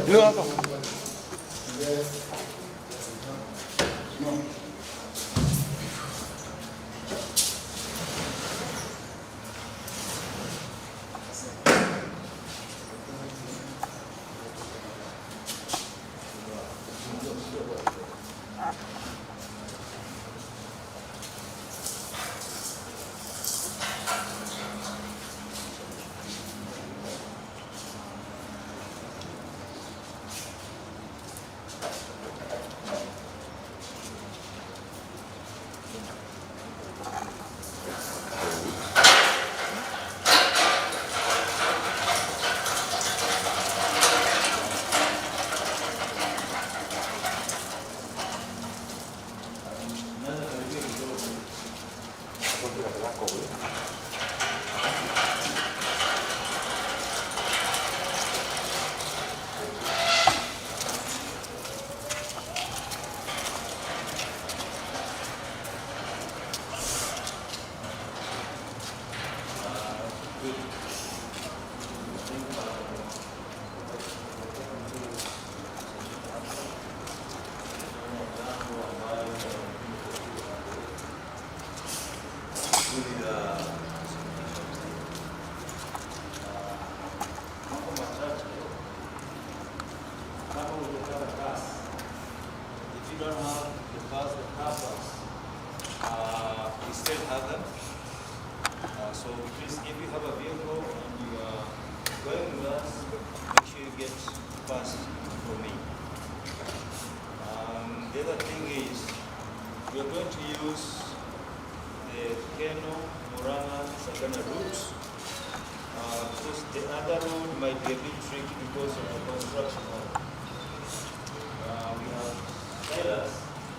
No, hapa. If you don't have the passes, we still have them. So please, if you have a vehicle and you are going with us, make sure you get pass for me. The other thing is, we are going to use the Keno, Muranga, Sagana routes. Because the other road might be a bit tricky because of the construction of we have sailors.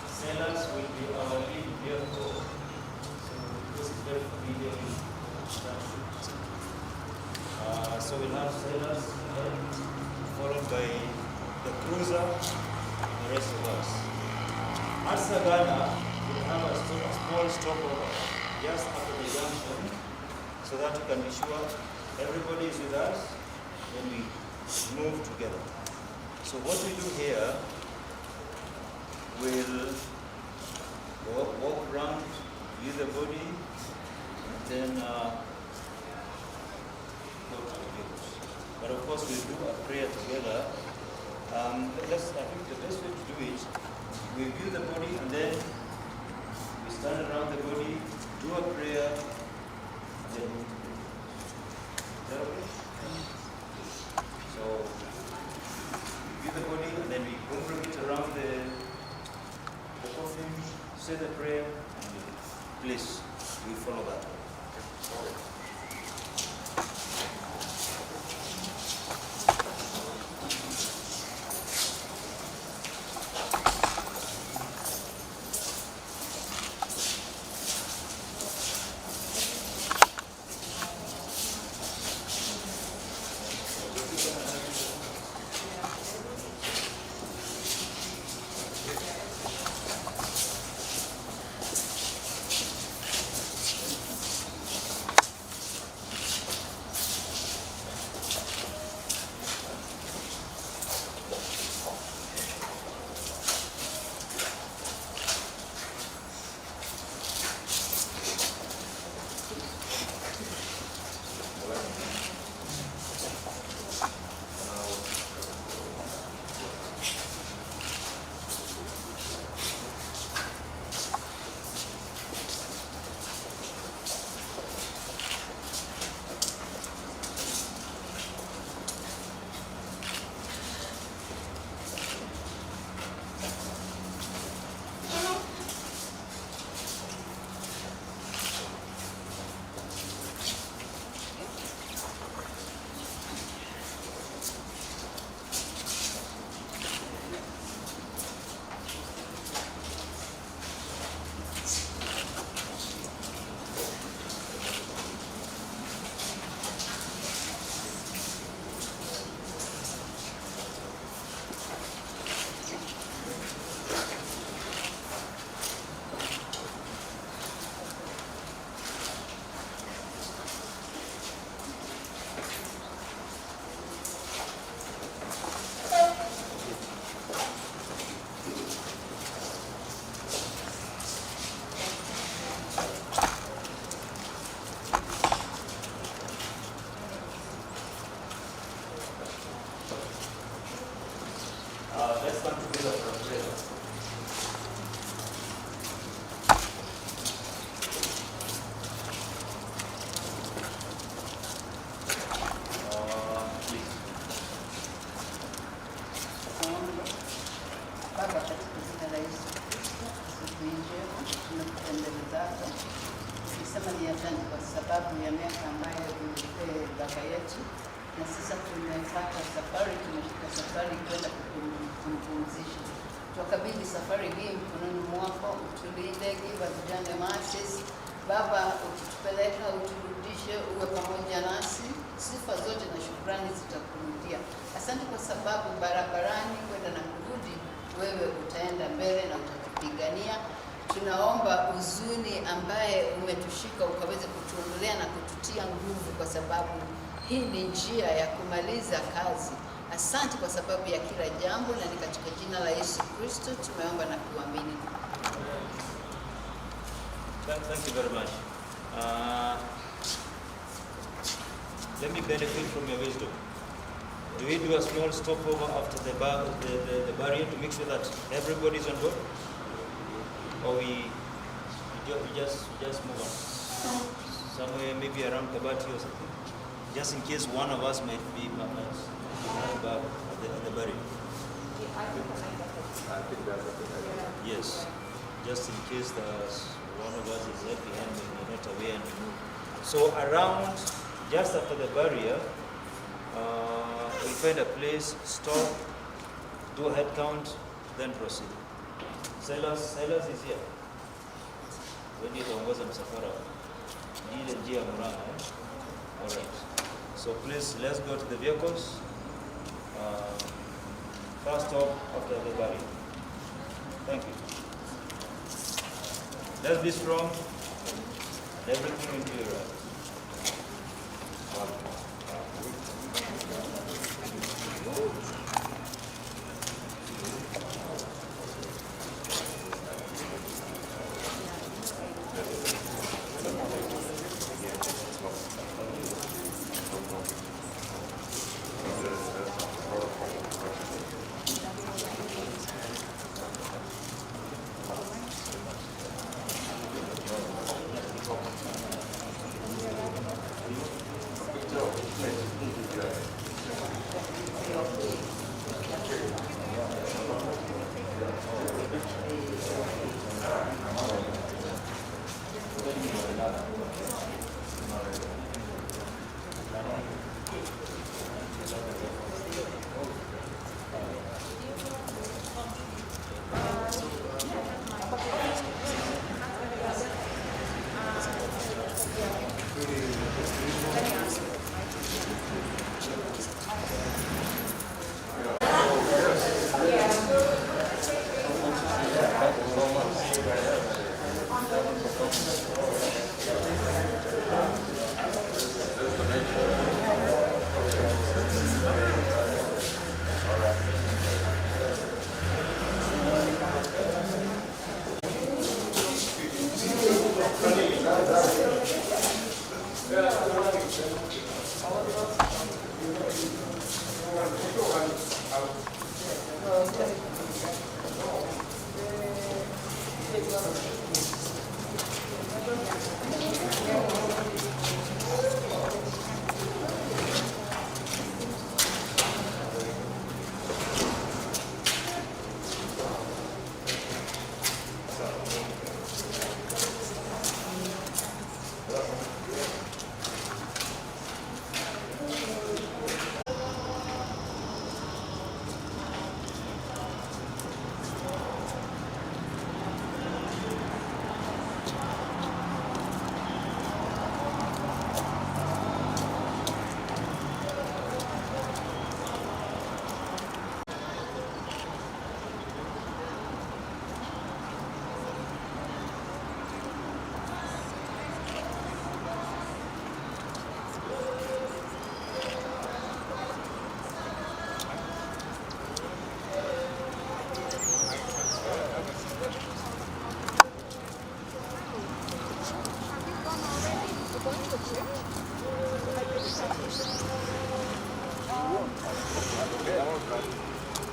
Sailors will be our lead vehicle. So this is very familiar with that route. So we'll have sailors followed by the cruiser and the rest of us. At Sagana, we'll have a small stopover just after the junction so that we can be sure everybody is with us when we move together. So what we do here, we'll walk around, view the body, and then go to the views. But of course we'll do a prayer together. I think the best way to do it, we view the body and then we stand around the body, do a prayer, and then move to the views. Is that okay? So, we view the body and then we congregate around the coffin, say the prayer, and please, we follow that. sababu ya miaka ambayo tulipea baba yetu, na sasa tumepata safari, tumeshika safari kwenda kumpumzisha. Tukabidhi safari hii mkononi mwako, utulinde, give us journey mercies. Baba, ukitupeleka uturudishe, uwe pamoja nasi, sifa zote na shukrani zitakurudia. Asante kwa sababu barabarani kwenda na kurudi, wewe utaenda mbele na utatupigania. Tunaomba huzuni ambaye umetushika ukaweze kutuondolea na kututia nguvu, kwa sababu hii ni njia ya kumaliza kazi. Asante kwa sababu ya kila jambo, na ni katika jina la Yesu Kristo tumeomba na kuamini. Thank you very much. Let me benefit from your wisdom. Do we do a small stopover after the barrier to make sure that everybody is on board? Or we just move on? Somewhere maybe around Kabati or something? Just in case one of us might be at the barrier. Yes, just in case one of us is left behind and we're not aware and we move. So around, just after the barrier, we'll find a place, stop, do a head count, then proceed. Silas is here. When you was on Safara, all right. So please, let's go to the vehicles. First stop after the barrier. Thank you. Let's be strong. Everything will be right.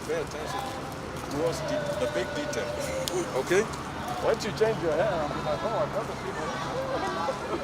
Pay attention towards the big detail. Okay? Once you change your hair, I'll be like, oh, I've never seen that.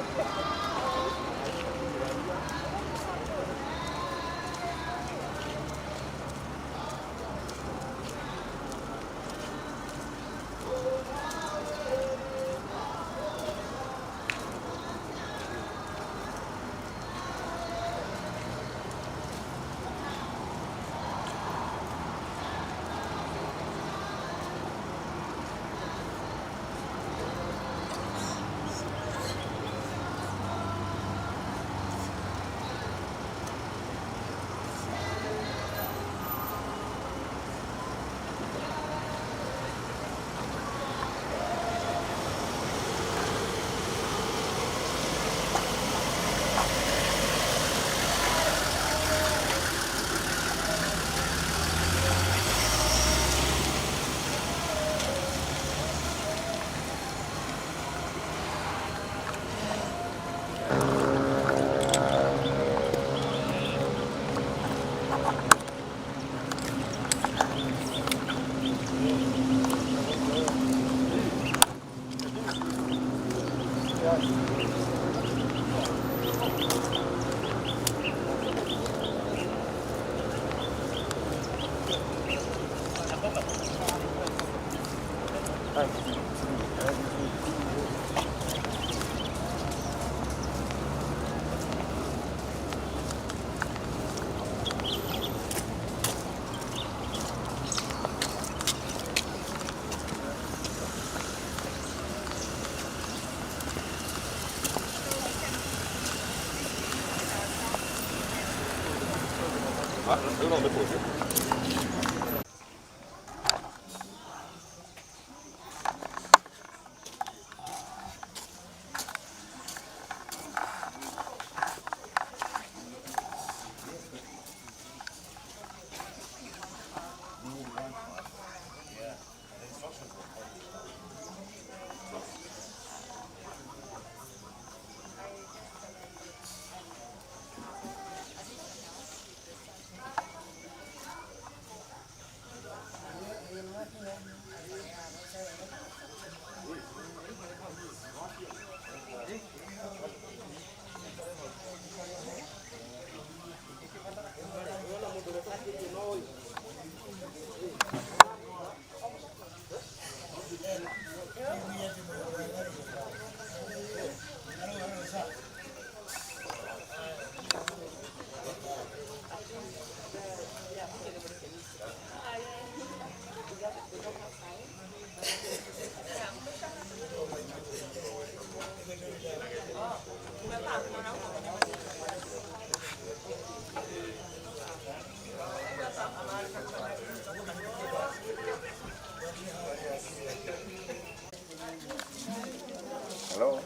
Hello?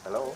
Hello?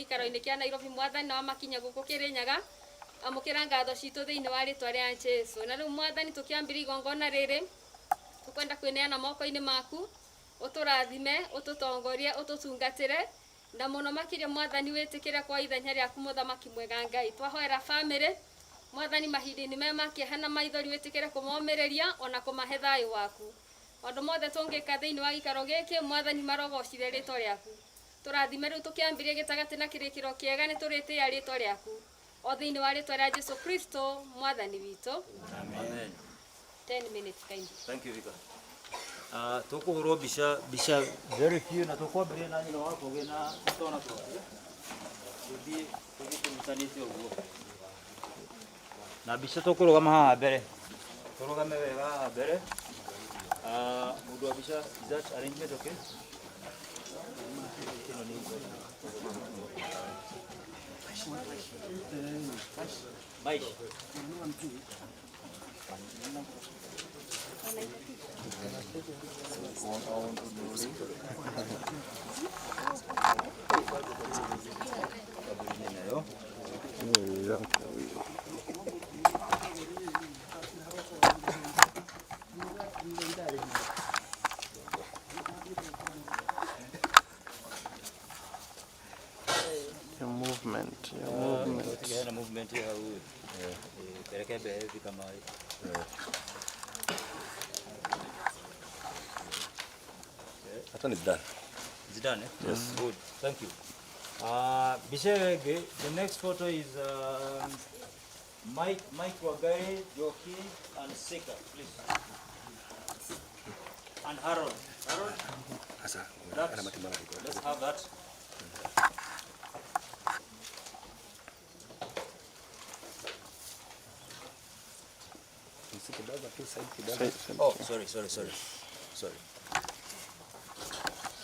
Ikaro-inĩ kia Nairobi mwathani na makinya guku Kirinyaga amukira ngatho citu thiini wa ritwa ria Jesu na riu mwathani tukiambira igongona riri tukwenda kwineana moko-ini maku uturathime ututongorie ututungatire na muno makiria mwathani witikire kwa ithenya riaku muthamaki mwega Ngai twahoera family mwathani mahindi-ini me makihana maithori witikire kumomiriria ona kumahe thayu waku maundu mothe tungika thiini wa gikaro giki mwathani marogocire ritwa riaku turathime riu tukiambiria gitagati na kirikiro kiega ni turitia ritwa riaku o thiini wa ritwa ria Jesu Kristo mwathani witu Amen. 10 minutes kindly. Thank you, Vika. Tukuhurwo bisha very few na tukwambiria na nyina wako gina tona tu. Tuthi tugitumsanite uguo. Na bisha tukurugama haha mbere. Turugame wega haha mbere. Mundu wa bisha is that arrangement okay? Mais. Your movement. Tukiana movement ya huyu. Peleke hivi kama Hata ni done. Is it done? Yes. Good. Thank you. Bishege, the next photo is Mike Wagare, Joki, and Sika, please. And Harold. Harold? Let's have that. Oh, sorry.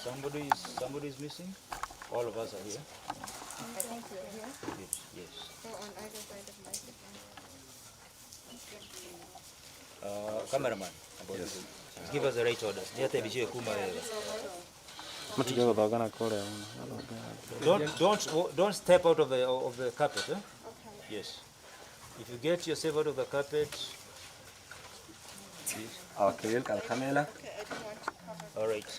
Somebody is missing. All of us are here. Thank you. Yes. So on either side of my Cameraman. Yes. Give us the right orders. Don't step out of the carpet. Eh? Okay. Yes. If you get yourself out of the carpet. Please. Okay, camera. Okay, I don't want to cover. All right.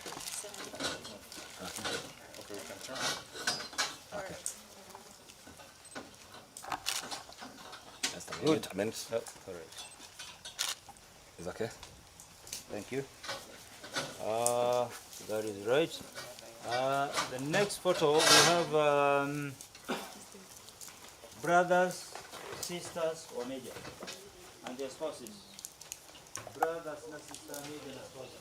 Okay, we can turn. All right. Good. I meant, Oh, all right. it's okay. Thank you. That is right. The next photo we have brothers, sisters, or major, and their spouses. Brothers, sisters, major, and spouses.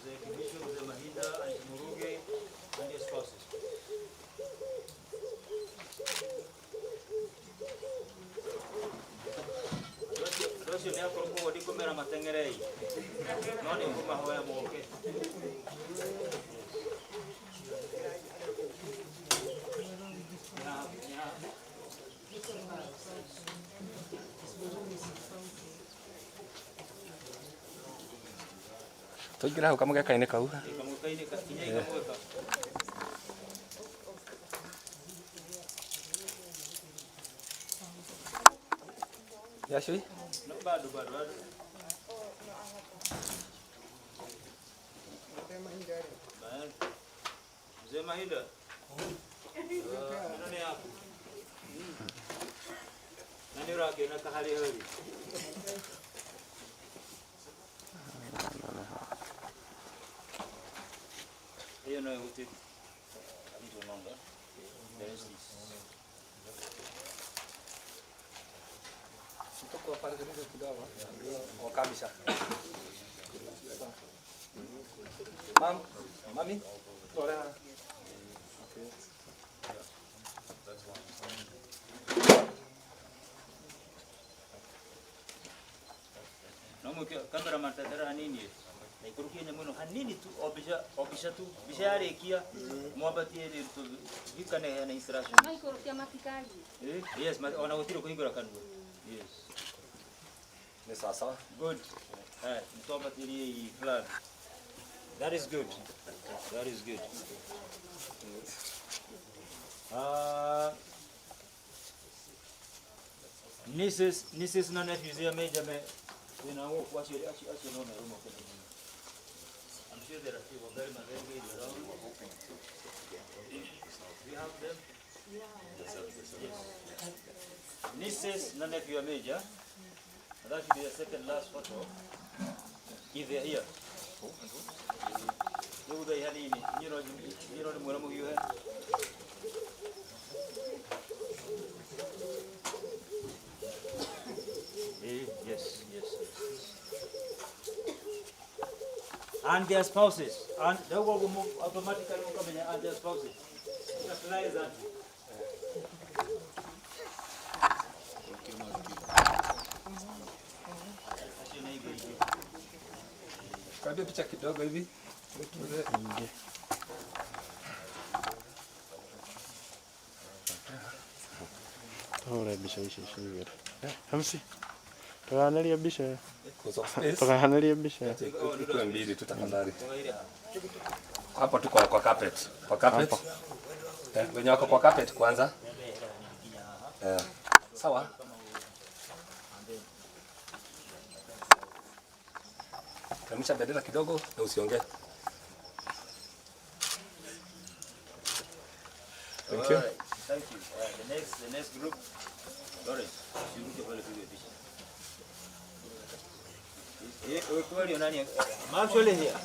The Bishop, the Mahida, and Muruge, and their spouses. Docio ni ako ko di ko mera Mathenge. Noni ko mahoya mo okay. Tuingira hau kamugeka-inĩ kau. Kamukaini ka kinyai kamweka. Yashui? No bado. Mzee Mahida. Nani hapo? Nani rake na kahali hali? Hiyo nayo uti. Hizo nonga. There is this. Tuko pale kidogo. O kabisa. Mami, tolea. Okay. Namu cameraman tatara nini? Na ikurukia nyamuno hanini tu obisha tu bisha yarekia mwabatie ni tu bikane na instruction. No ikurukia matikaji. Yes, ona utiro kuhingura kanwa. Yes. Ni sawa. Good. Mtobatie hii plan. That is good. That is good. Nieces na nephews ya major me, you know, what you know na room. I'm sure there are few of them around. We have them. Yes. Nieces na nephew ya major. That should be the second last photo. If they are here. You they had in you know the Muramu you had. Yes. And their spouses. And they will move automatically come in and their spouses. Just like that. Kabla picha kidogo hivi. Ora bisha ishishira. Hamsi. Tunaangalia bisha. Cause of space. Tunaangalia bisha. Tuko mbili tu tafadhali. Hapo tuko kwa carpet. Kwa carpet. Wenye wako kwa carpet kwanza. Sawa. Kamisha bendera kidogo na usiongee. Thank you. Thank you. The next group. Lawrence, you look at the picture. I'm actually here.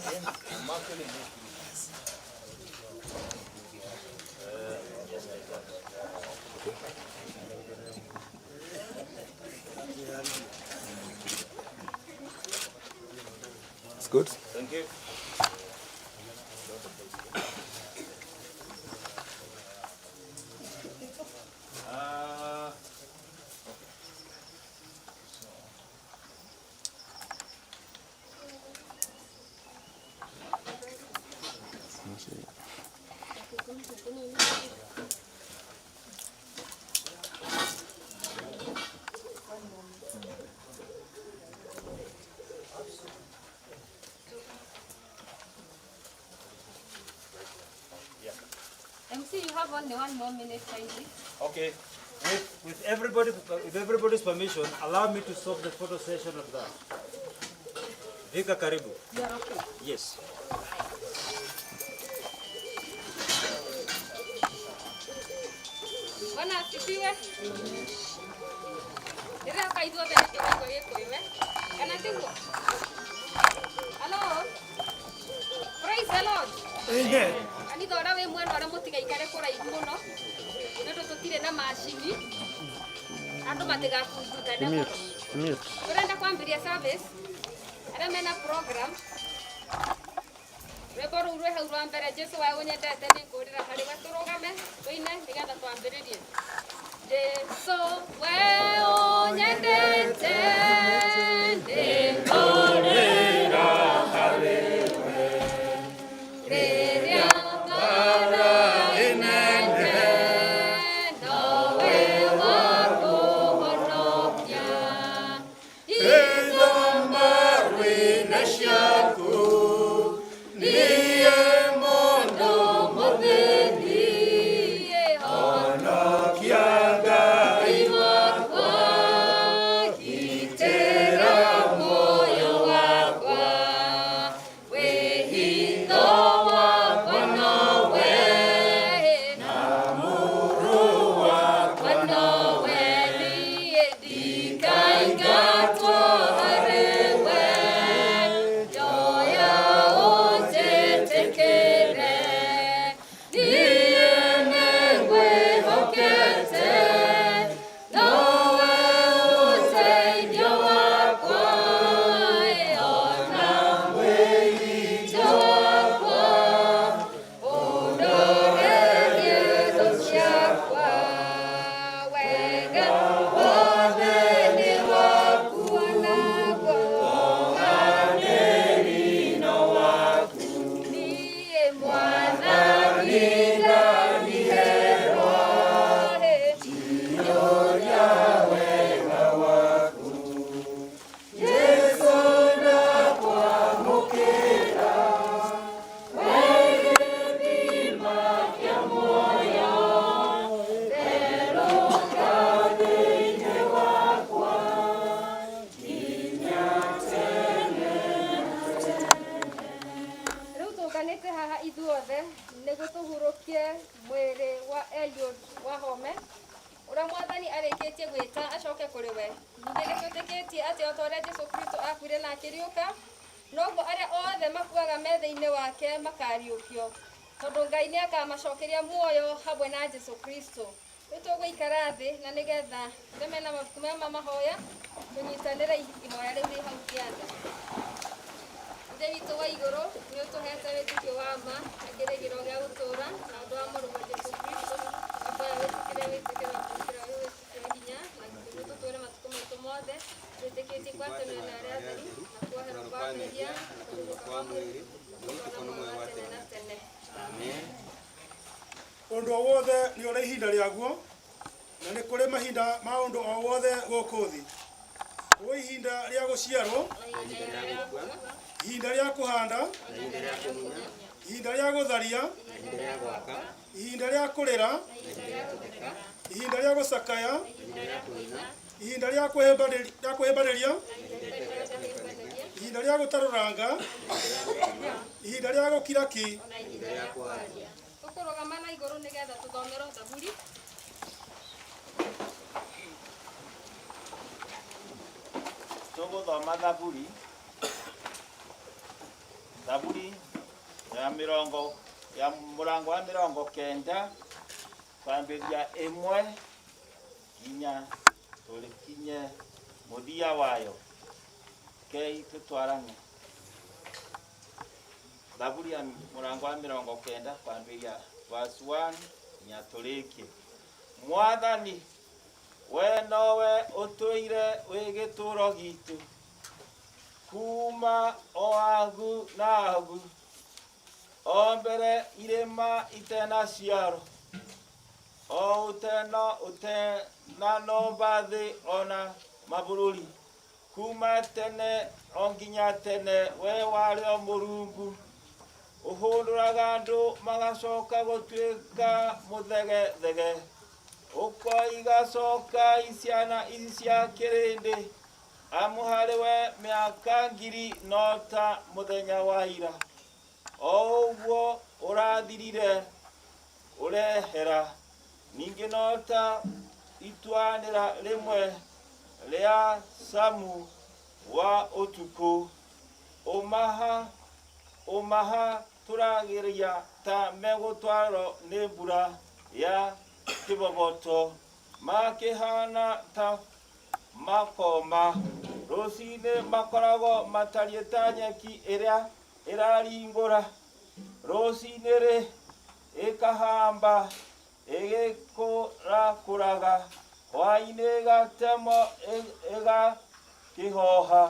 It's good. Thank you. MC, you have only 1 more minute, kindly. Okay. With everybody's permission, allow me to stop the photo session of that. Vika karibu. You are okay. Yes. Bwana asifiwe. Ndio kaitwa tena kiwango yeko wewe. Kana tingo. Hello. Praise the Lord. Amen. Ani thora we mwana ora mutiga ikare kuraihu muno. Ndio tutire na machini. Andu matiga kundutane muno. Turenda kwambiria service. Ara mena program. Rekoro urwe hau rwa mbere Jesu wa unyendete ni ngurira hari we turugame tuine nigetha twambiririe. Jesu we unyendete ni ngurira hari we riria bara inene nowe wakuhonokia ithoma wina ciaku mwiri wa Eliud Wahome ura mwathani arikitie gwita acoke kuri we ninge gitutikitie ati otore Jesu Kristo akuire na akiriuka nogo aria othe makuaga methe-ini wake makariukio tondu Ngai ni akamacokeria muoyo hamwe na Jesu Kristo tugũikara thi na nigetha ndemena mabuku maya mahoya tunyitanire ihoya riu ri hau kianda Ithe witũ wa igũrũ nĩ ũtũhete wĩtĩkio wa ma na kĩrĩgĩro gĩa gũtũũra na ũndũ wa mũrũ wa Jesu Kristo akwaya wĩtĩkĩre wĩtĩkĩro gũkĩra wĩtĩkĩre hinya na nĩguo tũtũũre matukũ maitũ mothe twĩtĩkĩtie ngwatanĩro na arĩa atheri na kuoherwo kwa mehia na kũriũka kwa mwĩrĩ na muoyo wa tene na tene. Amen. Ũndũ o wothe nĩ ũrĩ ihinda rĩaguo na nĩ kũrĩ mahinda ma ũndũ o wothe gũkũ thĩ. Kwĩ ihinda rĩa gũciarwo, ihinda rĩa kũhanda, ihinda rĩa gũtharia, ihinda rĩa kũrĩra, ihinda rĩa gũcakaya, ihinda rĩa kwĩhĩmbanĩria, ihinda rĩa gũtarũranga, ihinda rĩa gũkira ki. Tũkũrũgama na igũrũ nĩgetha tũthomerwo Zaburi. Tũgũthoma Zaburi. Zaburi ya mũrango wa 90 kwambĩrĩria 1 nginya tũrĩkinye mũthia wayo. Kei tũtwarane. Zaburi ya mũrango wa 90 kwambĩrĩria verse 1 nginya tũrĩkie. Mwathani we nowe ũtũire wĩ gĩtũũro gitũ kuma o agu na agu o mbere irĩma itenaciaro o ũtenanũmba thĩ ona mabũrũri kuma tene o nginya tene we warĩ o Mũrungu ũhũndũraga andũ magacoka gũtuĩka mũthegethege ũkoigacoka iciana ici cia kĩrĩndĩ amu harĩ we mĩaka 1000 no ta mũthenya wa ira o ũguo ũrathirire ũrehera ningĩ no ta itwanĩra rĩmwe ria samu wa utuku umaha turagiria ta megutwaro ni mbura ya kibogoto makihana ta makoma rucini makorago matariĩ ta nyeki ĩrĩa ĩraringũra rucini ri ikahamba igĩkũrakũraga hwaĩ-inĩ ĩgatemo ĩgakĩhoha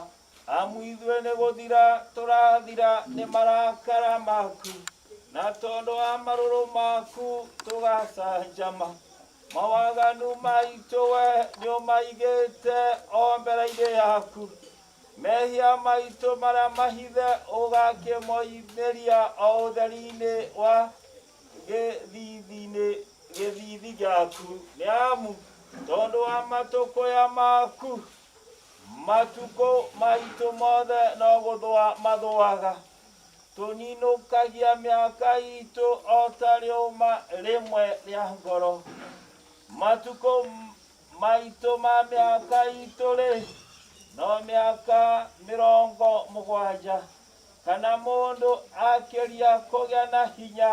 amu ithuĩ nĩ gũthira tũrathira nĩ marakara maku na tondũ wa marũrũ maku tũgacanjama mawaganu maitũ we nĩũmaigĩte o mbere-inĩ yaku mehia maitũ marĩa mahithe ũgakĩmoimĩria o ũtheri-inĩ wa gĩthithi gĩaku nĩ amu tondũ wa matũkũya maku matukũ maitũ mothe no gũthũa mathũaga tũninũkagia mĩaka itũ o ta rĩũma rĩmwe rĩa ngoro matukũ maitũ ma mĩaka itũ rĩ no mĩaka 70 kana mũndũ akĩria kũgĩa na hinya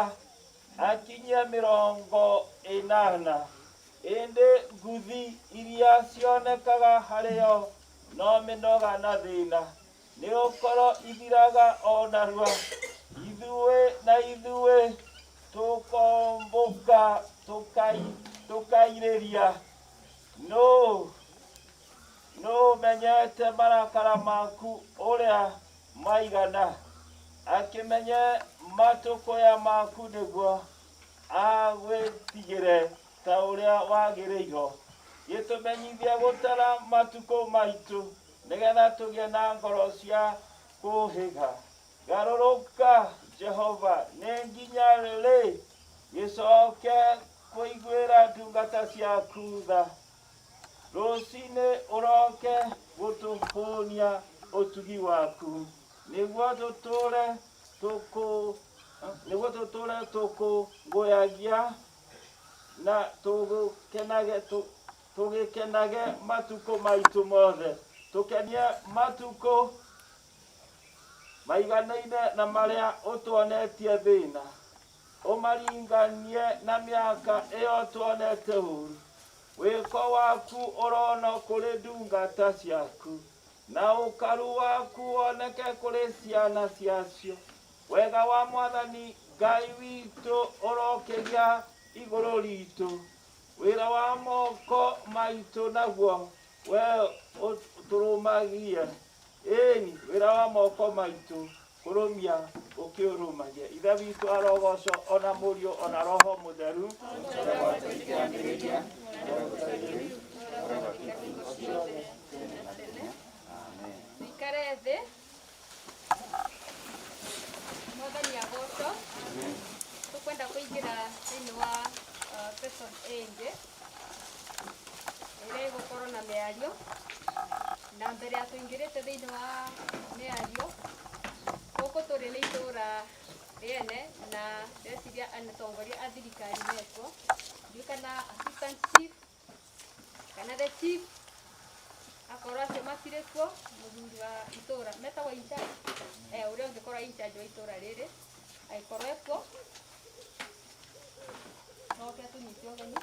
akinyie 80 ĩndĩ nguthi iria cionekaga harĩo no mĩnoga na thĩna nĩ gũkorwo ithiraga o narua ithuĩ tũkombũka tũkairĩria no menyete marakara maku ũrĩa maigana akĩmenye matũkũya maku nĩguo agwĩtigĩre ta ũrĩa wagĩrĩirwo gĩtũmenyithie gũtara matukũ maitũ nĩgetha tũgĩe na ngoro cia kũhĩga garũrũka Jehova nĩ nginya rĩ gĩcoke kũiguĩra ndungata ciaku tha rũcinĩ ũroke gũtũkũnia ũtugi waku nĩguo tũtũre tũkũngũyagia na tũgĩkenage matukũ maitũ mothe tũkenie matukũ maiganaine na marĩa ũtuonetie thĩna ũmaringanie na mĩaka ĩyo tuonete ũru wĩko waku ũrono kũrĩ ndungata ciaku na ũkaru waku woneke kũrĩ ciana ciacio wega wa Mwathani Ngai witũ ũrokĩria igũrũ ritũ wĩra wa moko maitũ naguo we ũtũrũmagie ĩni wĩra wa moko maitũ kũrũmia ũkĩũrũmagia ithe witũ arogocwo ona mũriũ ona roho mũtheru Ikare thĩ Mwathani agocwo tũkwenda kũingĩra thĩinĩ wa session ĩngĩ ĩrĩa ĩgũkorwo na mĩario na mbere ya tũingĩrĩte thĩinĩ wa mĩario gũkũ tũrĩ nĩ itũũra rĩene na ndĩreciria atongoria a thirikari mekuo ndiũ kana assistant chief kana the chief akorwo acio matirĩ kuo mũthuri wa itũũra metagwo in charge ũrĩa ũngĩkorwo in charge wa itũũra rĩrĩ agĩkorwo ekuo noke tũnyite ũgeni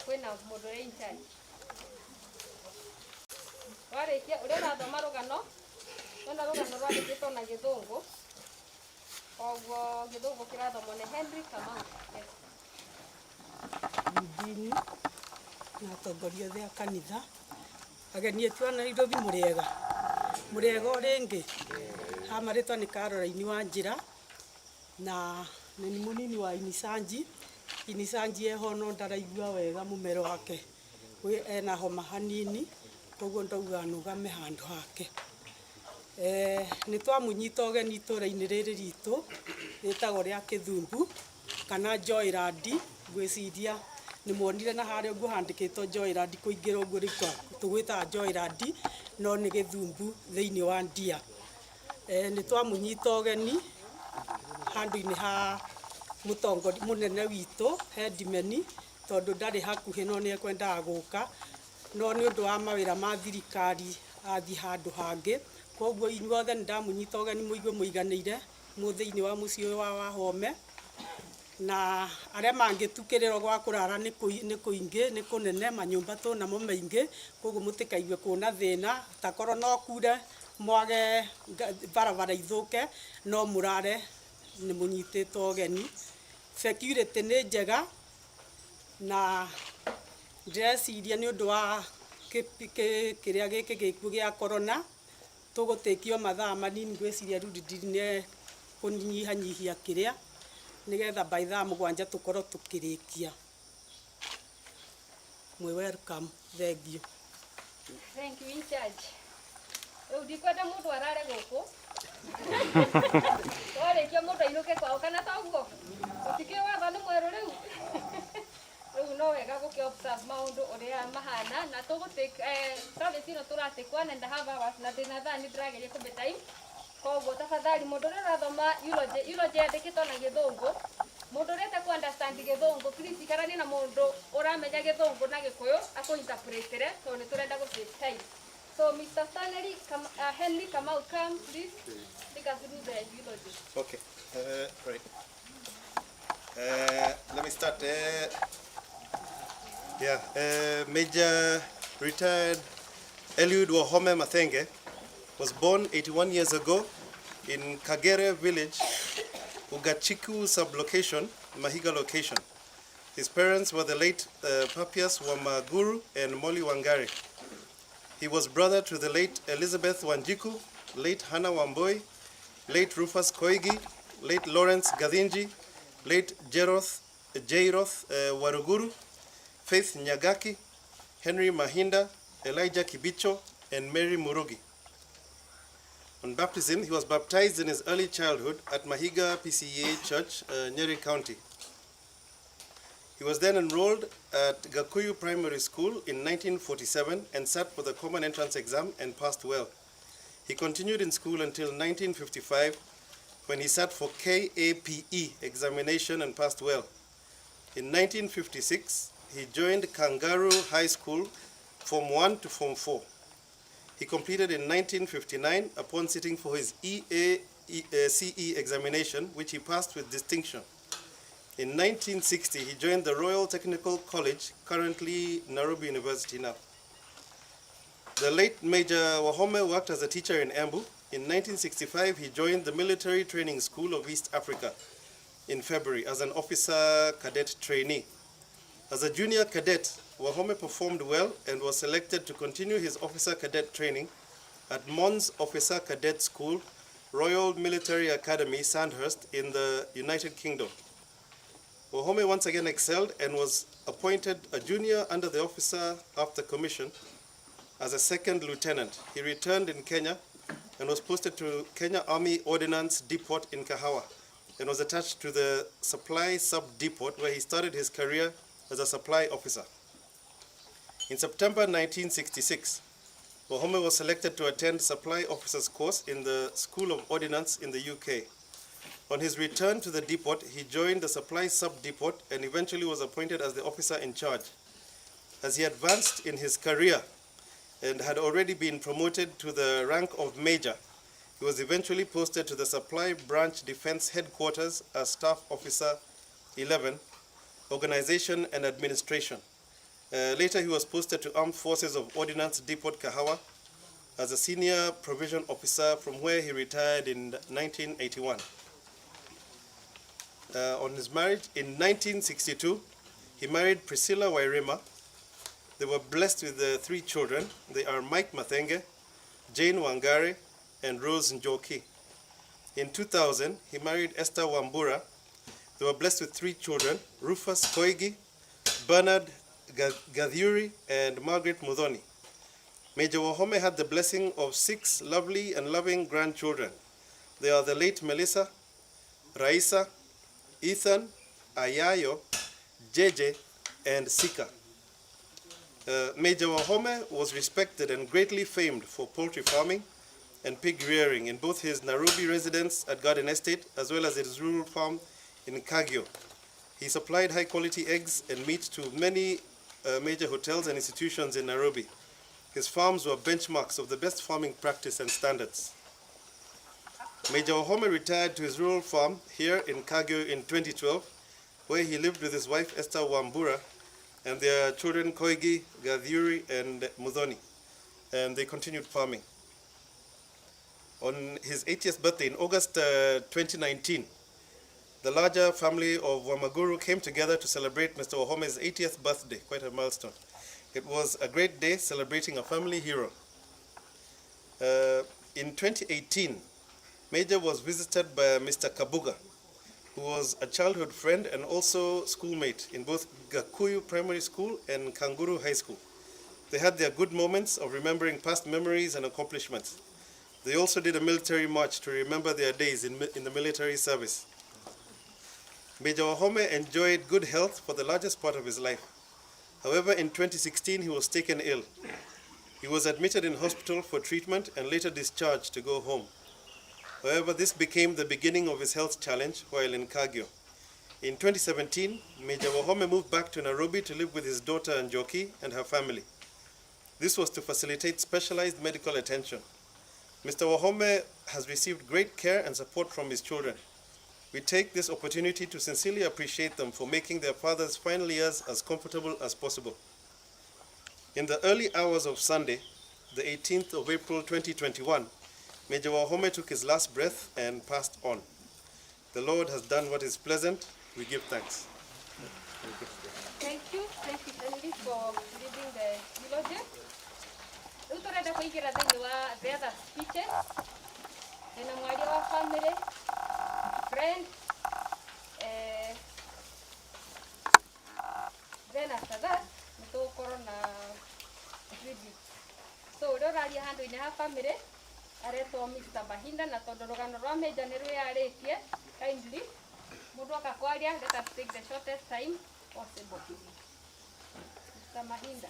kwĩna mũndũ ũrĩa in charge warĩkia ũrĩa ũrathoma rũgano kwĩna rũgano rwandĩkĩtwo na gĩthũngũ koguo gĩthũngũ kĩrathomwo nĩ Henry Kamau ndini na atongoria othe a kanitha ageni etu a Nairobi mũrĩega rĩngĩ hamarĩtwa nĩ Caroline wa njĩra na nĩ mũnini wa Inisanji eho no ndaraigua wega mũmero wake ena homa hanini koguo ndauga nũgame handũ hake nĩ twamũnyita ũgeni itũũra-inĩ rĩrĩ ritũ rĩtagwo rĩa Kĩthumbu kana Joyland ngwĩciria nĩ muonire na harĩa ũguo handĩkĩtwo Joyland kũingĩra ũguo rĩu tũgwĩtaga Joyland no nĩ Gĩthumbu thĩinĩ wa Ndia nĩ twamũnyita ũgeni handũ-inĩ ha mũtongori mũnene witũ Headman tondũ ndarĩ hakuhĩ no nĩ ekwendaga gũka no nĩ ũndũ wa mawĩra ma thirikari athiĩ handũ hangĩ koguo inyuothe nĩ ndamũnyita ũgeni mũigue mũiganĩire thĩinĩ wa mũciĩ ũyũ wa Wahome na arĩa mangĩtukĩrĩrwo gwa kũrara nĩ kũingĩ nĩ kũnene manyũmba tũnamo maingĩ koguo mũtikaigue kuona thĩna takorwo no kure mwage barabara ithũke no mũrare nĩ mũnyitĩtwo ũgeni. Security nĩ njega na ndĩreciria nĩ ũndũ wa kĩrĩa gĩkĩ gĩkuũ gĩa corona tũgũtĩkio mathaa manini ngwĩciria rĩu nĩ kũnyihanyihia kĩrĩa nĩgetha by thaa 7 tũkorwo tũkĩrĩkia. Mwe welcome. Thank you. Thank you in charge. Rĩu ndikwenda mũndũ arare gũkũ. Warĩkia mũndũ ainũke kwao kana toguo. Ũtikĩrĩ watho nĩ mwerũ rĩu. Rĩu no wega gũkĩ-observe maũndũ ũrĩa mahana na tũgũtake service ĩno tũratakwo and have hours na thĩna thaa nĩ ndĩrageria kũmĩtime. Koguo tafadhali mũndũ ũrĩa ũrathoma eulogy yandĩkĩtwo na Gĩthũngũ mũndũ ũrĩa ũtakũ understand Gĩthũngũ please ikarania na mũndũ ũramenya Gĩthũngũ na Gĩkũyũ akũ-interpretere tondũ nĩ tũrenda gũ-save time. So Mr. Stanley, Henry, come out, come please. Take us through the eulogy. Okay, right. Let me start. Major retired Eliud Wahome Mathenge was born 81 years ago in Kagere village, Ugachiku sublocation, Mahiga location. His parents were the late Papias Wamaguru and Molly Wangari. He was brother to the late Elizabeth Wanjiku, late Hannah Wamboi, late Rufus Koigi, late Lawrence Gadhinji, late Jairoth Waruguru, Faith Nyagaki, Henry Mahinda, Elijah Kibicho, and Mary Murugi. On baptism, he was baptized in his early childhood at Mahiga PCEA Church, Nyeri County. He was then enrolled at Gakuyu Primary School in 1947 and sat for the Common Entrance Exam and passed well. He continued in school until 1955 when he sat for KAPE examination and passed well. In 1956, he joined Kangaroo High School Form 1 to Form 4. He completed in 1959 upon sitting for his CE examination, which he passed with distinction. In 1960, he joined the Royal Technical College, currently Nairobi University now. The late Major Wahome worked as a teacher in Embu. In 1965, he joined the Military Training School of East Africa in February as an officer cadet trainee. As a junior cadet, Wahome performed well and was selected to continue his officer cadet training at Mons Officer Cadet School, Royal Military Academy, Sandhurst in the United Kingdom. Wahome once again excelled and was appointed a junior under the officer after commission as a second lieutenant. He returned in Kenya and was posted to Kenya Army Ordnance Depot in Kahawa and was attached to the Supply Sub-Depot where he started his career as a supply officer. In September 1966, Wahome was selected to attend supply officers course in the School of Ordnance in the UK. On his return to the depot, he joined the supply sub-depot and eventually was appointed as the officer in charge. As he advanced in his career and had already been promoted to the rank of major, he was eventually posted to the Supply Branch Defense Headquarters as Staff Officer 11, Organization and Administration. Later he was posted to Armed Forces of Ordnance Depot Kahawa as a Senior Provision Officer, from where he retired in 1981. On his marriage in 1962, he married Priscilla Wairima. They were blessed with 3 children. They are Mike Mathenge, Jane Wangari, and Rose Njoki. In 2000, he married Esther Wambura. They were blessed with 3 children, Rufus Koigi, Bernard Gathuri, and Margaret Mudhoni. Major Wahome had the blessing of 6 lovely and loving grandchildren. They are the late Melissa, Raisa, Ethan, Ayayo, JJ, and Sika. Major Wahome was respected and greatly famed for poultry farming and pig rearing in both his Nairobi residence at Garden Estate as well as his rural farm in Kagio. He supplied high-quality eggs and meat to many major hotels and institutions in Nairobi. His farms were benchmarks of the best farming practice and standards. Major Wahome retired to his rural farm here in Kagio in 2012, where he lived with his wife Esther Wambura and their children Koigi, Gadhuri, and Muthoni, and they continued farming. On his 80th birthday in August 2019, the larger family of Wamaguru came together to celebrate Mr. Wahome's 80th birthday, quite a milestone. It was a great day celebrating a family hero. In 2018, Major was visited by Mr. Kabuga, who was a childhood friend and also schoolmate in both Gakuyu Primary School and Kanguru High School. They had their good moments of remembering past memories and accomplishments. They also did a military march to remember their days in the military service. Major Wahome enjoyed good health for the largest part of his life. However, in 2016, he was taken ill. He was admitted in hospital for treatment and later discharged to go home. However, this became the beginning of his health challenge while in Kagio. In 2017, Major Wahome moved back to Nairobi to live with his daughter Njoki and her family. This was to facilitate specialized medical attention. Mr. Wahome has received great care and support from his children. We take this opportunity to sincerely appreciate them for making their father's final years as comfortable as possible. In the early hours of Sunday, the 18th of April 2021, Major Wahome took his last breath and passed on. The Lord has done what is pleasant. We give thanks. Thank you, Henry, for leading the eulogy. Rĩu tũrenda kũingĩra thĩinĩ wa the other speeches. Ndĩna mwaria wa family, friend, then after that, nĩtũgũkorwo na tribute. So ũrĩa ũraria handũ-inĩ ha family, aretwo Mr. Mahinda, na tondũ rũgano rwa Major nĩ rwĩyarĩtie, kindly, mũndũ oka kwaria, let us take the shortest time possible. Mr. Mahinda.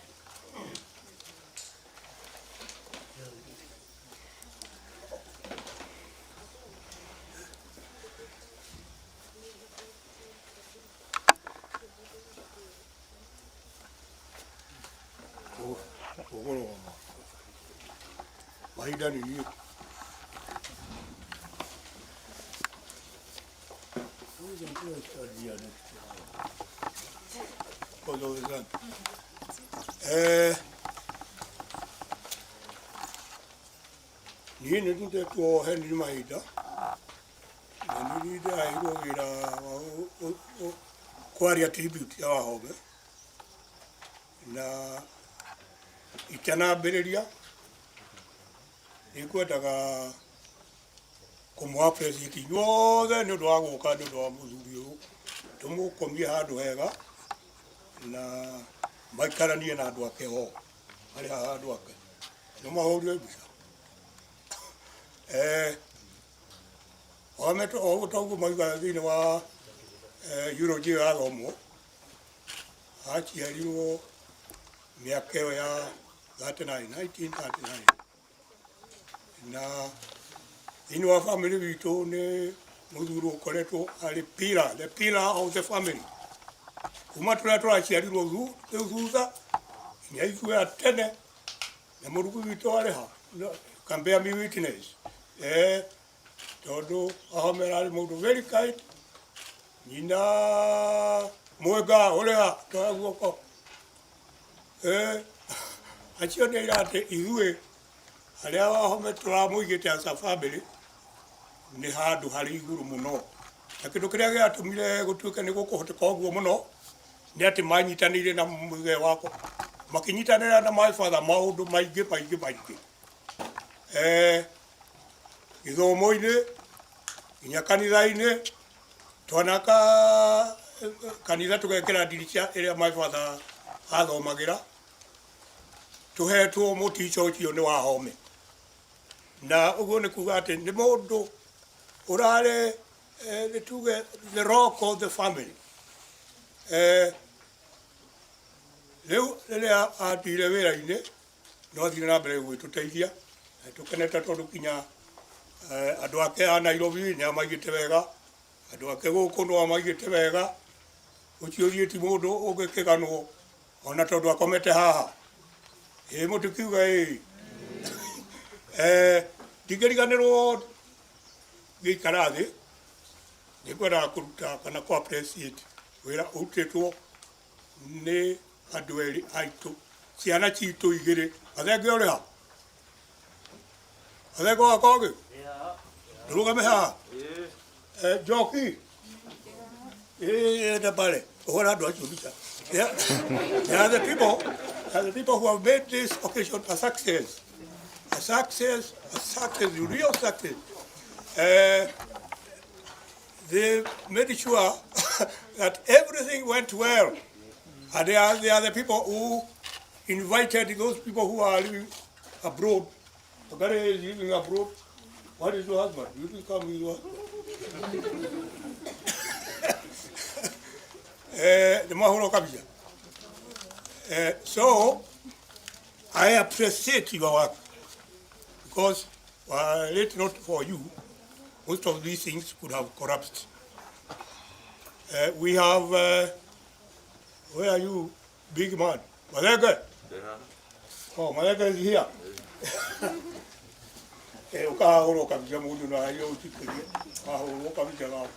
Mahinda ni niĩ. Niĩ nĩ ndutĩtwo Henry Mahinda, na nĩ ndĩraheirwo wĩra wa kwaria tribute ya Wahome, na itanambĩrĩria nĩngwendaga kũmũ appreciate inyuothe nĩ ũndũ wa gũka nĩ ũndũ wa mũthuri ũyũ, tũmũkomie handũ hega na maikaranie na andũ ake ho harĩ haha andũ ake nĩ mahũrio mbica. Wahome ũguo toguo mauga thĩinĩ wa eulogy ĩyo yathomwo, aciarirwo mĩaka ĩyo ya 1939, na thĩinĩ wa family witũ nĩ mũthuri ũkoretwo arĩ pillar, the pillar of the family. Kuma tũrĩa tũraciarirwo rĩu thutha nginya ithuĩ a tene, na mũrugu witũ arĩ ha, can bear me witness. Tondũ Wahome arĩ mũndũ very kind, nyina mwega ũrĩ ha twa guoko, acio nĩ iratĩ ithuĩ arĩa Wahome tũramũigĩte as a family nĩ handũ harĩ igũrũ mũno, na kĩndũ kĩrĩa gĩatũmire gũtuĩke nĩ gũkũhoteka ũguo mũno nĩ atĩ manyitanĩire na mũthee wakwa, makĩnyitanĩra na my father maũndũ maingĩ gĩthomo-inĩ nginya kanitha-inĩ, twanaka kanitha tũgekĩra ndirica ĩrĩa my father athomagĩra, tũhetwo mũticha ũcio nĩ Wahome, na ũguo nĩ kuga atĩ nĩ mũndũ ũrarĩ nĩ tuge the rock of the family. Rĩu rĩrĩa athire wĩra-inĩ no athire na mbere gwĩtũteithia, tũkenete tondũ kinya andũ ake a Nairobi nĩ amaigĩte wega, Andũ ake gũkũ no amaigĩte wega, ũcio ũthiĩ ti mũndũ ũngĩkĩganwo ona tondũ akomete haha. Ĩ mũtikiuga ĩ. Ndingĩriganĩrwo ngĩikara thĩ, nĩngwendaga kũruta kana kũ appreciate wĩra ũrutĩtwo nĩ andũ erĩ aitũ, ciana citũ igĩrĩ. Mathenge ũrĩ ha? Mathenge wakwa ũngĩ? Ndũrũgame haha. Njoki. Enda pale. Ũhora andũ acio mbica. They are the people who have made this occasion a success. A success, a real success. They made sure that everything went well. And they are the people who invited those people who are living abroad. Ogare is living abroad. What is your husband? You will come with your husband. The mahoro kabisa. So I appreciate your work because were it not for you, most of these things could have collapsed. We have, where are you, big man? Mathenge? Oh, Mathenge is here. Ukahoro kabisa mundu na hiyo utikirie. Ahoro kabisa ngao.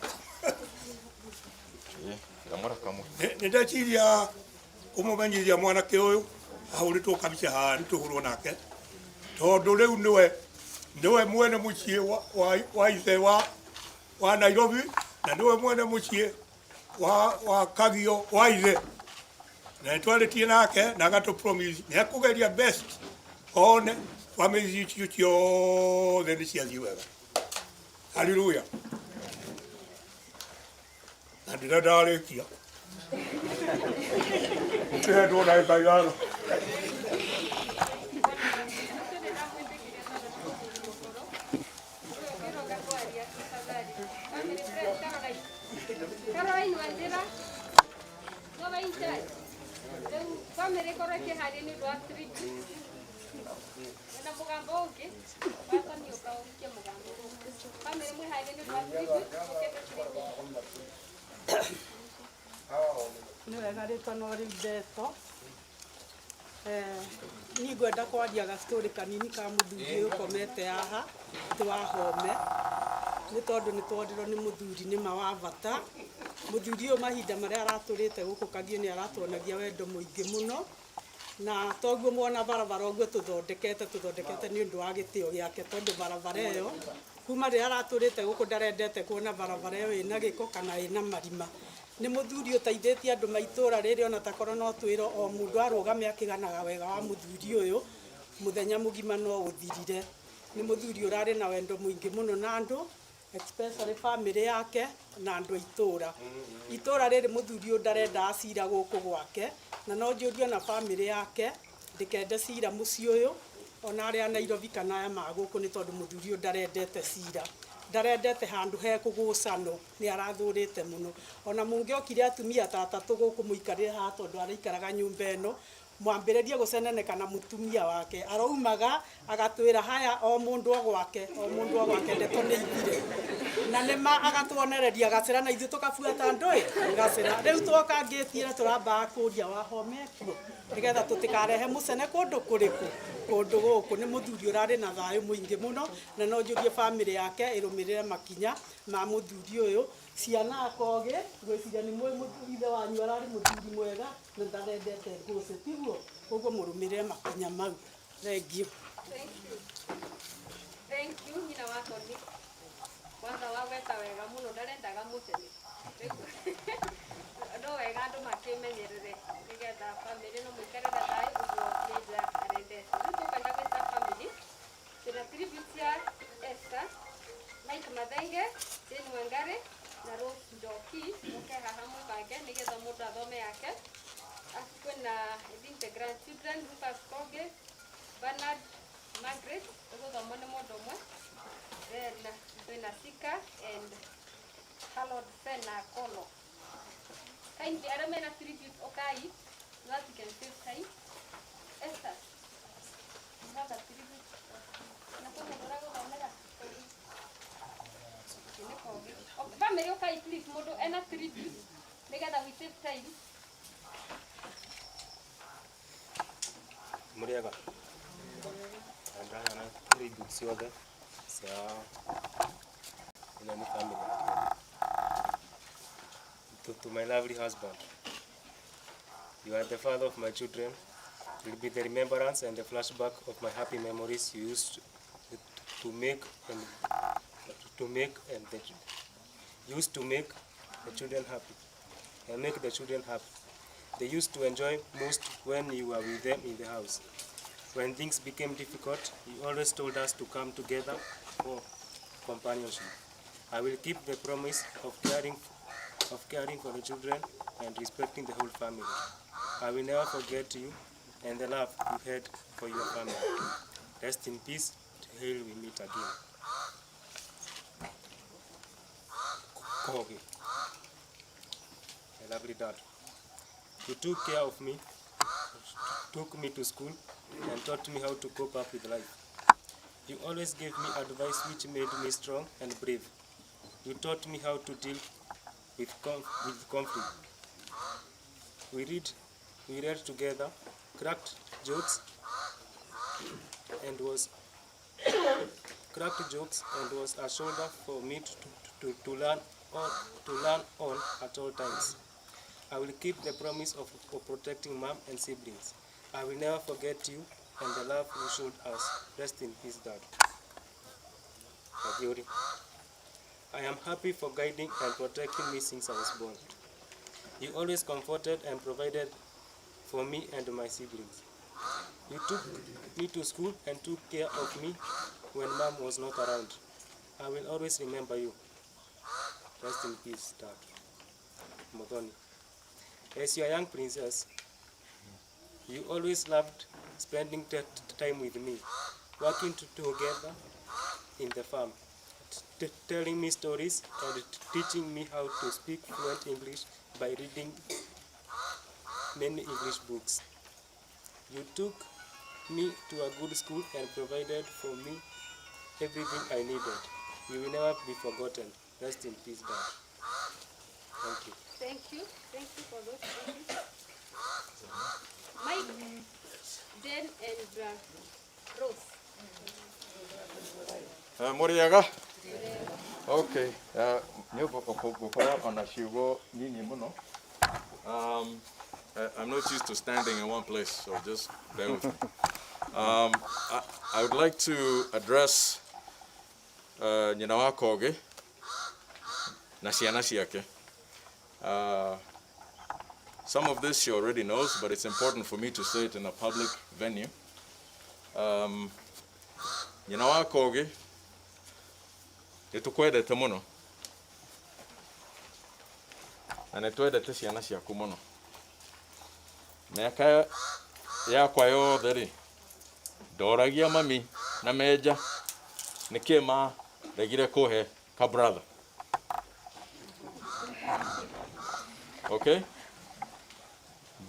Nĩndeciria ũmũmenyithia mwanake ũyũ ahũrĩtwo kabisa haha nĩtũhũrwo nake tondũ rĩu nĩwe mwene mũciĩ wa ithe wa Nairobi na nĩwe mwene mũciĩ wa Kagio wa ithe na nĩtwarĩtie nake na agatũ promise nĩekũgeria best one family icio ciothe nĩciathiĩ wega. Hallelujah. Na ndĩrenda ndarĩkia ndĩrendwo na ĩkaigana. Nĩ wega rĩtwa no rĩu ndeto. Niĩ ngwenda kwaria gastori kanini ka mũthuri ũyũ ũkomete haha ti Wahome nĩ tondũ nĩtwondirwo nĩ mũthuri nĩ ma wa bata. Mũthuri ũyũ mahinda marĩa aratũrĩte gũkũ Kagio nĩ aratuonagia wendo mũingĩ mũno na toguo mwona barabara ũguo tũthondekete nĩ ũndũ wa gĩtĩo gĩake tondũ barabara ĩyo kuma rĩrĩa aratũrĩte gũkũ ndarendete kuona barabara ĩyo ĩna gĩko kana ĩna marima. Nĩ mũthuri ũteithĩtie andũ maitũra rĩrĩ ona takorwo no twĩro o mũndũ arũgame akĩganaga wega wa mũthuri ũyũ mũthenya mũgima no ũthirire. Nĩ mũthuri ũrarĩ na wendo mũingĩ mũno na andũ especially family yake na andũ itũra. Itũra rĩrĩ mũthuri ũyũ ndarenda acira gũkũ gwake na no njũrie na family yake ndikende cira mũciĩ ũyũ ona arĩa Nairobi kana aya magũkũ nĩ tondũ mũthuri ũyũ ndarendete cira. Ndarendete handũ he kũgũcanwo nĩ arathũrĩte mũno. Ona mũngĩokire atumia ta atatũ gũkũ mũikarĩre haha tondũ araikaraga nyũmba ĩno mwambĩrĩrie gũceneneka na mũtumia wake araumaga agatwĩra haya o mũndũ gwake ndeto nĩ ithire na nĩma agatwonereria gacĩra na ithuĩ tũkabuata ndũĩ gacĩra. Rĩu twoka ngĩtiĩ tũrambaga kũria Wahome kuo nĩgetha tũtikarehe mũcene kũndũ kũrĩkũ kũndũ gũkũ. Nĩ mũthuri ũrarĩ na thayũ mũingĩ mũno na no njũrie family yake ĩrũmĩrĩre makinya ma mũthuri ũyũ. Ciana akoge gwĩciria nĩ ithe wanyu ararĩ mũthuri mwega na ndarendete ngũcĩ tiguo ũguo mũrũmĩrĩre makinya mau. Thengiũ. Thank you nyina wa Tony. Kwanza waweka wega mũno ndarendaga mũcene. No wega andũ makĩmenyerere nĩgetha family no mũikare na thayũ ũguo nĩnja arendete. Rĩu tũkwenda gwĩta family tũna tribute ya Esther Mike Mathenge Jane Wangari na Rose Njoki moke haha mũbange nĩgetha mũndũ athome yake. Afu kwĩna I think the grandchildren Lucas Koge Bernard Margaret ũgũthomwo nĩ mũndũ ũmwe. Then kwĩna Sika and Harold Fena Kolo. Kindly arĩa mena tribute okay so that you can save time. Esther nada tribute na kwa ndio gũthomera family okay by please modo ena tribute nigetha we save time. Muriaga. Andana na tribute ciothe cia ina ni family. To my lovely husband. You are the father of my children. It will be the remembrance and the flashback of my happy memories you used to make and the children happy and make the children happy. They used to enjoy most when you were with them in the house. When things became difficult, you always told us to come together for companionship. I will keep the promise of caring for the children and respecting the whole family. I will never forget you and the love you had for your family. Rest in peace till we meet again. Kogi, my lovely dad. You took care of me, took me to school, and taught me how to cope up with life. You always gave me advice which made me strong and brave. You taught me how to deal with conflict. We read together, cracked jokes, and was a shoulder for me to learn on at all times. I will keep the promise of protecting mom and siblings. I will never forget you and the love you showed us. Rest in peace, Dad. Agiori. I am happy for guiding and protecting me since I was born. You always comforted and provided for me and my siblings. You took me to school and took care of me when mom was not around. I will always remember you. Rest in peace, Dad. Mathenge. As your young princess, you always loved spending time with me, working together in the farm, telling me stories and teaching me how to speak fluent English by reading many English books. You took me to a good school and provided for me everything I needed. You will never be forgotten. Rest in peace, Dad. Thank you. Thank you. Thank you for those things. Mike, Jen, and Rose. Muriaga. Okay. Nyugukora on a shigo nini muno. I'm not used to standing in one place, so just bear with me. I would like to address Nyinawa Koge na ciana ciake. Some of this she already knows, but it's important for me to say it in a public venue. Nyinawa Koge, nitukwendete muno na nitwendete ciana ciaku muno. Miaka yakwa yothe ri ndoragia mami na meja niki ma regire kuhe ka brother. Okay?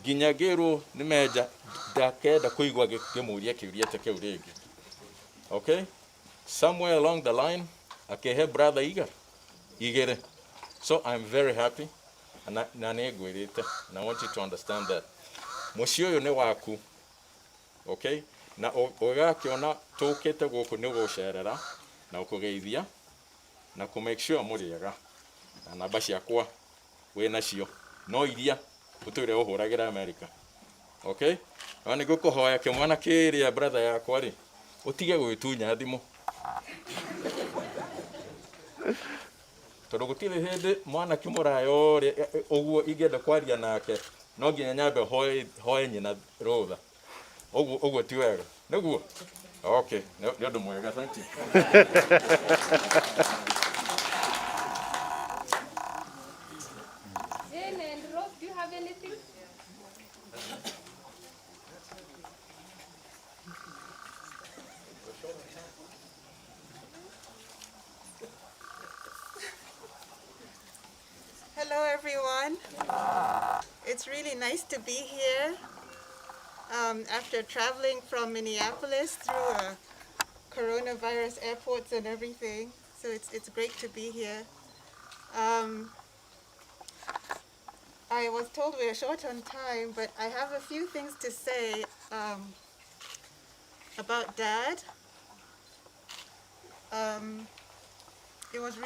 Ginya gero ni meja ndakenda kuigwa gimuria kiuria te kiu ringi. Okay? Somewhere along the line akehe brother igere. So I'm very happy and I want you to understand that. Muci uyu ni waku. Okay? Na ugakiona tukite guku ni gucerera na ukugeithia na ku make sure muriega. Na namba ciakwa wina cio no iria utwire uhuragira America. Okay? Ani gukuhoya kimwana kiria brother yakwa ri utige gwitunya thimu. Tondu gutire hindi mwana kimurayo uguo ingenda kwaria nake no nginya nyambe hoye nyina rutha. Uguo ti wega. Niguo? Okay, ni undu mwega, thank you. Jane and Rose, do you have anything? Hello, everyone. It's really nice to be here after traveling from Minneapolis through coronavirus airports and everything. So it's great to be here. I was told we're short on time, but I have a few things to say about Dad. It was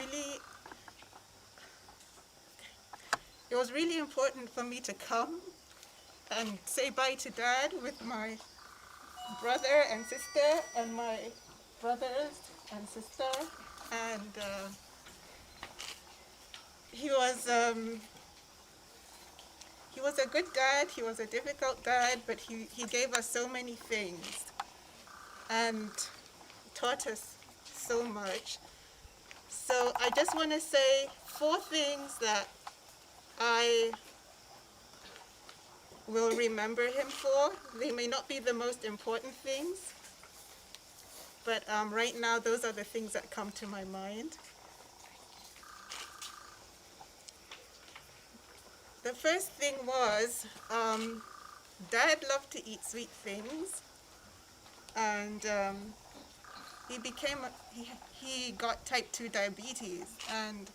really important for me to come and say bye to Dad with my brother and sister and my brothers and sister. And he was a good dad. He was a difficult dad, but he gave us so many things and taught us so much. So I just want to say 4 things that I will remember him for. They may not be the most important things, but right now those are the things that come to my mind. The first thing was, Dad loved to eat sweet things, and he got type 2 diabetes, and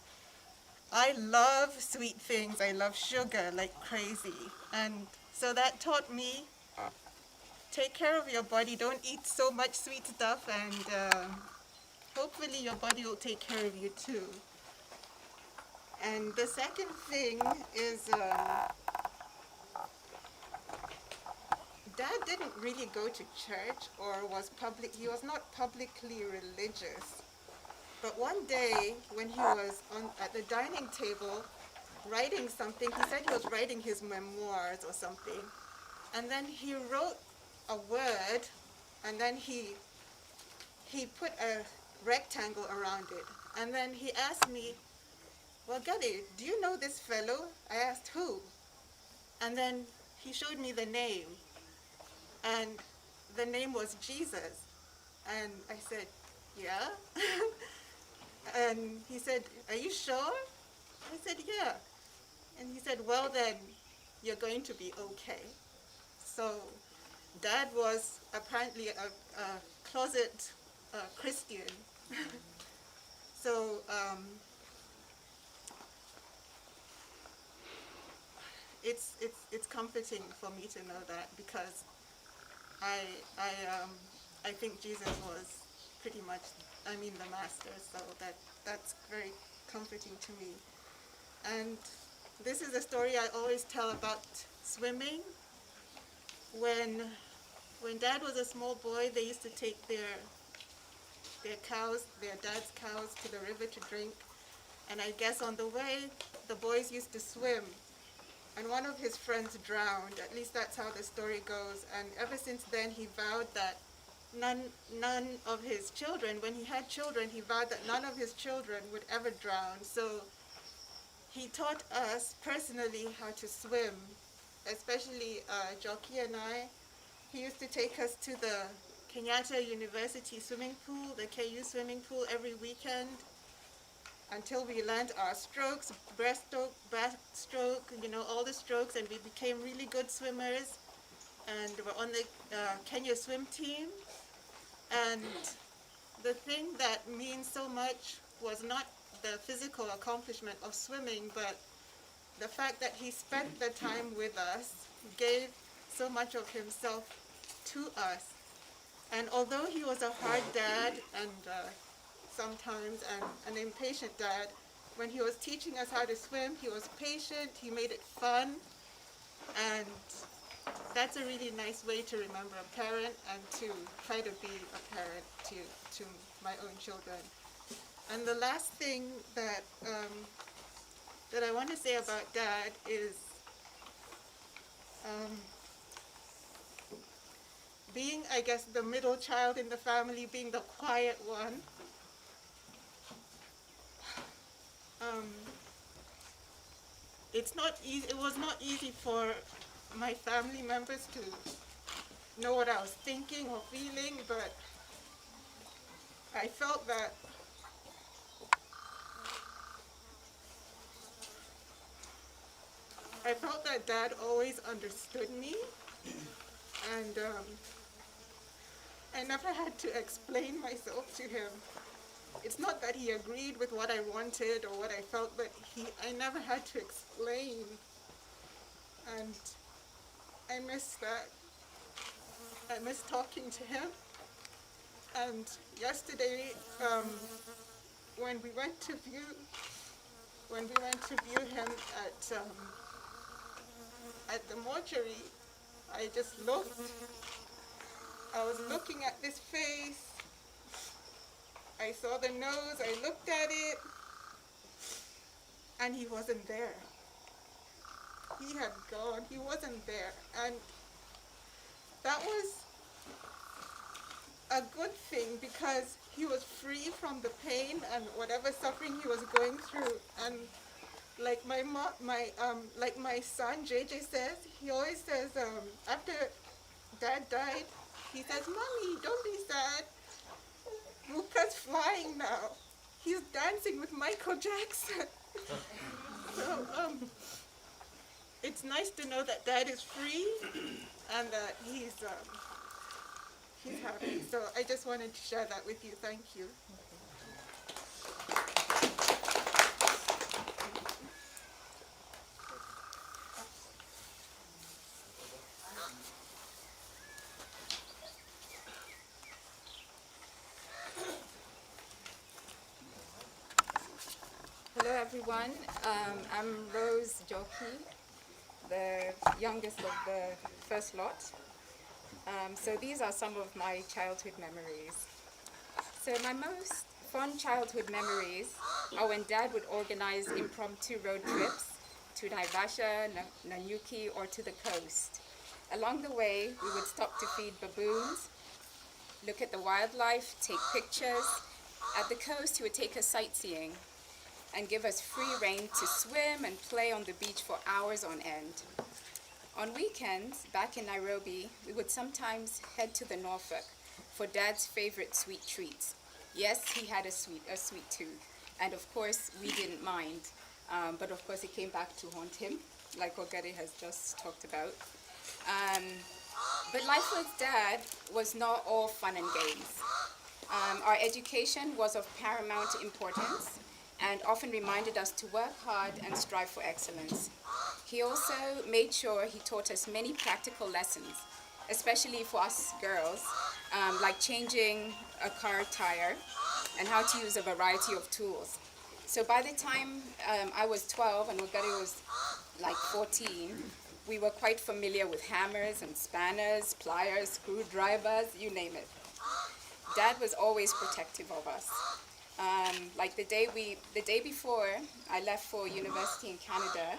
I love sweet things. I love sugar like crazy, and so that taught me, take care of your body, don't eat so much sweet stuff, and hopefully your body will take care of you too. And the second thing is, Dad didn't really go to church or he was not publicly religious. But one day when he was at the dining table writing something, he said he was writing his memoirs or something. And then he wrote a word, and then he put a rectangle around it. And then he asked me, "Well, Gadi, do you know this fellow?" I asked, "Who?" And then he showed me the name. And the name was Jesus. And I said, "Yeah." And he said, "Are you sure?" I said, "Yeah." And he said, "Well, then you're going to be okay." So Dad was apparently a closet Christian. So it's comforting for me to know that, because I think Jesus was pretty much, the master, so that's very comforting to me. And this is a story I always tell about swimming. When Dad was a small boy, they used to take their cows, their dad's cows, to the river to drink. And I guess on the way, the boys used to swim. And one of his friends drowned. At least that's how the story goes. And ever since then, he vowed that none of his children, when he had children, he vowed that none of his children would ever drown. So he taught us personally how to swim, especially Jockey and I. He used to take us to the Kenyatta University swimming pool, the KU swimming pool, every weekend, until we learned our strokes, breaststroke, backstroke, all the strokes, and we became really good swimmers. And we're on the Kenya swim team. And the thing that means so much was not the physical accomplishment of swimming, but the fact that he spent the time with us, gave so much of himself to us. And although he was a hard dad and sometimes an impatient dad, when he was teaching us how to swim, he was patient, he made it fun, and that's a really nice way to remember a parent and to try to be a parent to my own children. And the last thing that I want to say about Dad is being, I guess, the middle child in the family, being the quiet one. It's not easy. It was not easy for my family members to know what I was thinking or feeling, but I felt that Dad always understood me, and I never had to explain myself to him. it's not that he agreed with what I wanted or what I felt, but I never had to explain. And I miss that. I miss talking to him. And yesterday, when we went to view him at the mortuary, I just looked. I was looking at this face. I saw the nose. I looked at it, and he wasn't there. He had gone. He wasn't there, and that was a good thing because he was free from the pain and whatever suffering he was going through. And like my son JJ says, he always says after Dad died, he says, "Mommy, don't be sad. Ruka's flying now. He's dancing with Michael Jackson." So it's nice to know that Dad is free and that he's happy. So I just wanted to share that with you. Thank you. Hello everyone, I'm Rose Joki, the youngest of the first lot. So these are some of my childhood memories. So my most fond childhood memories are when Dad would organize impromptu road trips to Naivasha, Nanyuki, or to the coast. Along the way, we would stop to feed baboons, look at the wildlife, take pictures. At the coast, he would take us sightseeing and give us free rein to swim and play on the beach for hours on end. On weekends, back in Nairobi, we would sometimes head to the Norfolk for Dad's favorite sweet treats. Yes, he had a sweet tooth, and of course, we didn't mind. But of course, it came back to haunt him, like Ogari has just talked about. But life with Dad was not all fun and games. Our education was of paramount importance and often reminded us to work hard and strive for excellence. He also made sure he taught us many practical lessons, especially for us girls, like changing a car tire and how to use a variety of tools. So by the time I was 12 and Ogari was like 14, we were quite familiar with hammers and spanners, pliers, screwdrivers, you name it. Dad was always protective of us. Like the day before I left for university in Canada,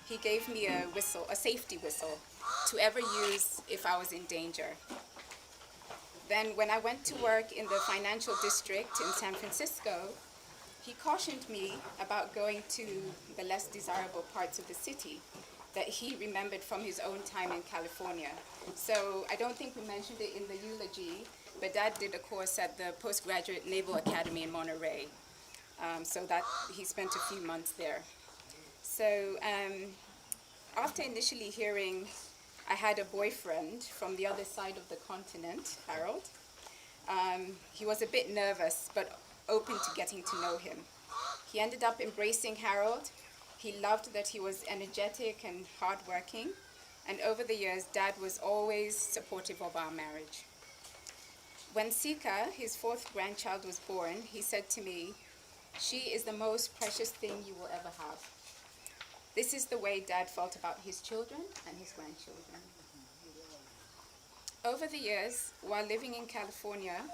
he gave me a whistle, a safety whistle, to ever use if I was in danger. Then when I went to work in the financial district in San Francisco, he cautioned me about going to the less desirable parts of the city that he remembered from his own time in California. So I don't think we mentioned it in the eulogy, but Dad did a course at the Postgraduate Naval Academy in Monterey. So that he spent a few months there. So after initially hearing I had a boyfriend from the other side of the continent, Harold, he was a bit nervous, but open to getting to know him. He ended up embracing Harold. He loved that he was energetic and hardworking. And over the years, Dad was always supportive of our marriage. When Sika, his fourth grandchild, was born, he said to me, "She is the most precious thing you will ever have." This is the way Dad felt about his children and his grandchildren. Over the years, while living in California,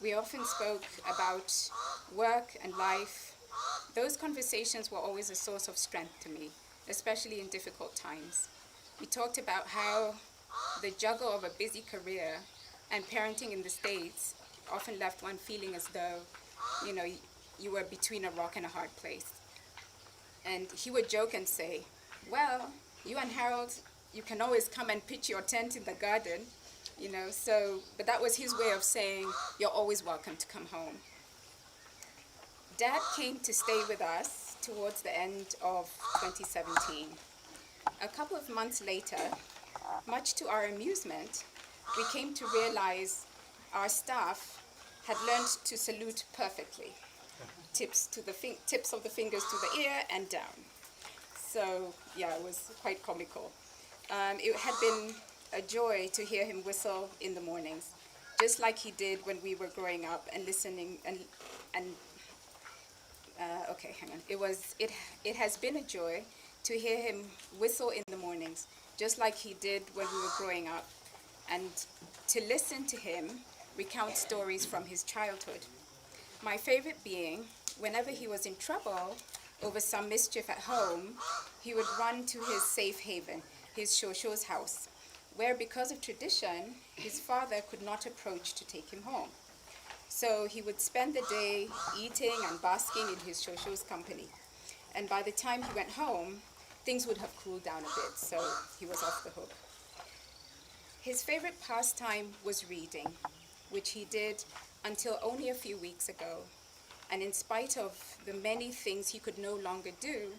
we often spoke about work and life. Those conversations were always a source of strength to me, especially in difficult times. We talked about how the juggle of a busy career and parenting in the States often left one feeling as though, you were between a rock and a hard place. And he would joke and say, "Well, you and Harold, you can always come and pitch your tent in the garden," but that was his way of saying, "You're always welcome to come home." Dad came to stay with us towards the end of 2017. A couple of months later, much to our amusement, we came to realize our staff had learned to salute perfectly. tips of the fingers to the ear and down. So yeah, it was quite comical. It had been a joy to hear him whistle in the mornings, just like he did when we were growing up and listening okay, hang on. It has been a joy to hear him whistle in the mornings, just like he did when we were growing up, and to listen to him recount stories from his childhood. My favorite being, whenever he was in trouble over some mischief at home, he would run to his safe haven, his shosho's house, where because of tradition, his father could not approach to take him home. So he would spend the day eating and basking in his shosho's company. And by the time he went home, things would have cooled down a bit, so he was off the hook. His favorite pastime was reading, which he did until only a few weeks ago. And in spite of the many things he could no longer do,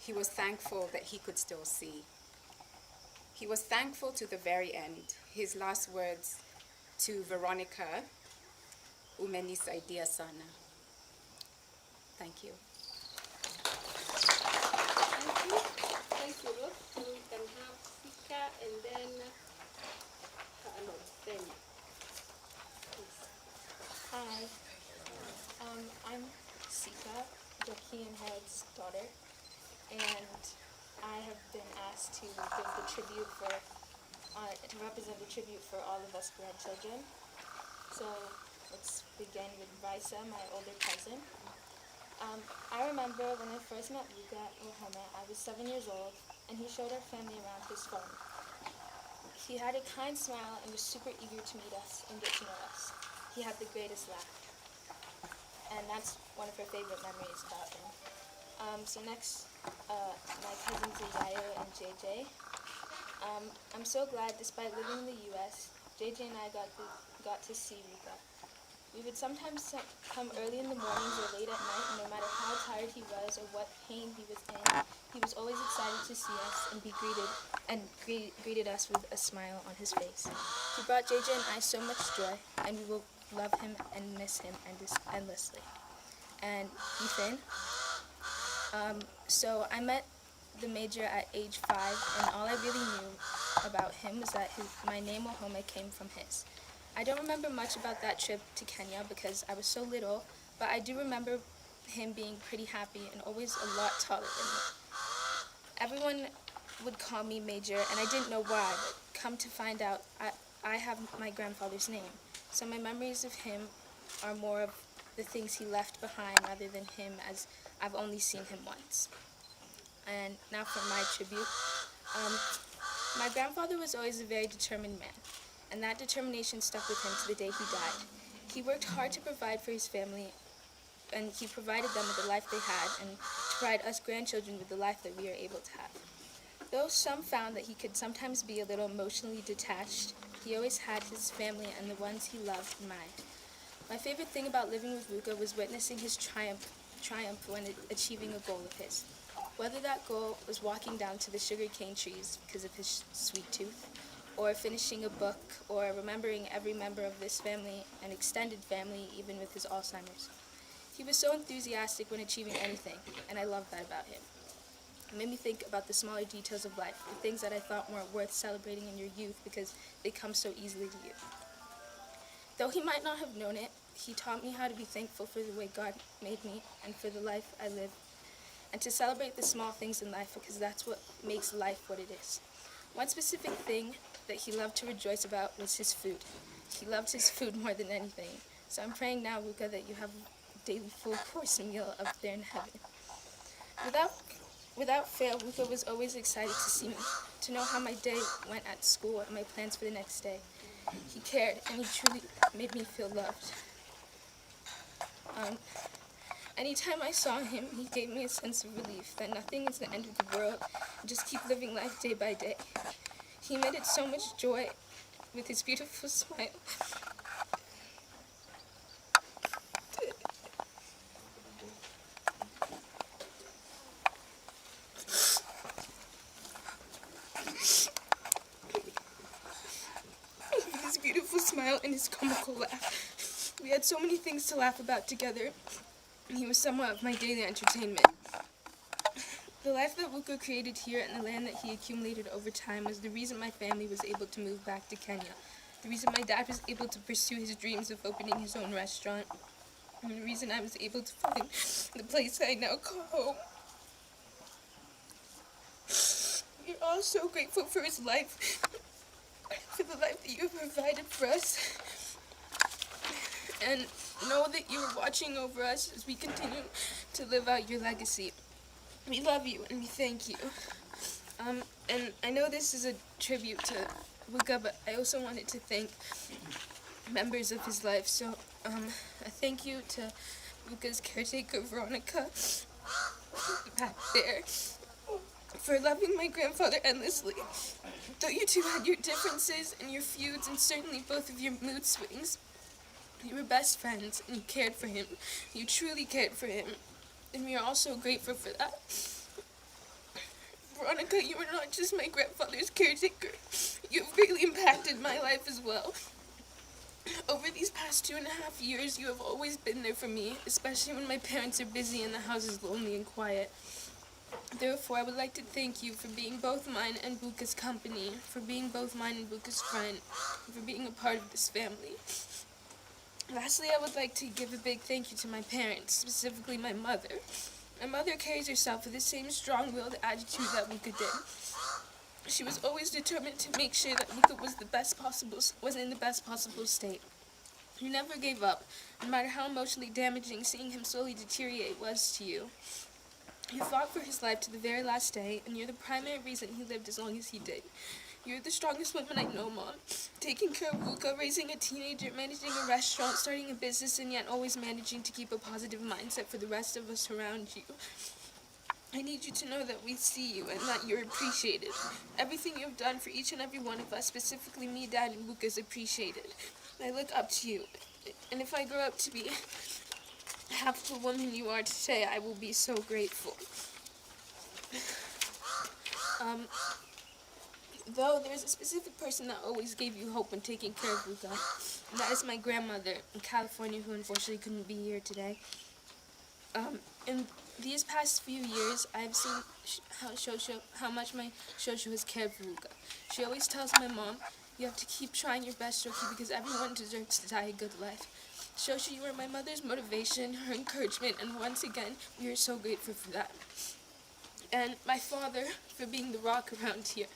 he was thankful that he could still see. He was thankful to the very end. His last words to Veronica, "Umenisaidia sana." Thank you. Thank you, Ruth. So we can have Sika and then then. Hi, I'm Sika, Joaquin Head's daughter, and I have been asked to give the tribute to represent the tribute for all of us grandchildren. So let's begin with Raisa, my older cousin. I remember when I first met Luca at Wahome, I was 7 years old, and he showed our family around his farm. He had a kind smile and was super eager to meet us and get to know us. He had the greatest laugh, and that's one of her favorite memories about him. So next, my cousins Isaiah and JJ. I'm so glad, despite living in the U.S., JJ and I got to see Luca. We would sometimes come early in the mornings or late at night, and no matter how tired he was or what pain he was in, he was always excited to see us and greeted us with a smile on his face. He brought JJ and I so much joy, and we will love him and miss him endlessly. And Ethan. So I met the major at age 5, and all I really knew about him was that my name Wahome came from his. I don't remember much about that trip to Kenya because I was so little, but I do remember him being pretty happy and always a lot taller than me. Everyone would call me Major, and I didn't know why, but come to find out, I have my grandfather's name. So my memories of him are more of the things he left behind rather than him, as I've only seen him once. And now for my tribute. My grandfather was always a very determined man, and that determination stuck with him to the day he died. He worked hard to provide for his family, and he provided them with the life they had, and to provide us grandchildren with the life that we are able to have. Though some found that he could sometimes be a little emotionally detached, he always had his family and the ones he loved in mind. My favorite thing about living with Luca was witnessing his triumph when achieving a goal of his. Whether that goal was walking down to the sugarcane trees because of his sweet tooth, or finishing a book, or remembering every member of this family and extended family, even with his Alzheimer's. He was so enthusiastic when achieving anything, and I loved that about him. It made me think about the smaller details of life, the things that I thought weren't worth celebrating in your youth because they come so easily to you. Though he might not have known it, he taught me how to be thankful for the way God made me and for the life I live, and to celebrate the small things in life because that's what makes life what it is. One specific thing that he loved to rejoice about was his food. He loved his food more than anything. So I'm praying now, Luca, that you have a daily full-course meal up there in heaven. Without fail, Luca was always excited to see me, to know how my day went at school and my plans for the next day. He cared, and he truly made me feel loved. Anytime I saw him, he gave me a sense of relief that nothing is the end of the world, and just keep living life day by day. He emitted so much joy with his beautiful smile. With his beautiful smile and his comical laugh. We had so many things to laugh about together. He was somewhat of my daily entertainment. The life that Wuka created here and the land that he accumulated over time was the reason my family was able to move back to Kenya. The reason my dad was able to pursue his dreams of opening his own restaurant. And the reason I was able to find the place I now call home. We're all so grateful for his life, for the life that you have provided for us. And know that you are watching over us as we continue to live out your legacy. We love you and we thank you. And I know this is a tribute to Wuka, but I also wanted to thank members of his life. So I thank you to Wuka's caretaker, Veronica, back there, for loving my grandfather endlessly. Though you two had your differences and your feuds and certainly both of your mood swings, you were best friends and you cared for him. You truly cared for him. And we are all so grateful for that. Veronica, you are not just my grandfather's caretaker. You have greatly impacted my life as well. Over these past 2.5 years, you have always been there for me, especially when my parents are busy and the house is lonely and quiet. Therefore, I would like to thank you for being both mine and Buka's company, for being both mine and Buka's friend, and for being a part of this family. Lastly, I would like to give a big thank you to my parents, specifically my mother. My mother carries herself with the same strong-willed attitude that Wuka did. She was always determined to make sure that Wuka was in the best possible state. You never gave up, no matter how emotionally damaging seeing him slowly deteriorate was to you. You fought for his life to the very last day, and you're the primary reason he lived as long as he did. You're the strongest woman I know, Mom. Taking care of Wuka, raising a teenager, managing a restaurant, starting a business, and yet always managing to keep a positive mindset for the rest of us around you. I need you to know that we see you and that you're appreciated. Everything you've done for each and every one of us, specifically me, Dad, and Wuka, is appreciated. I look up to you. And if I grow up to be half the woman you are today, I will be so grateful. Though there's a specific person that always gave you hope when taking care of Wuka, and that is my grandmother in California, who unfortunately couldn't be here today. In these past few years, I've seen how much my Shosho has cared for Wuka. She always tells my mom, you have to keep trying your best, Shoki, because everyone deserves to die a good life. Shosho, you are my mother's motivation, her encouragement, and once again, we are so grateful for that. And my father, for being the rock around here.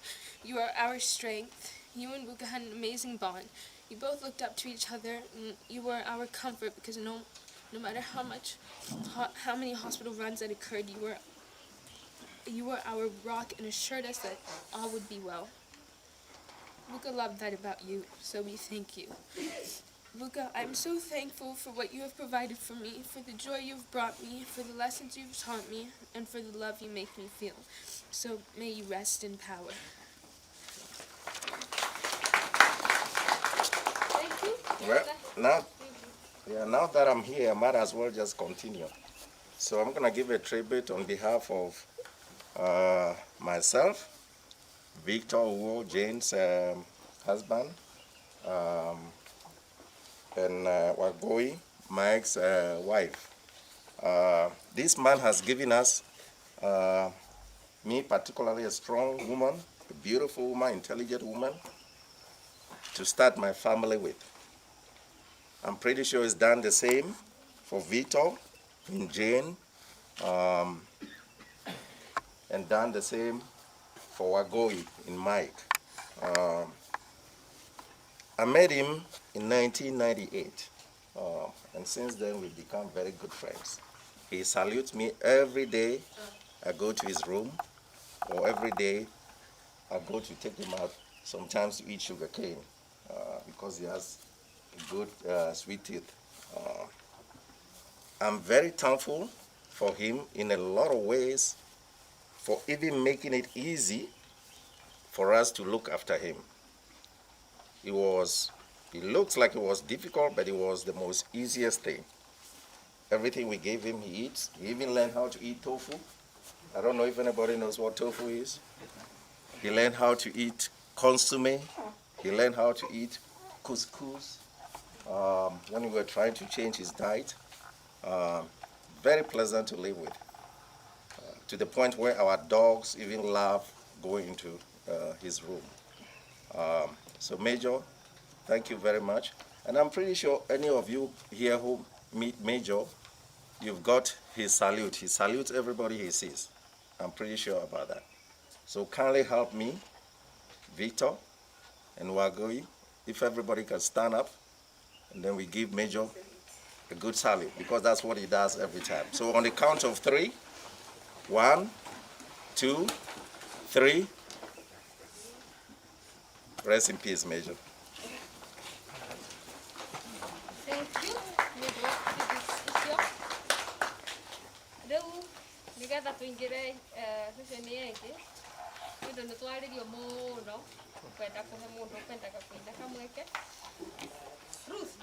You are our strength. You and Wuka had an amazing bond. You both looked up to each other, and you were our comfort because no matter how many hospital runs that occurred, you were our rock and assured us that all would be well. Wuka loved that about you, so we thank you. Wuka, I'm so thankful for what you have provided for me, for the joy you've brought me, for the lessons you've taught me, and for the love you make me feel. So may you rest in power. Well, now that I'm here, I might as well just continue. So I'm going to give a tribute on behalf of myself, Victor Uwo, Jane's husband, and Wagoi, Mike's wife. This man has given us, me particularly, a strong woman, a beautiful woman, intelligent woman, to start my family with. I'm pretty sure he's done the same for Vito and Jane, and done the same for Wagoi in Mike. I met him in 1998, and since then we've become very good friends. He salutes me every day I go to his room, or every day I go to take him out, sometimes to eat sugar cane, because he has good sweet teeth. I'm very thankful for him in a lot of ways, for even making it easy for us to look after him. It looks like it was difficult, but it was the most easiest thing. Everything we gave him, he eats. He even learned how to eat tofu. I don't know if anybody knows what tofu is. He learned how to eat consomme. He learned how to eat couscous when we were trying to change his diet. very pleasant to live with, to the point where our dogs even love going into his room. So Major, thank you very much. And I'm pretty sure any of you here who meet Major, you've got his salute. He salutes everybody he sees. I'm pretty sure about that. So kindly help me, Victor and Wagoi, if everybody can stand up, and then we give Major a good salute, because that's what he does every time. So on the count of 3, 1, 2, 3. Rest in peace, Major. Thank you. Rĩu nĩgetha tũingĩre session yengĩ nĩũndũ nĩtwarĩrio mũno kwenda kũhe mũndũ kwendaga kũina kamweke. Ruth.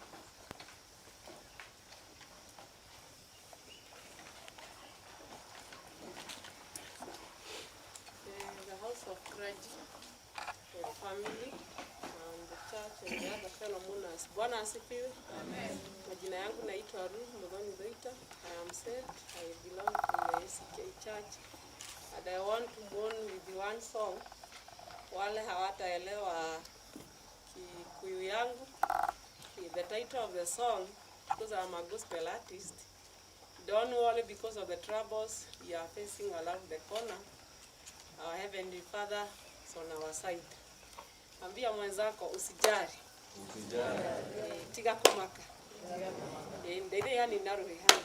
The House of Clergy, the family, and the church and the other fellow mourners. Bwana asifiwe. Amen. Majina yangu naitwa Ruth Mudhoni Doita. I am saved. I belong to the ACK Church. And I want to mourn with one song. Wale hawataelewa Kikuyu yangu. The title of the song, because I'm a gospel artist, don't worry because of the troubles we are facing around the corner. Our Heavenly Father is on our side. Ambia mwenzako usijari. Usijari. Tiga kumaka. Ndede yani naruhe hani.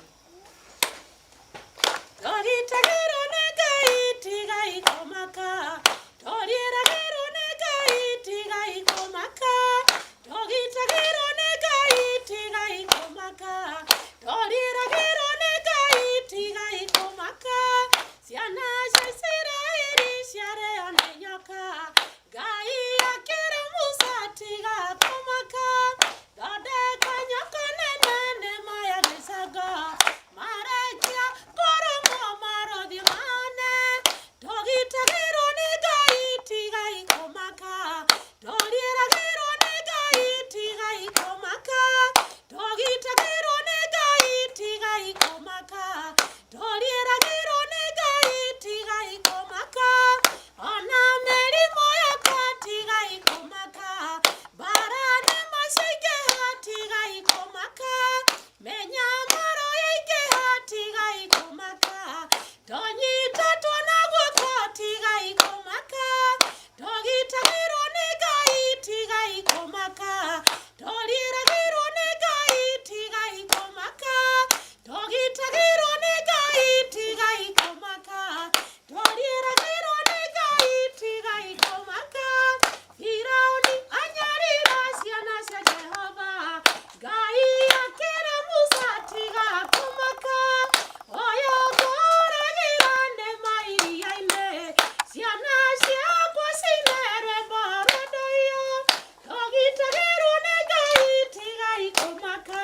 Dori tagero negai tiga ikomaka. Dori tagero negai tiga ikomaka. Dori tagero negai tiga ikomaka. Dori tagero negai tiga ikomaka. Siana shaisira iri share onenyoka. Gai akira musa tiga komaka. Dode kanyoko nene maya misaga. Marakia koromo marodi mane. Dogi tagiro negai tiga ikomaka. Dori tagiro negai tiga ikomaka. Dogi tagiro negai tiga ikomaka. Dori tagiro negai tiga ikomaka. Ona meri moya kwa tiga ikomaka. Barane masike tiga ikomaka. Menya maro yake tiga ikomaka. Donyi tatu na kwa tiga ikomaka. Dogi tagiro negai tiga ikomaka. Dori tagiro negai tiga ikomaka. Dogi tagiro negai tiga ikomaka. Dori tagiro negai tiga ikomaka. Firauni anyarira siana cia Jehova. Gai akira Musa tiga komaka. Oyo goragira ne mairiaine. Siana ciakwa cinerwe mborodoyo. Dogi tagiro negai tiga ikomaka.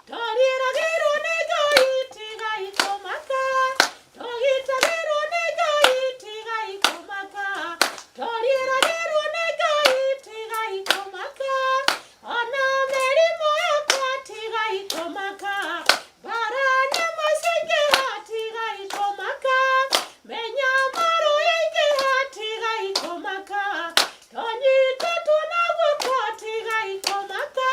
Dori tagiro negai tiga ikomaka. Dogi tagiro negai tiga ikomaka. Dori tagiro negai tiga ikomaka. Ona meri moya kwa tiga ikomaka. Barane masike tiga ikomaka. Menya maro yake tiga ikomaka. Donyi tatu na kwa tiga ikomaka.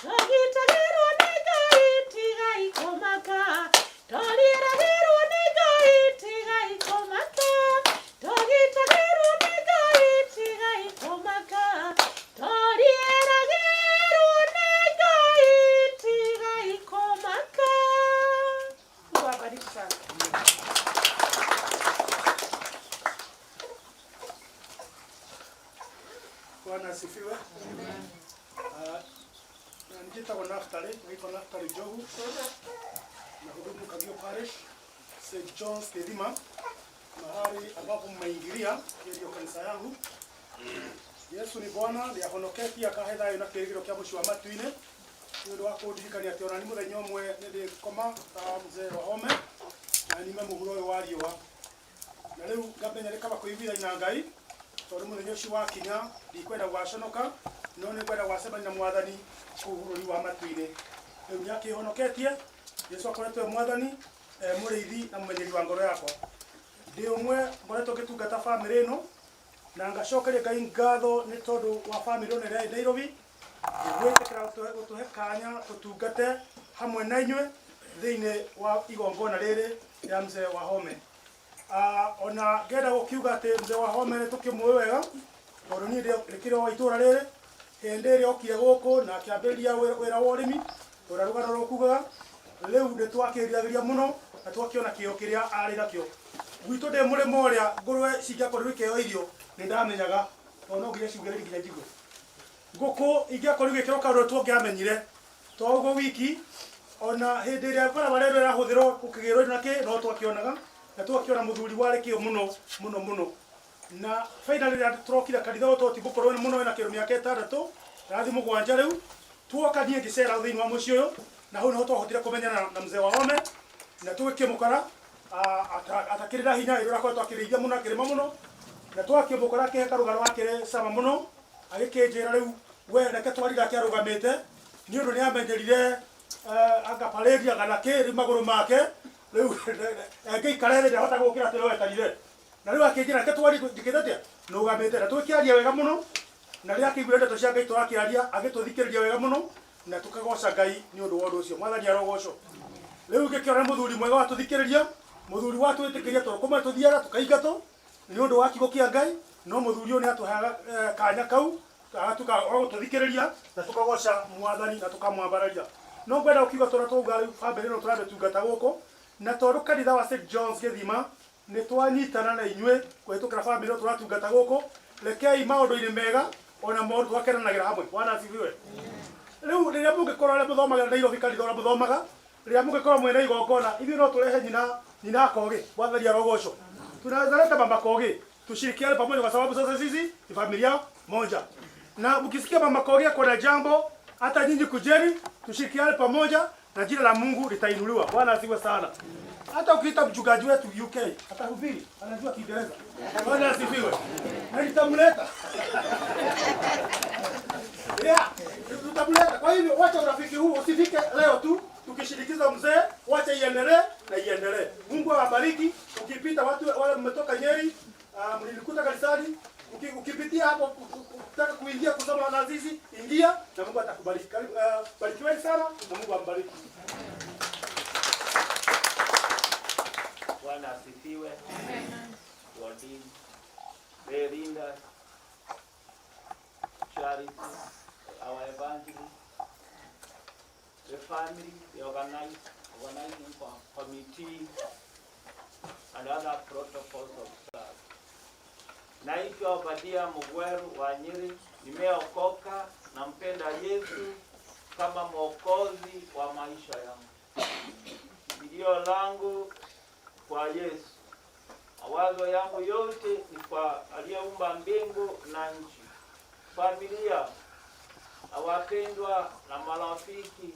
Dogi tagiro negai tiga ikomaka. Dori tagiro negai tiga ikomaka. Dogi tagiro negai tiga ikomaka. Dori tagiro negai tiga ikomaka. Mungu awabariki sana. Bwana asifiwe. Nijitagwo Naftali, naitwa Naftali Jogu. Nahudumu Kagio Parish, St. John's Kedima, mahali ambapo mmeingilia ndio kanisa yangu. Yesu ni Bwana, ndiahonoketi akahetha yo na kirigiro kia muci wa matu-ine. Ndio wako ndirikania ati ona ni muthenya umwe ndi koma ta mzee Wahome na nime muhuro uyu wa riwa. Na riu ngamenya rikaba kuivira ina Ngai. Tondu muthenya ucio wakinya ndikwenda gwaconoka no ni kwenda gwacemania na mwathani kuhururi wa matu-ine. Riu nyakihonoketie Yesu akoretwo mwathani murithi na mumenyeri wa ngoro yakwa ndi umwe ngoretwo ngitungata family ino na ngacokeria Ngai ngatho ni tondu wa family ino ria Nairobi gwitikira gutuhe kanya tutungate hamwe na inywe thiini wa igongona riri ya mzee Wahome. Ona ngenda gukiuga ati mzee Wahome ni tukimwe wega tondu ni ndikire wa itura riri hindi ria okire guku na akiambiriria wira wa urimi tora rugano rukugaga riu ndi twakiriragiria muno na twakiona kio kiria ari nakio gwitu ndi murimo uria ngurwe cingiakorirwo ikeo irio ni ndamenyaga ono nginya ciugire nginya njigwe nguku ingiakorirwo ikiro kaundu twangiamenyire toguo wiki ona hindi ria barabara ĩno ĩrahuthirwo gukigirwo naki no twakionaga na twakiona muthuri wari kio muno na finally turokira kanitha uto tigukorwo ni muno na kiro miaka 6 rathi 7 riu tuoka nie ngicera thiini wa mucio uyu na hau no twahotire kumenyana na mzee Wahome na twikimukara atakirira hinya irura kwa twakirithia muno akirima muno na twakimukara ke karugano wakire sama muno agikinjira riu we reke twarira kiarugamite ni undu ni amenyerire agapareria kana kiri maguru make riu ngiikarere ndahota gukira tiro wetanire na riu akinjira reke twari ndikithatia nugamite na twikiaria wega muno na ria kiguire ndeto cia Ngai twakiaria agituthikiriria wega muno na tukagoca Ngai ni undu wa undu ucio mwathani arogoco riu ngikiona muthuri mwega wa tuthikiriria muthuri wa twitikiria tondu kuma tuthiaga tukaingato ni undu wa kigo kia Ngai no muthuri uyu ni atuhaga kanya kau agatuka tuthikiriria na tukagoca mwathani na tukamwambararia no ngwenda ukiuga tora tuga riu family no turabe tungata guku na tondu kanitha wa St John's Githima ni twanyitana na inywe kwetukira family no turatungata guku rekei maundu-ini mega ona maundu twakenanagira hamwe bwana asifiwe riu riria mungikorwo ria muthomagira Nairobi kanitha ria muthomaga riria mungikorwo mwena igongona ithuĩ no turehe nyina Kogi mwathani arogoco tunaweza leta mama Kogi tushirikiane pamoja kwa sababu sasa sisi ni familia moja na mkisikia mama Kogi kuna jambo hata nyinyi kujeni tushirikiane pamoja na jina la Mungu litainuliwa bwana asifiwe sana hata ukiita mchungaji wetu UK atahubiri anajua Kiingereza bwana asifiwe na nitamleta tutamleta kwa hivyo wacha urafiki huu usifike leo tu tukishirikiza mzee wacha iendelee na iendelee Mungu awabariki ukipita watu wale mmetoka Nyeri mlikuta kanisani ukipitia hapo ukitaka kuingia kusoma na sisi ingia na Mungu atakubariki barikiweni sana na Mungu ambariki Bwana asifiwe. Amen. Wadi, Belinda, Charity, our evangelist, the family, the organizing committee, and other protocols of staff. Naitwa Badia Mugweru wa Nyeri, nimeokoka na mpenda Yesu kama mwokozi wa maisha yangu. Ndio langu kwa Yesu. Mawazo yangu yote ni kwa aliyeumba mbingu na nchi. Familia, awapendwa na marafiki,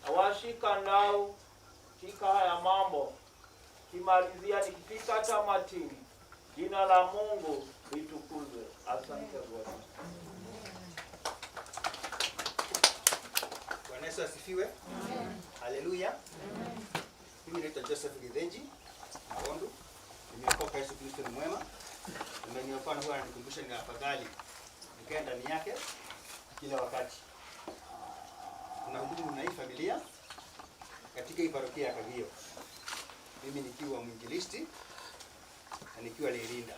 awashika ndao katika haya mambo. Kimalizia nikifika tamatini. Jina la Mungu litukuzwe. Asante Bwana. Bwana Yesu asifiwe. Haleluya. Mimi naitwa Joseph Githenji Maondo. Nimeokoka Yesu Kristo ni mwema. Nimeniokoa na huwa ananikumbusha ni afadhali nikae ndani yake kila wakati. Tunahudumu na hii familia katika hii parokia ya Kagio. Mimi nikiwa mwinjilisti na nikiwa Lirinda.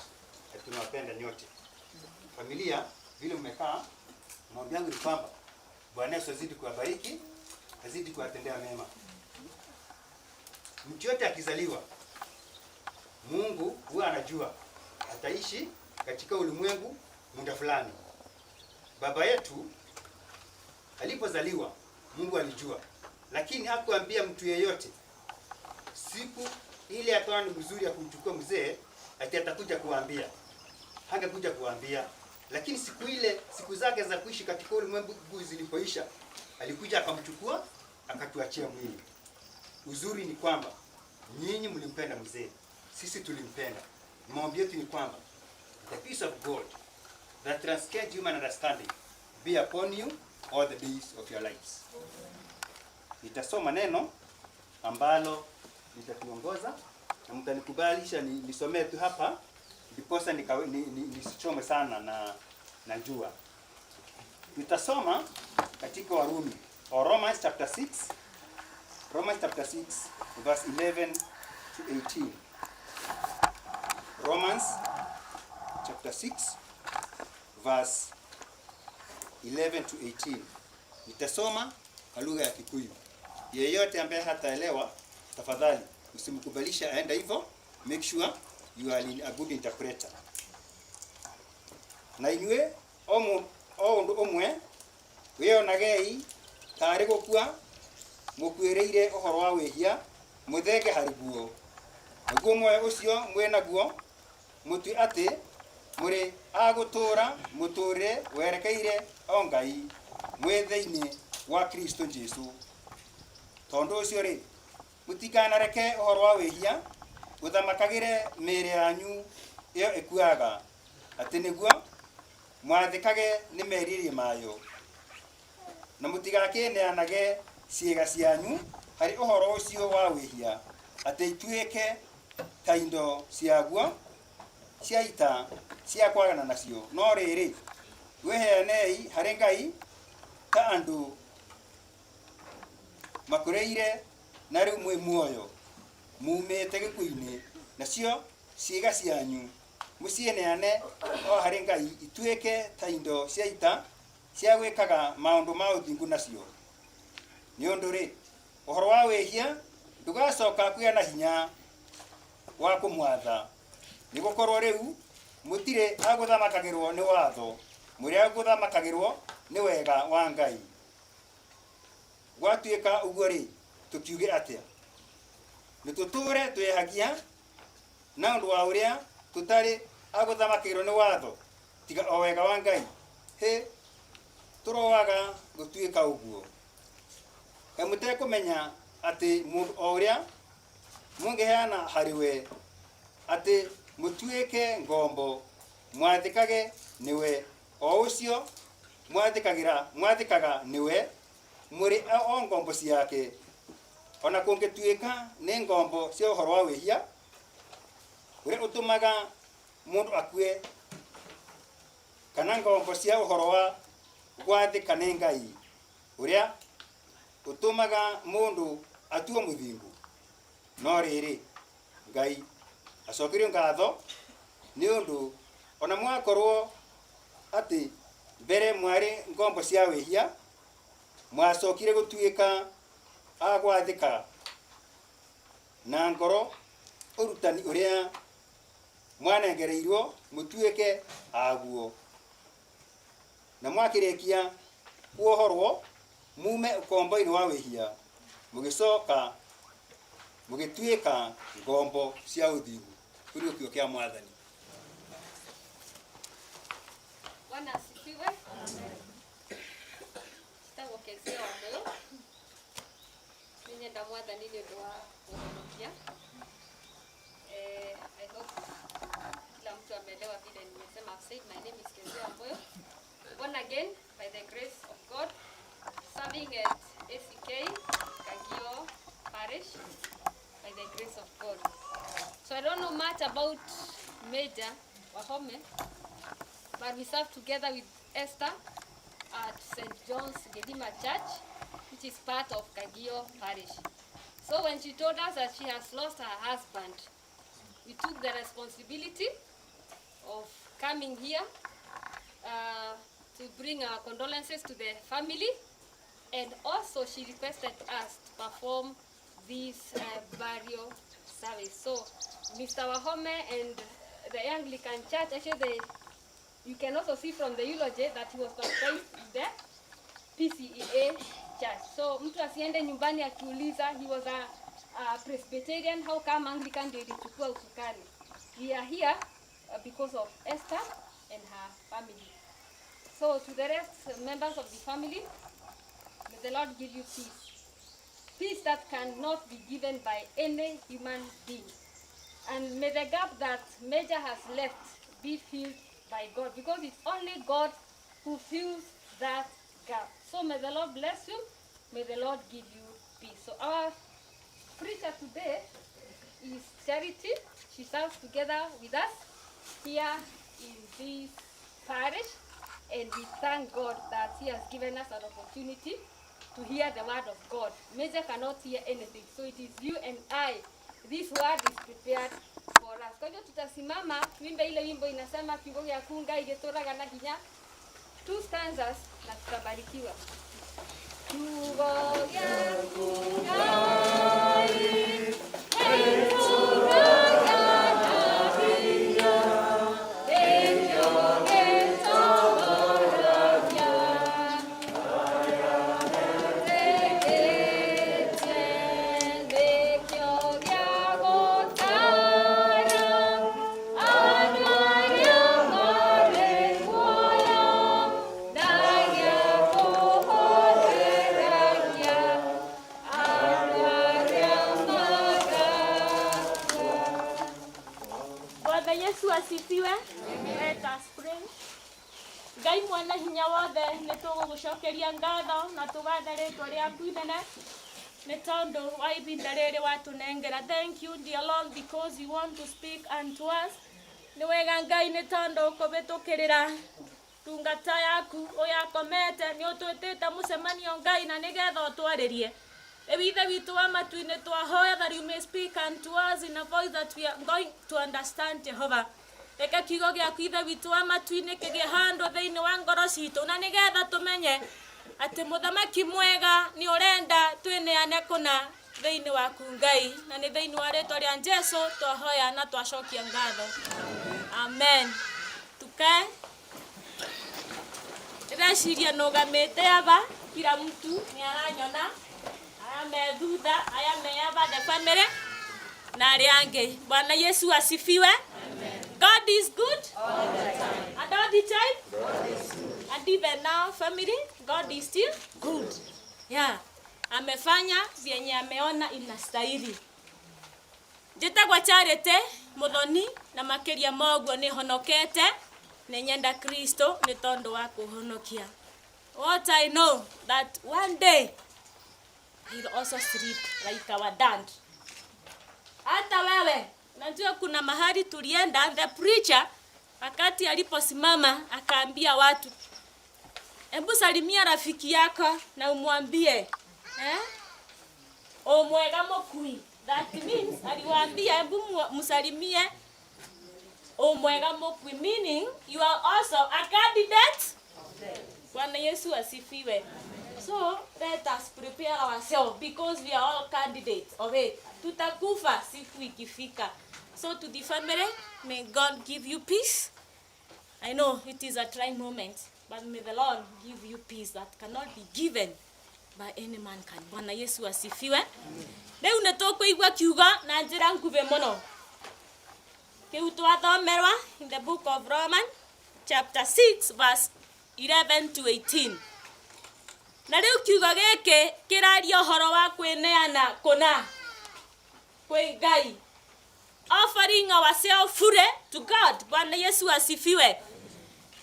Na tunawapenda nyote. Familia vile mmekaa, maombi yangu ni kwamba Bwana Yesu azidi kuwabariki, azidi kuwatendea mema. Mtu yote akizaliwa, Mungu huwa anajua ataishi katika ulimwengu muda fulani. Baba yetu alipozaliwa, Mungu alijua, lakini hakuambia mtu yeyote siku ile akawa ni mzuri ya kumchukua mzee ati atakuja kuambia. Hangekuja kuambia, lakini siku zake za kuishi katika ulimwengu zilipoisha, alikuja akamchukua akatuachia mwili. Uzuri ni kwamba nyinyi mlimpenda mzee, sisi tulimpenda. Maombi yetu ni kwamba the peace of God that transcends human understanding be upon you all the days of your lives. Nitasoma neno ambalo litatuongoza na mtanikubalisha nisomee tu hapa ndiposa nisichome sana na jua. Nitasoma katika Warumi or Romans chapter 6 verse 11 to 18. Romans chapter 6 verse 11 to 18. Nitasoma kwa lugha ya Kikuyu. Yeyote ambaye hataelewa, tafadhali usimkubalisha aenda hivyo. Make sure you are a good interpreter. Na inywe omwe wionagei tari gukua mukwireire uhoro wa wihia muthenge hariguo naguo mwe ucio mwenaguo mutwi ati muri agutura muturire werekeire o Ngai mwe thiini wa Kristo Jesu. Tondu ucio ri mutikanareke uhoro wa wihia uthamakagire mĩĩrĩ yanyu iyo ikuaga ati niguo mwathikage ni meririe mayo na mutigakineanage ciĩga cianyu hari uhoro ucio wa wihia ati ituĩke ta indo ciaguo cia ita cia kwagana nacio, no rĩrĩ weheanei harĩ Ngai ta andũ makũrĩire na rĩu mwĩ muoyo mumĩte gĩkuũ-inĩ, nacio ciĩga cianyu mũciĩneane o harĩ Ngai ituĩke ta indo cia ita cia gwĩkaga maũndũ ma ũthingu nacio. Nĩ ũndũ rĩ ũhoro wa wĩhia ndũgacoka kũgĩa na hinya wa kũmwatha, nĩ gũkorwo rĩu mũtirĩ agũthamakagĩrwo nĩ watho, mũrĩ agũthamakagĩrwo nĩ wega wa Ngai. Gwatuĩka ũguo rĩ tũkiuge atĩa? Nĩtũtũre twĩhagia na ũndũ wa ũrĩa tũtarĩ agũthamakĩrwo nĩ watho tiga o wega wa Ngai? Tũroaga gũtuĩka ũguo. Mũtekũmenya atĩ mũndũ o ũrĩa mũngĩheana harĩ we atĩ mũtuĩke ngombo mwathĩkage nĩwe o ũcio mwathĩkaga nĩwe mũrĩ o ngombo ciake, ona kũngĩtuĩka nĩ ngombo cia ũhoro wa wĩhia ũrĩa ũtũmaga mũndũ akue, kana ngombo cia ũhoro wa gwathĩka nĩ Ngai ũrĩa ũtũmaga mũndũ atuo mũthingu. No rĩrĩ Ngai acokerio ngatho nĩ ũndũ ona mwakorwo atĩ mbere mwarĩ ngombo cia wĩhia mwacokire gũtuĩka agwathĩka na ngoro ũrutani ũrĩa mwanengereirwo mũtuĩke aguo, na mwakĩrĩkia kuohorwo mume ũkombo-inĩ wa wĩhia mũgĩcoka mũgĩtuĩka ngombo cia ũthingu. Kũrĩ ũkio kĩa Mwathani. Bwana asifiwe. Sitagokezea moyo. Ninyenda Mwathani nĩ ũndũ wa kũhonokia. I hope kila mtu ameelewa vile nimesema. I've said my name is Kezea Moyo. Born again by the grace of God, serving at ACK Kagio Parish by the grace of God. So I don't know much about Major Wahome, but we serve together with Esther at St. John's Gedima Church, which is part of Kagio Parish. So when she told us that she has lost her husband, we took the responsibility of coming here to bring our condolences to the family, and also she requested us to perform this burial service. So Mr. Wahome and the Anglican Church, actually you can also see from the eulogy that he was baptized in the PCEA Church. So mtu asiende nyumbani akiuliza he was a Presbyterian, how come Anglican ndio ilichukua usukani? We are here because of Esther and her family. So to the rest members of the family, may the Lord give you peace. Peace that cannot be given by any human being. And may the gap that Major has left be filled by God, because it's only God who fills that gap. So may the Lord bless you. May the Lord give you peace. So our preacher today is Charity. She serves together with us here in this parish, and we thank God that He has given us an opportunity to hear the word of God. Major cannot hear anything, so it is you and I. This word is prepared for us. Kwa hivyo tutasimama tuimbe ile wimbo inasema kiungo gya kunga igetoraga na hinya. 2 stanzas na tutabarikiwa. Kiungo gya kunga igetoraga na hinya. Asifiwe. Let us pray. Ngai mwana hinya wothe nĩ tũgũgũcokeria ngatho na tũgathe rĩtwa rĩaku inene nĩ tondũ wa ibinda rĩrĩ watũnengera. Thank you dear Lord because you want to speak unto us. Nĩ wega Ngai nĩ tondũ ũkũbĩtũkĩrĩra tungata yaku ũyakomete nĩ ũtwĩtĩte mũcemanio Ngai na nĩgetha ũtwarĩrie. Ebithe witũ wa matu-inĩ twahoya that you may speak unto us in a voice that we are going to understand, Jehovah. Reke kiugo gĩaku ithe witũ wa matu-inĩ kĩgĩhandwo thĩinĩ wa ngoro citũ na nĩgetha tũmenye atĩ mũthamaki mwega nĩ ũrenda twĩneane kũna thĩinĩ waku Ngai, na nĩ thĩinĩ wa rĩtwa rĩa Jesũ twahoya na twacokia ngatho. Amen. Tukae. Ndĩreciria nũgamĩte aba kila mtu nĩ aranyona. Aya me thutha, aya me aba the family na arĩa angĩ. Bwana Yesu asifiwe. God is good all the time. And all the time? God is good. And even now, family, God is still good. Yeah. Amefanya vyenye ameona inastahili. Njĩtagwo Charity Muthoni na makĩria moguo nĩ honokete nĩ nyenda Kristo nĩ tondũ wa kũhonokia. What I know that one day he'll also sleep like our dad. Hata wewe najua kuna mahali tulienda, the preacher wakati aliposimama akaambia watu, hebu salimia rafiki yako na umwambie omwega mokui. That means aliwaambia hebu msalimie omwega mokui, meaning you are also a candidate. Bwana Yesu asifiwe. So let us prepare ourselves because we are all candidates of it. Tutakufa siku ikifika. So to the family, may God give you peace. I know it is a trying moment, but may the Lord give you peace that cannot be given by any mankind. Bwana Yesu asifiwe. Leo nĩtũkũigua kiugo na njĩra nguhĩ mũno. Kĩu twathomerwa in the book of Romans chapter 6 verse 11 to 18. Na rĩu kiugo gĩkĩ kĩraria ũhoro wa kwĩneana kũna kwĩ Ngai. Offering ourselves fully to God. Bwana Yesu asifiwe.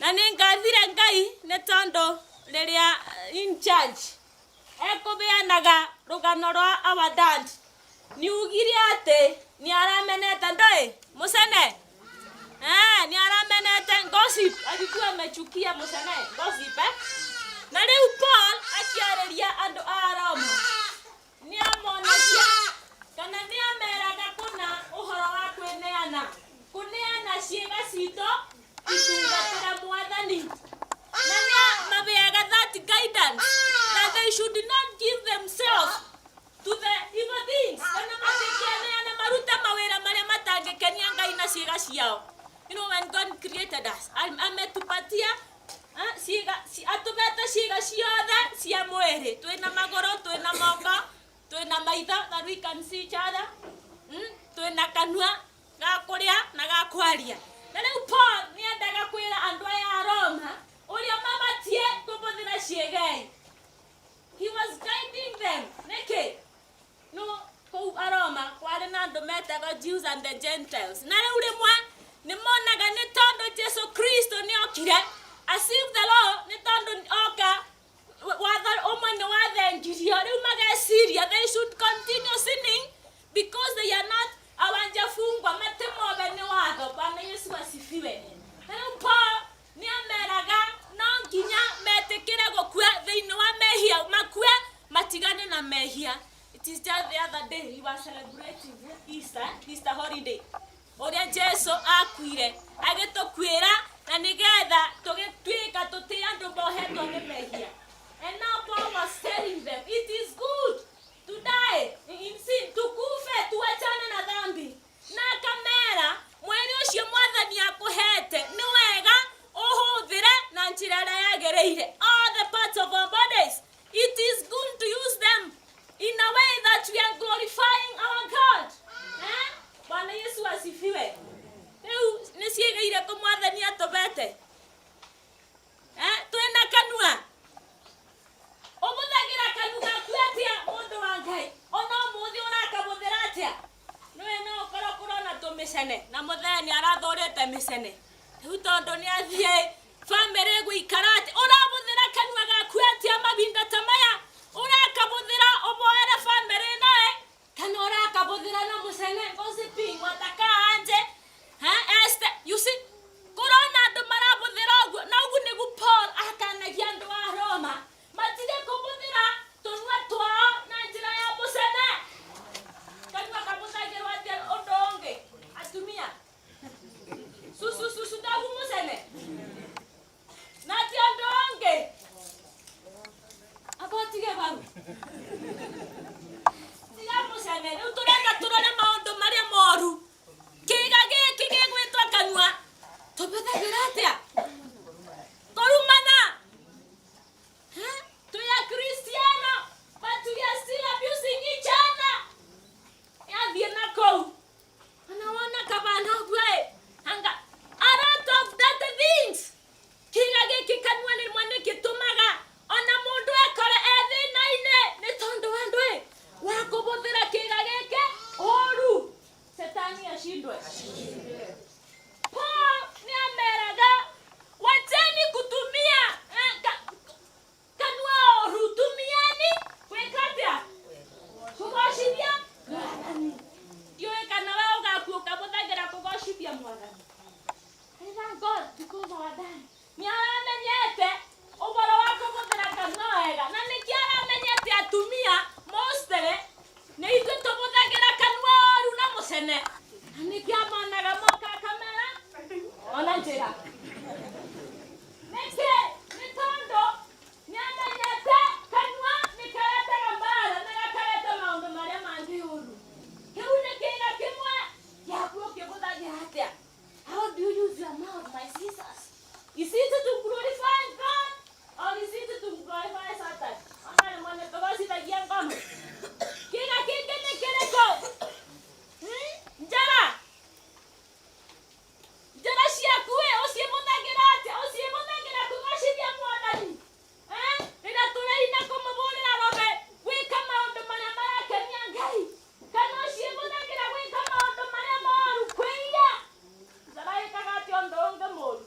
Na nĩngathire Ngai nĩ tondũ rĩrĩa in charge ekũbeanaga rũgano rwa our dad niugire atĩ nĩ aramenete ndoi mũcene. Nĩ aramenete gossip, alikuwa amechukia mũcene gossip. Na rĩu Paul akĩarĩria andũ a Roma nĩamonagia kana nĩameraga kũna ũhoro wa kwĩneana ciĩga citũ itungatĩra Mwathani. Na nĩamabeaga that guidance that they should not give themselves to the evil things. Kana matĩkĩneana marute mawĩra marĩa matangĩkenia Ngai na ciĩga ciao. You know, when God created us, ametupatia atubete ciĩga ciothe cia mwĩrĩ. Twĩna magũrũ, twĩna moko, twĩna maitho that we can see each other. Twĩna kanua ga kũrĩa na ga kwaria. Na rĩu Paul nĩendaga kwĩra andũ aya a Roma ũrĩa mabatie kũbũthĩra ciĩga. He was guiding them. Nĩkĩ? No, kũu Aroma kwarĩ na andũ metagwo Jews and the Gentiles. Na rĩu rĩmwe nĩmonaga nĩ tondũ Jesu Kristo nĩokire as if the law nĩ tondũ oka watho ũmwe nĩ wathengirio rĩu mageciria they should continue sinning because they are not Easter holiday. Oria Jesu akuire agitukwira na nigetha tugitwika tutiandu bohetwo ni mehia. And now Paul was telling them, it is good to die in sin, tukufe tuachane na dhambi. Na kamera mwene ucio mwathani akuhete ni wega uhuthire na njira ria yagereire. All the parts of our bodies, it is good to use them in a way that we are glorifying our God. Bwana Yesu asifiwe. Riu nisiegeire ko mwathani atobete. Twena kanua. Obuthagira kanua kwetia mundu wa Ngai. Ona muthi urakabuthira atia. Niwe no koro kurona tumisene na mutheni arathurite misene. Riu tondu ni athie family guikarate. Urabuthira kanua gaku atia mabinda tamaya. Urakabuthira oboere family nae. Kana urakabuthira na musene gossiping wataka anje. Esther, you see, corona ndo marabuthira ogwo na ugu nigu Paul akanagia andu a Roma. Matire kubuthira tunwa twao na njira ya musene. Kanwa kabuthagirwo atia ondonge atumia. Susu dagu musene. Na tia ondonge. Abotige baru. Tia musene, uturenda turone maundu maria moru. Kiga giki gigwitwa kanua. Tubuthagira atia? Torumana. We are Christiano, but we are still abusing each other. Yathie nako. Anaona kabana gwe. Anga a lot of that things. Kiga giki kanua ni mwane kitumaga. Ona mundu ekore ethina ine ni tondu wandwe. Wakubuthira kiga giki oru. Setani ashindwe. Paul ni ameraga wacheni kutumia kanua rutumiani wekatia kugoshithia mwathani. Yoi kana wewe ugakuuka buthagira kugoshithia mwathani. Thank God because our dad ni aramenyete uboro wa kubuthira kanua wega na niki aramenyete atumia mostly ni ithu tubuthagira kanua oru na musene. Niki amanaga moka kamera ona njira. Niki ni tondo ni amenyete kanua ni kareta gambara na gakareta maundu maria mangi uru. Kiu ni kinga kimwe yakuo kibuthagira atia. How do you use your mouth, my sisters? Is it to glorify God or is it to glorify Satan? Ona mwana togosithagia ngono. Kinga kinga ni kireko. Njara. Njara ciakue ucibuthagira atia? Ucibuthagira kugoshithia mwathani. Rĩrĩa tũraina kũmũbũrĩra robe gwĩka maũndũ marĩa marakenia Ngai. Kana ucibuthagira gwĩka maũndũ marĩa moru kwĩya. Njara ĩkaga atĩa ũndũ ũngĩ mũru?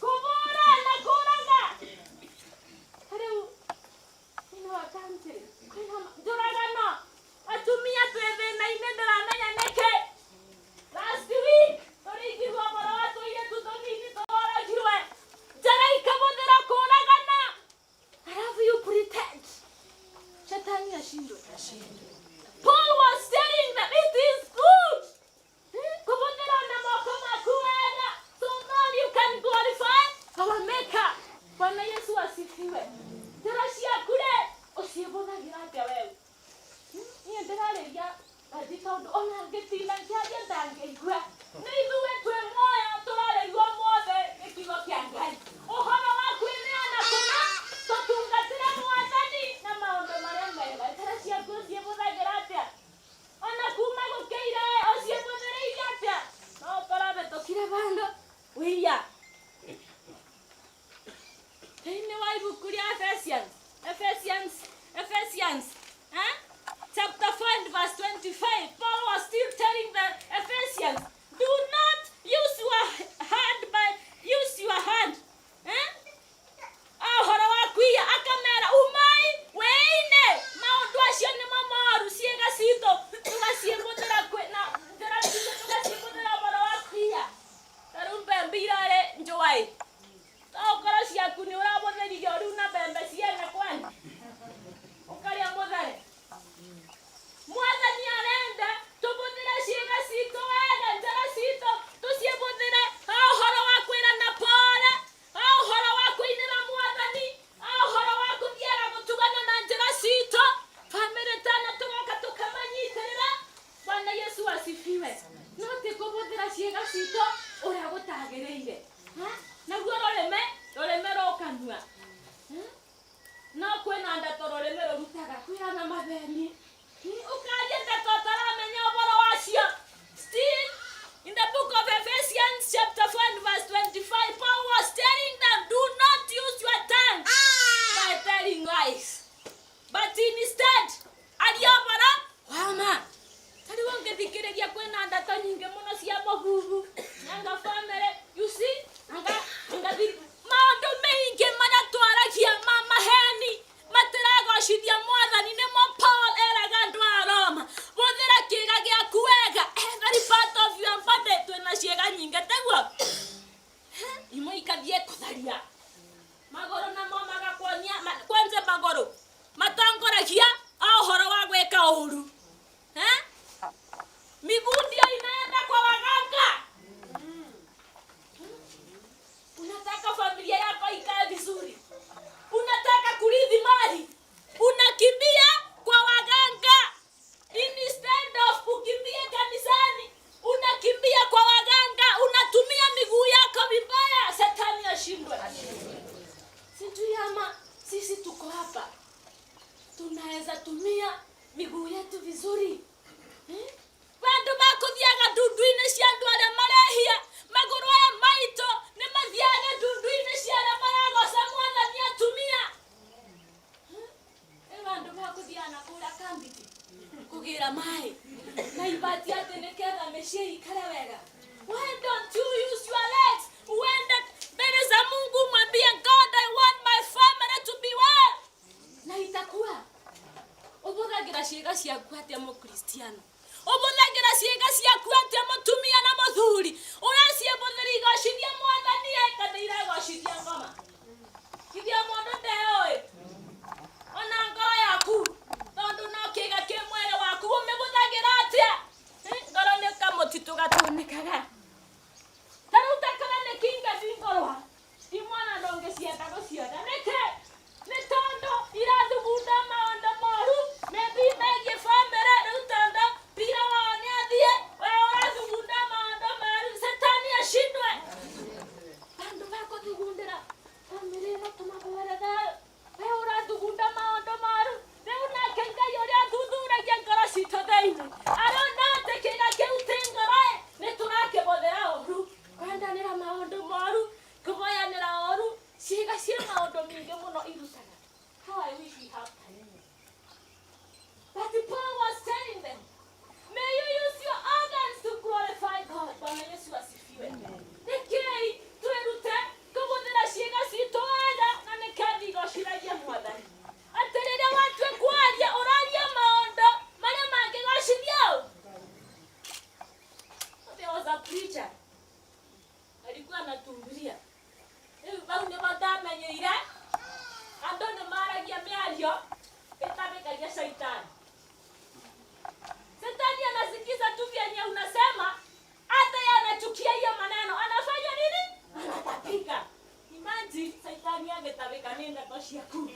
Kũbũra na kũraga. Rĩu ĩno country njũragano atumia twĩ thĩna-inĩ ndĩramenya nĩkĩ. Last week tũrĩigirwo ũhoro wa tũirĩtu tũnini tũroragirwe. Njara ikabuthĩra kũragana. Alafu you pretend. Shetani ashindwe. Paul was telling them it is good. Kubuthĩra na moko maku wega so that you can glorify our Maker. Bwana Yesu asifiwe. Njara ciakure ucibuthagira atia wewe? Niĩ ndĩrarĩria katika ũndũ ona ngĩtina kĩaria ndangĩigua. Nĩ ithuĩ twĩ muoyo tũrarĩigua muothe nĩ kiugo kĩa Ngai. Ũhoro wa kwĩneana kũna tũtungatĩre mwathani na maũndũ marĩa mega. Njara ciaku ũcibuthagira atia? Ona kuma gũkĩire ũcibũthĩrĩire atia? No tũrabĩtũkire bandũ wĩya. Thĩinĩ wa ibuku rĩa Ephesians, chapter 5 verse 25, Paul was still telling the Ephesians, do not use your hand. Ahora wa kuia akamera umai weine maundu acio ni mamoru ciega cito tugaciĩbũthĩra kwĩna njĩra citũ tugaciĩbũthĩra ũhoro wa kuia. Tarumbe mbirare njũai. Okoro ciaku ni ũrabũthĩrire ũru na mbembe ciene kwani. Ukaria muthare. Mwathani arenda ciega cito uria gutagireire naguo roreme rokanua no kwena ndeto roreme rurutaga kwirana matheni ukaria ndeto taramenya uboro wacio. Still in the book of Ephesians chapter 4 verse 25, Paul was telling them, do not use your tongue by telling lies, but instead aliobora wama tari wongethikireria kwena ndeto nyingi muno cia muhuhu nanga family. You see, anga maundu maingi maria twaragia maheni matiragocithia mwathani nimo Paul eraga andu a Roma buthira kiega giaku wega every part of your body twina ciega nyingi teguo imwe ikathie kutharia magoro namo magakonia kwanza magoro matongoragia uhoro wa gwika uru miguu ndio inaenda kwa waganga. Unataka familia yako ikae vizuri, unataka kurithi mali, unakimbia kwa waganga. Instead of kukimbia kanisani, unakimbia kwa waganga, unatumia miguu yako vibaya, shetani ashindwe. Sijui ama sisi tuko hapa tunaweza tumia miguu yetu vizuri. Bandu bakuthiaga ndundu-ini cia andu aria marehia maguru aya maito ni mathiaga ndundu-ini cia aria maragoca mwathani atumia. Bandu bakuthiana kuria kambiti kugira mai na ibati ati niketha micii ikare wega. Why don't you use your legs? Uende mbele za Mungu mwambie God, I want my family to be well, na itakuwa ubuthagira ciega ciaku atia mukristiano, ubuthagira ciega ciaku atia mutumia na muthuri uracie buthiri gocithia mwathani kana iragocithia ngoma kithia mundu ndeoi ona ngoro yaku tondu no kiga ki mwere waku umibuthagira atia ngoro ni kamutitu gatunikaga tarutakana ni kinga thingorwa imwana ndongecienda gucienda nike ni tondu irathugunda maundu moru maybe megie family rutondo pira wone athie wewe urathugunda maundu moru shetani ashindwe. Bandu bakuthugundira family no tumagwerega wewe urathugunda maundu moru riu nake Ngai uria thuthuragia ngoro citũ thĩinĩ arona atĩ kĩga kĩu tĩ ngoro nĩ tũrakĩbũthĩra ũru kwendanĩra maũndũ moru kũgoyanĩra ũru ciĩga cia maũndũ mingĩ mũno irutaga. How I wish we have time. But Paul was telling them, may you use your organs to glorify God. Bwana Yesu asifiwe. Nikei twirute kũbũthĩra ciĩga citũ wega na nĩkĩ thigociragia mwathani atĩ rĩrĩa watua kwaria ũraria maũndũ marĩa mangĩgocithia. There was a preacher alikuwa anatumburia rĩu bau nĩbo ndamenyeire andũ nĩ maragia mĩario ĩtabĩkagia shaitani. Shetani anasikiza tu vyenye unasema, hata yeye anachukia hiyo maneno, anafanya nini? Anatapika. Imagine Shetani angetabika nenda kwa shiaku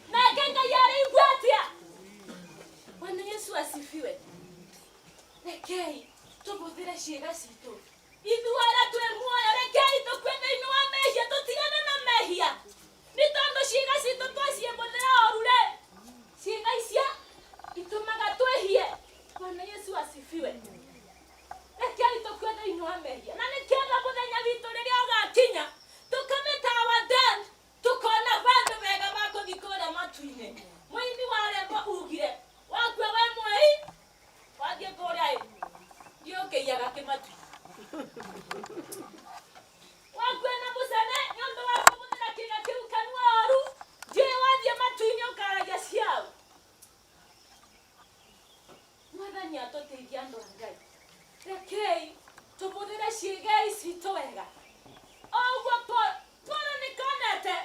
na kenga yale ingwatia. Bwana Yesu asifiwe. Rekei tubuthire ciĩga citũ ithuara twĩ muoyo, rekei tukwende inua mehia tutigane na mehia ni tondu ciĩga citũ twaciĩbũthĩra ũru-rĩ ciĩga icia itumaga twĩhie. Bwana Yesu asifiwe. Rekei tukwende inua mehia na nĩkĩenda mũthenya witũ rĩrĩa ũgakinya tukamĩta our dad tukona bandu bega bakũthi kũrĩa matu-inĩ. Mũini wa rwĩmbo ugire wakua we mwei wathiĩ kũrĩa ndiũkĩiaga kĩmatu wakua na mũcene nĩũndũ wa kũbũthĩra kĩga kĩu kanua ũru ndiũĩ wathiĩ matu-inĩ ũkaragia ciao. Mwathani atũteithie andũ a Ngai. Rekei tũbũthĩre ciĩga ici citũ wega. Ũguo Paul nĩkonete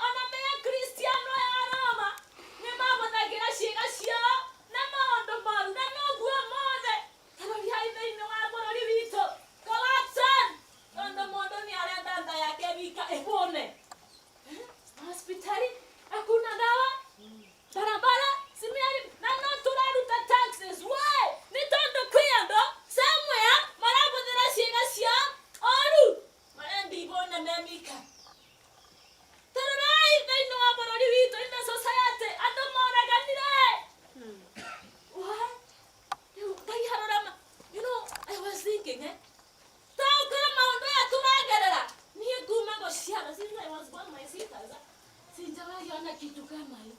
ona me Akristiano a Roma nĩmabũthagĩra ciĩga ciao na maũndũ moru na noguo mothe taroriai thĩinĩ wa bũrũri witũ corruption tondũ mũndũ nĩarenda nda yake wika ĩhũne. Hospitali hakuna dawa, barabara simeri na no turaruta taxes. Why? Ni tondu kwĩ andũ somewhere marabũthĩra ciĩga ukiona kitu kama hiyo.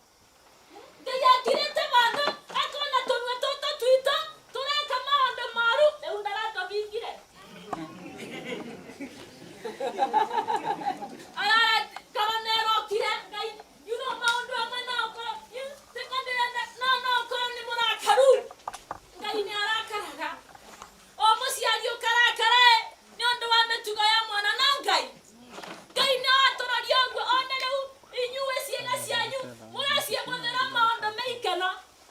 Ndio akileta bando, akona tonwe toto twita, tureka maondo maru, e undarato bingire. Ala karonero kire, kai, you know maondo amana ko, you sekondere no ko ni mura karu. Ngai ni arakaraga. Omo si adio karakara, nyondo wametuga ya mwana na ngai. Ngai na atorario gwe onelu, inyuwe siega sianyu, mura sie bondera maondo meikano,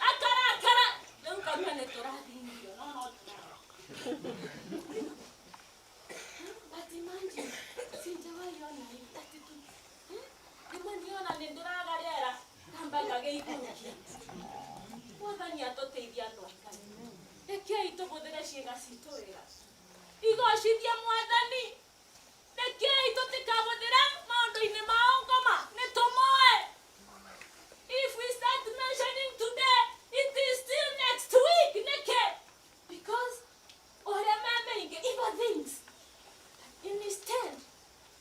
akarakara. Leo kamwe ne torathi ndio, no. Bati manji, sijawahi ona hivi tatu tu. Kama niona ninduraga rera, kamba geikukia. Mwathani atoteithia andu akani. Rekei tũhũthĩre ciĩga citũ wega. Igocithie Mwathani. Rekei tũtikahũthĩre maũndũ-inĩ ma ngoma. Nĩtũmoe. If we start mentioning today, it is still next week. Nĩkĩ? Because ũrĩa memaingĩ evil things. Instead,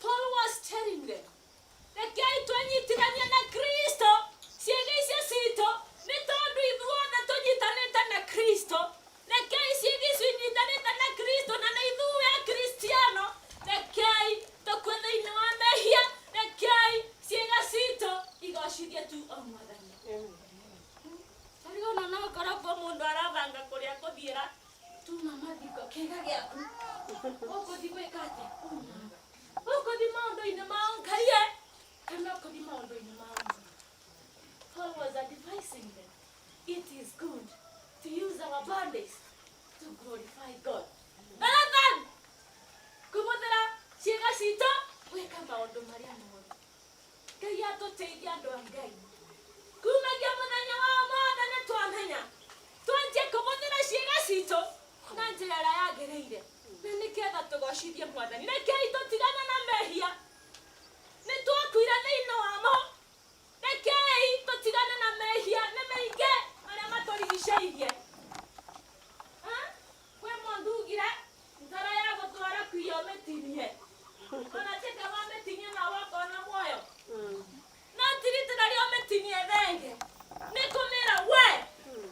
Paul was telling them, rekei twĩnyitithanie na Kristo. Ciĩga icio citũ nĩ tondũ ithuothe tũnyitanĩte na Kristo. Rekei ciĩga icio inyitanĩte na Kristo na nĩ ithuĩ Akristiano. Rekei tũkue thĩinĩ wa mehia. Rekei ciĩga citũ igocithie tu o Mwathani. Tarĩona no ngoragwo mũndũ arabanga kũrĩa kũthiĩra tuma mathiko kĩga gĩaku. Ũgũthiĩ gwĩka atĩa? Ũgũthiĩ maũndũ-inĩ ma Ngai kana ũgũthiĩ maũndũ-inĩ ma Ngai? Paul was advising them. It is good to use our bodies to glorify God. Rather than kũhũthĩra ciĩga citũ gwĩka maũndũ marĩa moru. Ngai atũteithie andũ a Ngai. Kumagia mũthenya wa ũmũthĩ nĩ twamenya. Twanjie kũhũthĩra ciĩga citũ na njĩra ĩrĩa yagĩrĩire. Na nĩgetha tũgocithie Mwathani. Rekei tũtigane na mehia. Nĩ twakuire thĩinĩ wamo. Rekei tũtigane na mehia nĩ maingĩ marĩa matũrigicĩirie. Kwĩ mũndũ ugire ndara ya gũtwara kuiyo mĩtinie. Ona tĩka wa mĩtinie na wakona muoyo. No tirĩtĩra rĩo mĩtinie thenge. Nĩ kũmĩra we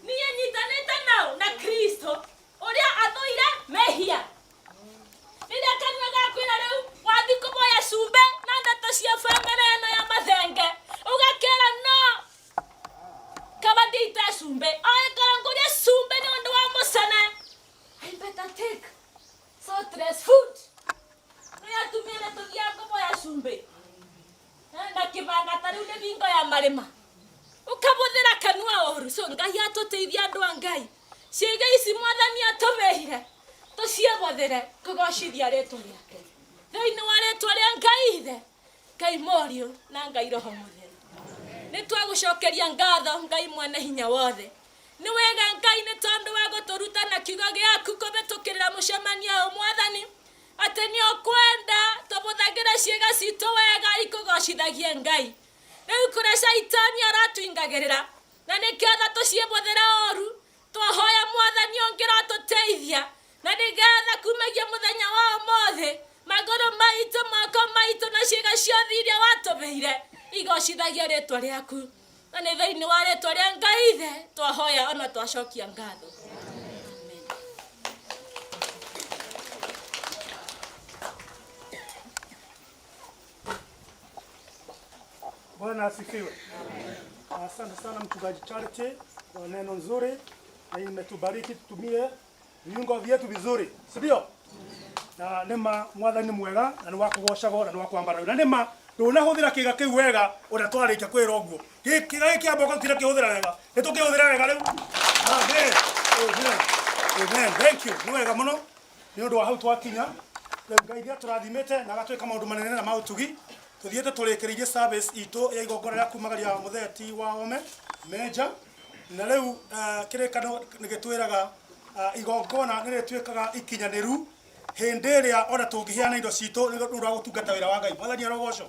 niĩ nyitanĩte nao na Kristo ũrĩa athũire mehia. Rĩrĩa kanua gakwĩra rĩu wathiĩ kũmoya cumbe na ndeto cia bamĩrĩ ĩno ya Mathenge. Ugakera no kama ndita cumbe oĩkorwo ngũrĩa cumbe nĩ ũndũ wa mũcene. I better take saltless food. Nĩ atumia nĩ tũthiaga kũmoya cumbe na kĩbanga ta rĩu nĩ bingo ya marĩma. Ũkahũthĩra kanua ũru. So Ngai atũteithie andũ a Ngai. Ciĩga ici Mwathani atũmĩire tũciĩhũthĩre kũgocithia rĩĩtwa rĩake thĩinĩ wa rĩĩtwa rĩa Ngai Ithe, Ngai Mũriũ na Ngai Roho Mũtheru. Nĩ twagũcokeria ngatho Ngai Mwene Hinya Wothe. Nĩ wega Ngai nĩ tondũ wa gũtũruta na kiugo gĩaku kũhĩtũkĩra mũcemanio ũyũ Mwathani, atĩ nĩ ũkwenda tũhũthagĩre ciĩga citũ wega ikũgocithagie Ngai. Rĩu kũrĩa Shaitani aratuingagĩrĩra na nĩgetha tũciĩhũthĩre ũru, twahoya Mwathani ũngĩratũteithia na nĩgetha kumagia mũthenya wa ũmũthĩ magũrũ maitũ, moko maitũ na ciĩga ciothe iria watũheire igocithagia rĩĩtwa rĩaku. Na nĩ thĩinĩ wa rĩĩtwa rĩa Ngai Ithe twahoya ona twacokia ngatho. Bwana asifiwe. Asante sana mchungaji Charity kwa neno nzuri na imetubariki tutumie viungo vyetu vizuri, si ndio? Na nema Mwathani mwega na ni wa kũgocagwo na ni wa kwambara. Na nema ndũnahũthĩra kĩga kĩu wega ũrĩa twarĩkia kwĩra ũguo. Kĩga gĩkĩ ambao tũtira kĩhũthĩra wega. Nĩ tũkĩhũthĩra wega rĩu. Amen. Amen. Thank you. Nĩ wega mũno. Nĩ ũndũ wa hau twakinya. Ngai dia tũrathimĩte na agatwĩka maũndũ manene na maũtugi. Tuthiĩte tũrĩkĩrĩirie service itũ ya igongona rĩa kumagaria mũtheti Wahome Meja. Na rĩu kĩrĩkano nĩ gĩtwĩraga igongona nĩ rĩtuĩkaga ikinyanĩru hĩndĩ ĩrĩa ona tũngĩheana indo citũ nĩ ũndũ wa gũtungata wĩra wa Ngai. Mwathani arogocwo.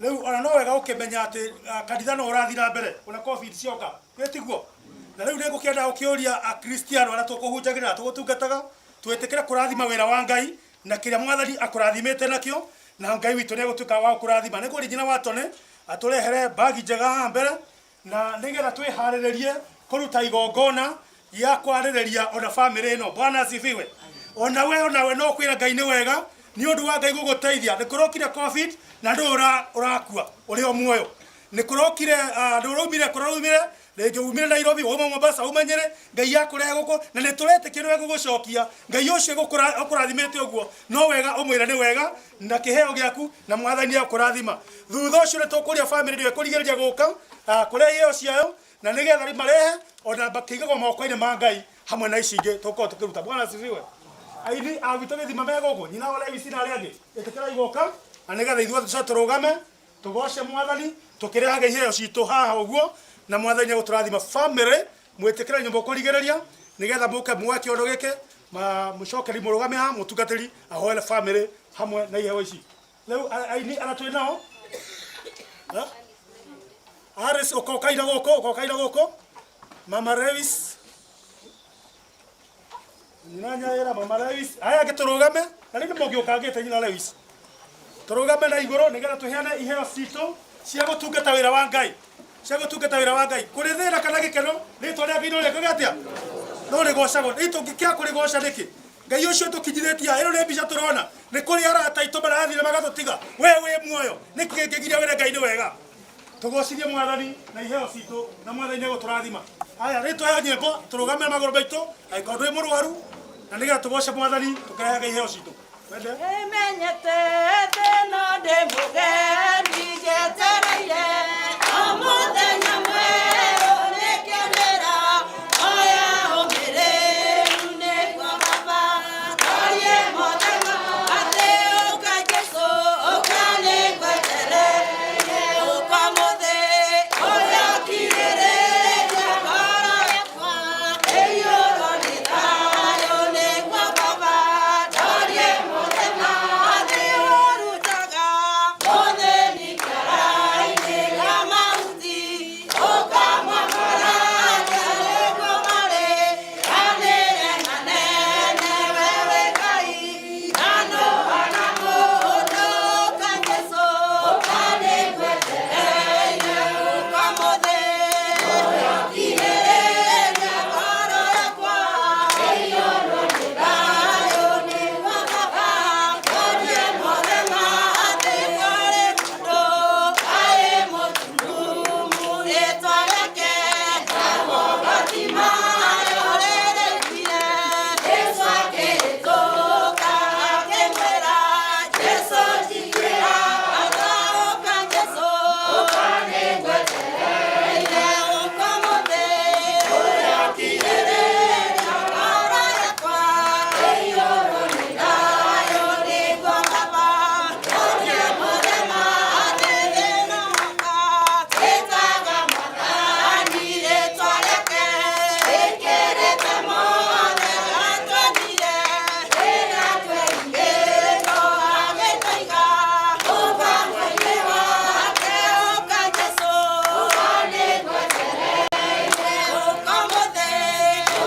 Rĩu ona no wega ũkĩmenya atĩ kanitha no ũrathiĩ na mbere ona covid cioka. Wĩtiguo. Na rĩu nĩ ngũkĩenda gũkĩũria akristiano arĩa tũkũhunjagĩra tũgũtungataga twĩtĩkĩre kũrathima wĩra wa Ngai na kĩrĩa Mwathani akũrathimĩte nakĩo. Na Ngai witũ nĩ egũtuĩka wa kũrathima. Nĩ kũringana watone aturehere bagi njega mbere na nigetha twiharirerie kuruta igongona ya kwaririria ona family ino. Bwana asifiwe. Onawe no kwira Ngai ni wega ni undu wa Ngai guguteithia. Nikurokire covid na ndu urakua uri o muoyo. Nikurokire ndu uraumire rege umire Nairobi woma Mombasa umanyire Ngai yakurehe guko na niturete kindu we gugucokia Ngai ucio gukurathimete uguo no wega umwira ni wega na kiheo giaku na mwathani akurathima. Thutha ucio ni tukuria family ni kurigiriria guka kurehe iheo ciao na nigetha marehe ona bakiga moko-ini ma Ngai hamwe na ici ingi tukorwo tukiruta. Bwana asifiwe. Aini awito githima mego guko nyina wale ici na aria itikira igoka na nigetha ithuothe turugame tugoce mwathani tukirehaga iheo citu haha uguo na mwathani guturathima. Family mwitikira nyumba kurigiriria nigetha muke mwake undu gike mucokeri murugame ha mutungatiri ahoele family hamwe na iheo ici. Leu aini aratwi nao Ares ukokaira goko Mama Revis Nanya era Mama Revis aya giturugame na ringi mugiukangite nyina Revis turugame na iguru nigetha tuheane iheo citu cia gutungata wira wa Ngai kurithira kana gikeno ritwa ria Ngai no rikagiatia no rigocago itu ngikia kurigoca niki Ngai ucio tukinyithitie ino ni mbica turona ni kuri arata itu marathire magatutiga we muoyo niki ngigiria wira Ngai ni wega tugocirie mwathani na iheo citu na mwathani ni guturathima. Haya ritwa nyimbo turugame maguru baitu aikondu i murwaru na nigetha tugoce mwathani tukarehaga iheo citu. Wende menyete tena ndemugeni jetereire amuthenya mweru nikenera oya umireru niguo baba torie muthenya ati uka Jesu ukanigwetereire ukamuthi oya kirĩrĩria ngoro yakwa ĩiyũrwo nĩ thayũ nĩguo baba torie muthenya athi urutaga muthĩni kĩara-inĩ gĩa mahuti ũkamwamaragia nĩguo marĩ anĩre manene we wĩ Ngai na nũhana mũndũ ũka Jesu ũkanĩgwetereire ũkamuthi oya kirĩrĩria ngoro yakwa ĩiyũrwo nĩ thayũ nĩguo baba torie muthenya athi kwarĩ mũndũ arĩ mũtumumu rĩtwa rĩake etagwo Batimayo rĩrĩkire Jesũ akĩhĩtũka akĩmwĩra Jesũ njiguĩra atauka Jesũ ũkanĩgwetereire ũkamuthi oya kirĩrĩria ngoro yakwa ĩiyũrwo nĩ thayũ nĩguo baba torie muthenya athi thĩna waka twĩtaga Mwathani rĩtwa rĩake rĩkĩrĩte mothe atwenire rĩrĩa tweigĩtwo agĩtũiga mũbango-inĩ wake ũka Jesũ ũkanĩgwetereire ũkamuthi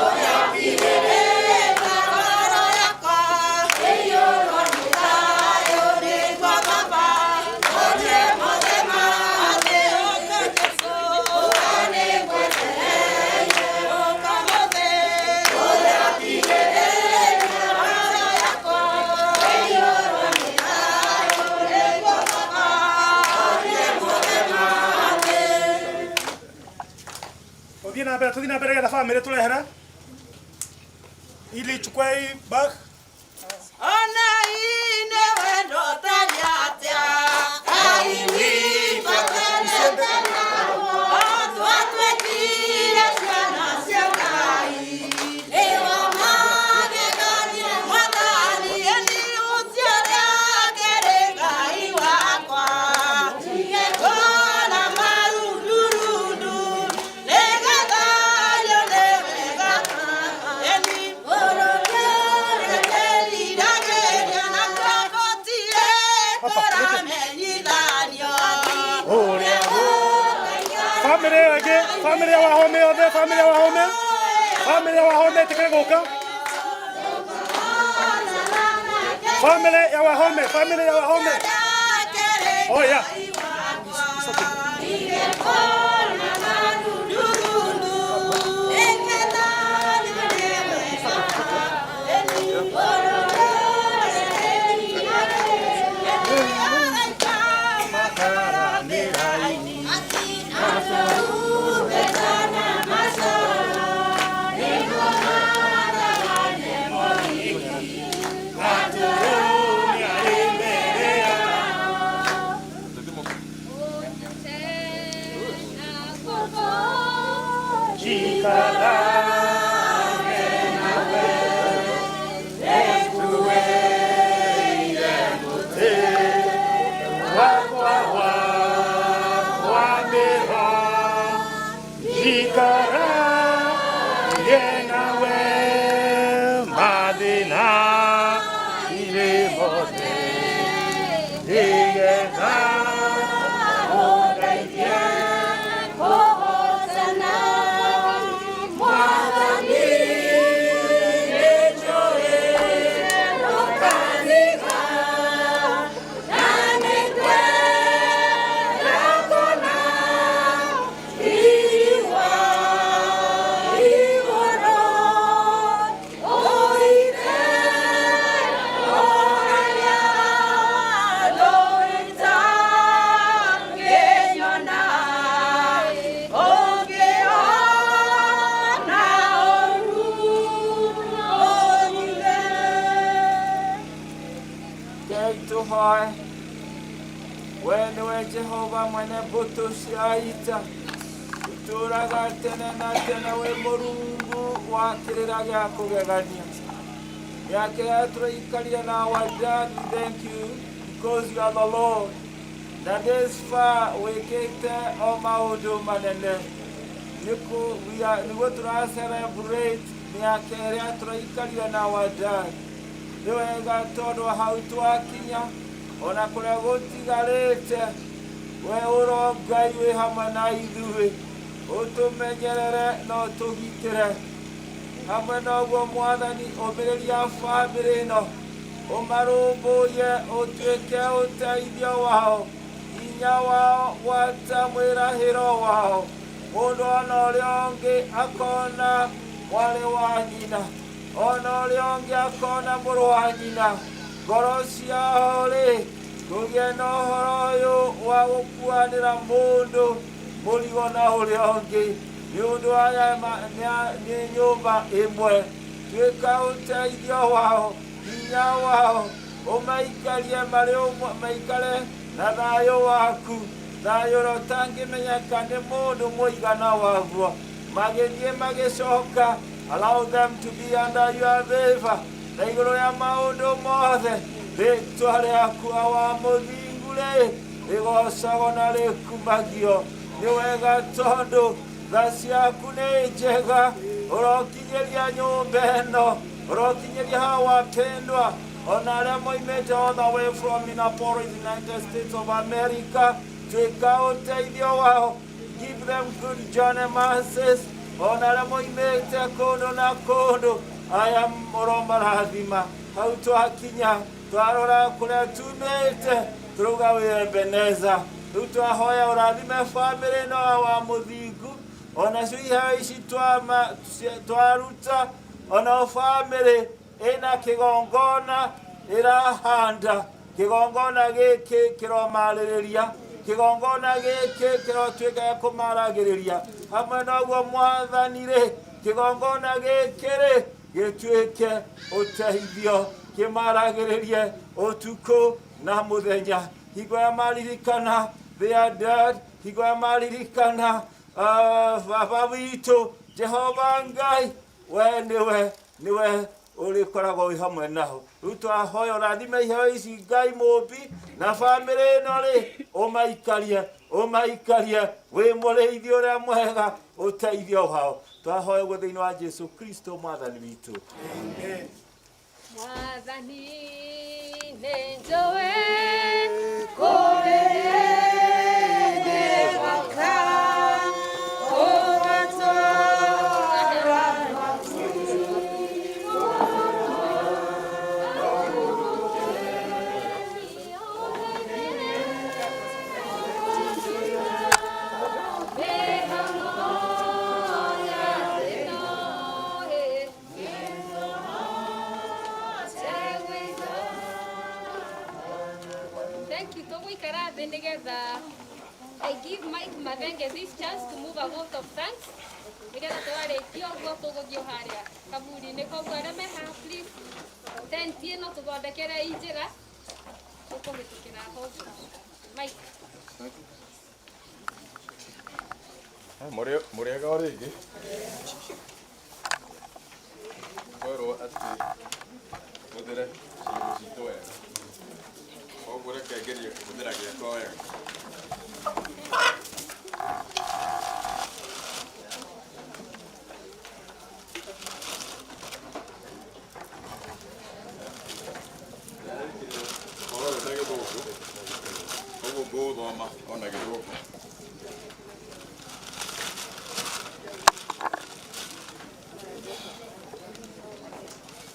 oya kirĩrĩria ngoro yakwa ĩiyũrwo nĩ thayũ nĩguo baba torie muthenya athi ũka Jesũ ũkanĩgwetereire ũkamuthi oya kirĩrĩria ngoro yakwa ĩiyũrwo nĩ thayũ nĩguo baba torie muthenya athi tuthii na mbere getha family turehere ili chukue hii bag ona ine wendo taria atia Ngai witũ atendete naguo twatwĩkire ciana cia Ngai nĩwe magegania Mwathani eni ũcio rĩake rĩ Ngai wakwa ngĩkona marundurundu nĩgetha nyone wega eni ũrũkĩrĩkĩriragĩria na kwagotire kũramenyithanio ũrĩa family age family ya Wahome othe family ya Wahome tikire guka family ya Wahome oh yeah Wewe Jehova mwene buto ciaita uturaga tene na tene we Murungu wakirira gya kugegania yake turaikaria na wajad. Thank you because you are the Lord that is far wekete o maundu manene nigo tura celebrate yake turaikaria na wajad. Ni wega tondu hau twakinya ona kuria gutigarite we uro Ngai wi hamwe na ithuĩ utumenyerere na utugitire hamwe noguo Mwathani umĩrĩria bamĩrĩ ĩno umarũmbũye utuĩke ũteithio wao hinya wao gwata mwĩrahĩro wao mũndũ ona ũrĩa ũngĩ akona mwarĩ wa nyina ona ũrĩa ũngĩ akona mũrũ wa nyina ngoro ciao-rĩ kũgĩe na ũhoro ũyũ wa gũkuanĩra mũndũ mũrigo na ũrĩa ũngĩ nĩ ũndũ aya nĩ nyũmba ĩmwe. Tuĩka ũteithio wao hinya wao ũmaikarie marĩ ũmwe maikare na thayũ waku thayũ ũrĩa ũtangĩmenyeka nĩ mũndũ mũigana waguo magĩthiĩ magĩcoka. Allow them to be under your favor na igũrũ ya maũndũ mothe rĩtwa rĩaku wa mũthingu-rĩ rĩgocagwo na rĩkumagio. Nĩ wega tondũ tha ciaku nĩ njega ũrokinyĩria nyũmba ĩno ũrokinyĩria hawa wapendwa ona arĩa moimĩte all the way from Minneapolis, United States of America. Tuĩka ũteithio wao, give them good journey mercies ona arĩa moimĩte kũndũ na kũndũ aya ũromarathima hau twakinya twarora kũrĩa tumĩte tũrauga wĩ Ebeneza. Rĩu twahoya ũrathime bamĩrĩ ĩno wa mũthingu onacio iheo ici twaruta ona bamĩrĩ ĩna kĩgongona ĩrahanda. Kĩgongona gĩkĩ kĩromarĩrĩria, kĩgongona gĩkĩ kĩrotuĩka kũmaragĩrĩria hamwe noguo Mwathani-rĩ kĩgongona gĩkĩ-rĩ gĩtuĩke ũteithio kĩmaragĩrĩrie ũtukũ na mũthenya. Hingo ya maririkana their dad, hingo ya maririkana baba witũ Jehova Ngai we nĩwe ũrĩkoragwo wĩ hamwe nao. Rĩu twahoya ũrathime iheo ici Ngai mũmbi na bamĩrĩ ĩno-rĩ ũmaikarie wĩ mũrĩithi ũrĩa mwega ũteithio wao. Twahoya ũguo thĩinĩ wa Jesu Kristo Mwathani witũ. Mwathani nĩ njũĩ kũrĩ tũgũikara thĩ nĩgetha I give Mike Mathenge this chance to move a vote of thanks. Nĩgetha tũrarĩkia ũguo tũgũthiĩ harĩa kaburi-inĩ, koguo arĩa me haha please tent ĩno tũthondekere i njĩra tũkũhĩtũkĩra ho. Mike. Mũrĩega o rĩngĩ. Kwerwo atĩ hũthĩre ciugo citũ wega. Koguo reke ngerie kũhũthĩra gĩakwa wega.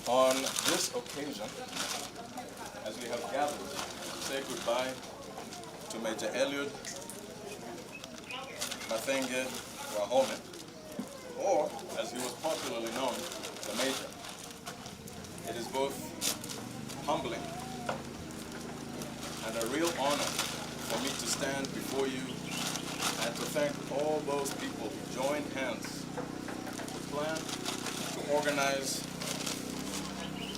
On this occasion, as we have gathered to say goodbye to Major Eliud Mathenge Wahome, or as he was popularly known, the Major, it is both humbling and a real honor for me to stand before you and to thank all those people who joined hands to plan, to organize,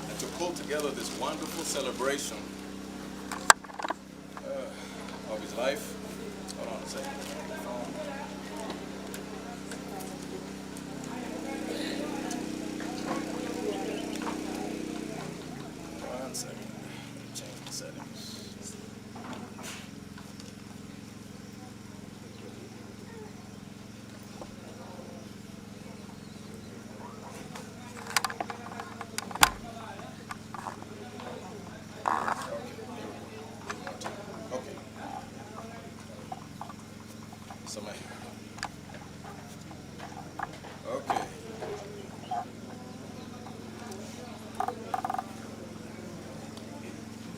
and to pull together this wonderful celebration of his life. Hold on a second. One second. Change the settings. Okay.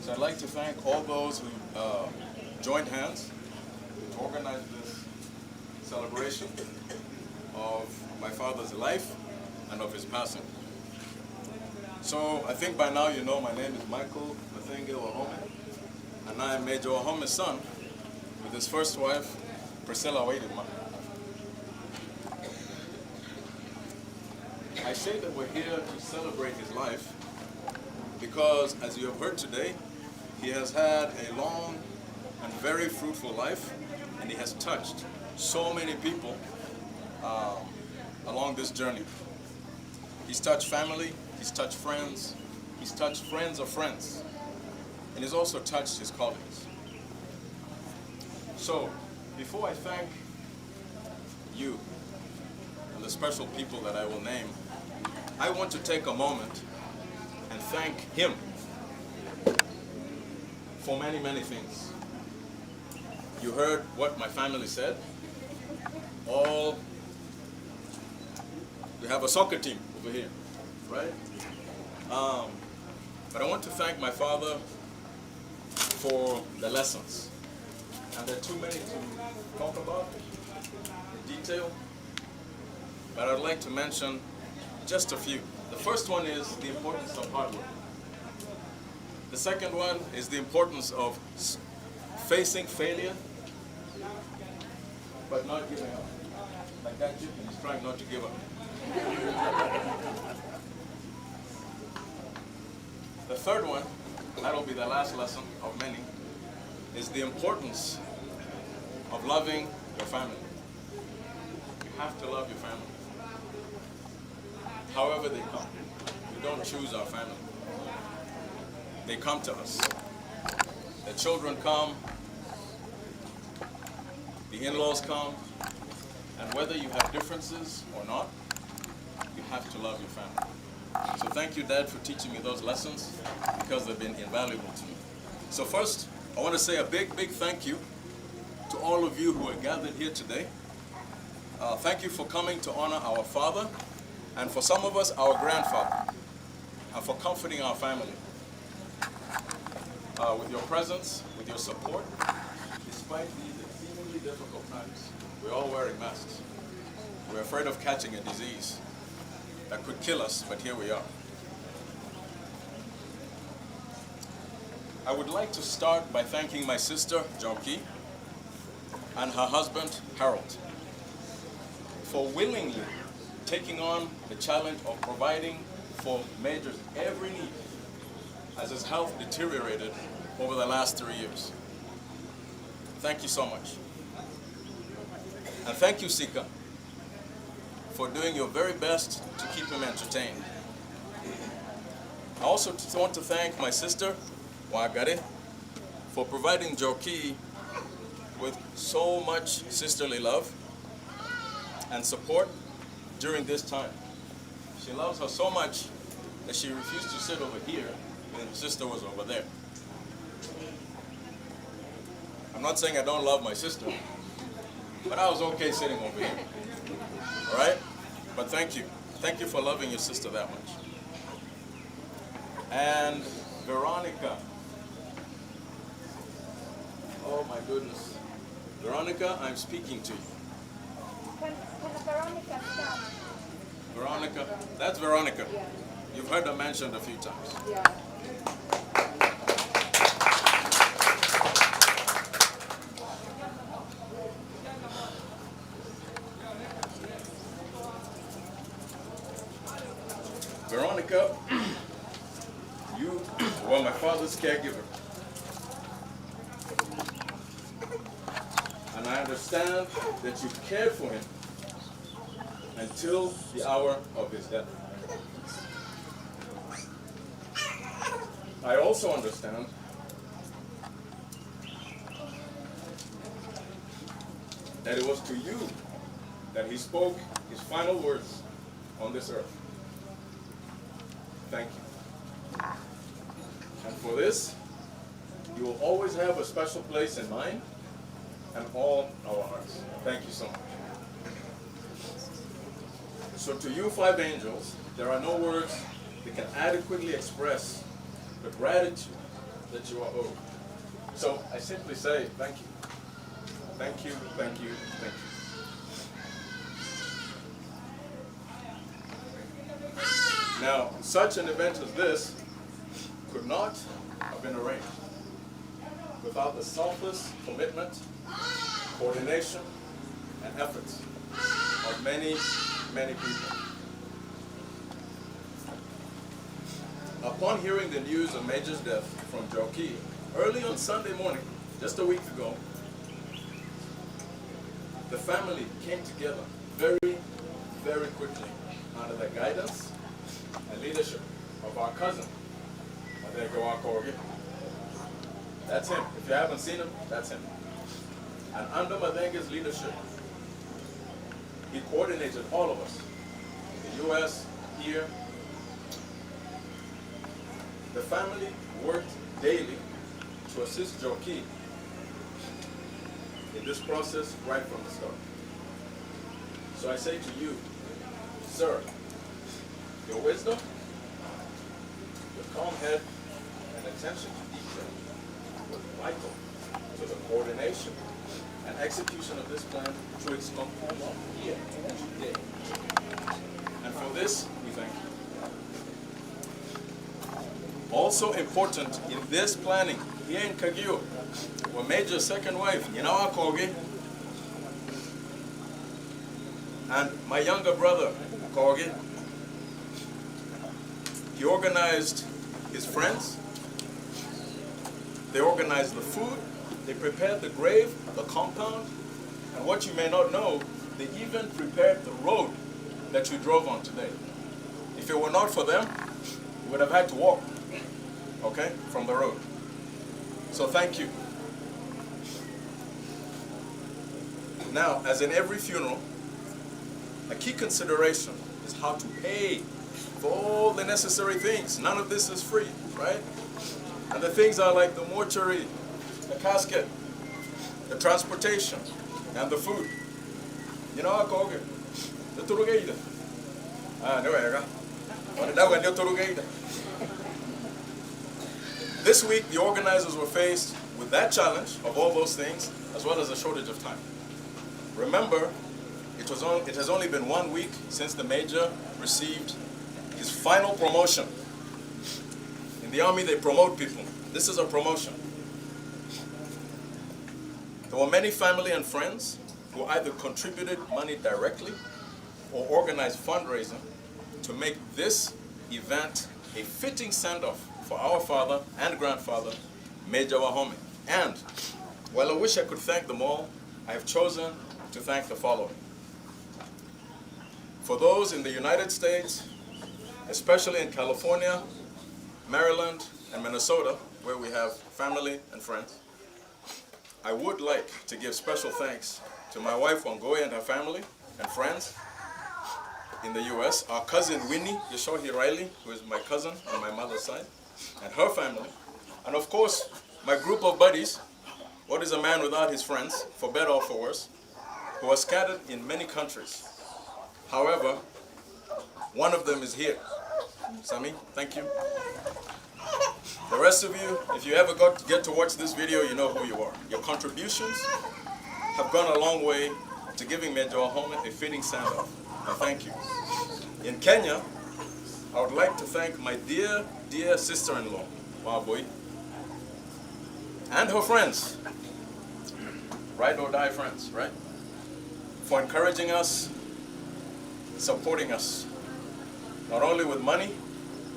So I'd like to thank all those who joined hands to organize this celebration of my father's life and of his passing. So I think by now you know my name is Michael Mathenge Wahome, and I am Major Wahome's son with his first wife, Priscilla Wadima. I say that we're here to celebrate his life because, as you have heard today, he has had a long and very fruitful life, and he has touched so many people along this journey. He's touched family, he's touched friends, he's touched friends of friends, and he's also touched his colleagues. So, before I thank you and the special people that I will name, I want to take a moment and thank him for many, many things. You heard what my family said. We have a soccer team over here, right? But I want to thank my father for the lessons. And there are too many to talk about in detail, but I'd like to mention just a few. The first one is the importance of hard work. The second one is the importance of facing failure, but not giving up. Like that chicken is trying not to give up. The third one, that'll be the last lesson of many, is the importance of loving your family. You have to love your family. However they come. We don't choose our family. They come to us. The children come, the in-laws come, and whether you have differences or not, you have to love your family. So thank you, Dad, for teaching me those lessons, because they've been invaluable to me. So first, I want to say a big, big thank you to all of you who are gathered here today. Thank you for coming to honor our father, and for some of us, our grandfather, and for comforting our family. With your presence, with your support, despite these exceedingly difficult times, we're all wearing masks. We're afraid of catching a disease that could kill us, but here we are. I would like to start by thanking my sister, Joki, and her husband, Harold, for willingly taking on the challenge of providing for Major's every need as his health deteriorated over the last 3 years. Thank you so much. And thank you, Sika, for doing your very best to keep him entertained. I also want to thank my sister, Wagare, for providing Joki with so much sisterly love and support during this time. She loves her so much that she refused to sit over here when her sister was over there. I'm not saying I don't love my sister, but I was okay sitting over here. All right? But thank you. Thank you for loving your sister that much. And Veronica. Oh my goodness. Veronica, I'm speaking to you. Can Veronica come? Veronica, that's Veronica. Yeah. You've heard her mentioned a few times. Yeah. Veronica, you were my father's caregiver. And I understand that you cared for him until the hour of his death. I also understand that it was to you that he spoke his final words on this earth. Thank you. And for this, you will always have a special place in mine and all our hearts. Thank you so much. So to you 5 angels, there are no words that can adequately express the gratitude that you are owed. So I simply say thank you. Thank you, thank you, thank you. Now, such an event as this could not have been arranged without the selfless commitment, coordination, and efforts of many, many people. Upon hearing the news of Major's death from Joki early on Sunday morning, just a week ago, the family came together very, very quickly under the guidance and leadership of our cousin, Mathenge. That's him. If you haven't seen him, that's him. And under Mathenge's leadership, he coordinated all of us, in the U.S., here. The family worked daily to assist Joki in this process right from the start. So I say to you, sir, your wisdom, your calm head, and attention to detail was vital to the coordination and execution of this plan to its conclusion here today. And for this, we thank you. Also important in this planning here in Kagio were Major's second wife, Yinawa Koge, and my younger brother, Koge. He organized his friends, they organized the food, they prepared the grave, the compound, and what you may not know, they even prepared the road that you drove on today. If it were not for them, you would have had to walk, okay, from the road. So thank you. Now, as in every funeral, a key consideration is how to pay for all the necessary things. None of this is free, right? And the things are like the mortuary, the casket, the transportation, and the food. You know, Koge, the Turugeida. This week, the organizers were faced with that challenge of all those things, as well as a shortage of time. Remember, it has only been 1 week since the Major received his final promotion. In the army, they promote people. This is a promotion. There were many family and friends who either contributed money directly or organized fundraising to make this event a fitting send-off for our father and grandfather, Major Wahome. And while I wish I could thank them all, I have chosen to thank the following. For those in the United States, especially in California, Maryland, and Minnesota, where we have family and friends, I would like to give special thanks to my wife Wangoya and her family and friends in the U.S., our cousin Winnie Yeshohi Riley, who is my cousin on my mother's side, and her family, and of course, my group of buddies, what is a man without his friends, for better or for worse, who are scattered in many countries. However, one of them is here. Sami, thank you. The rest of you, if you ever get to watch this video, you know who you are. Your contributions have gone a long way to giving Major Wahome a fitting send-off. And thank you. In Kenya, I would like to thank my dear, dear sister-in-law, Waboi, and her friends, ride or die friends, right? For encouraging us, supporting us, not only with money,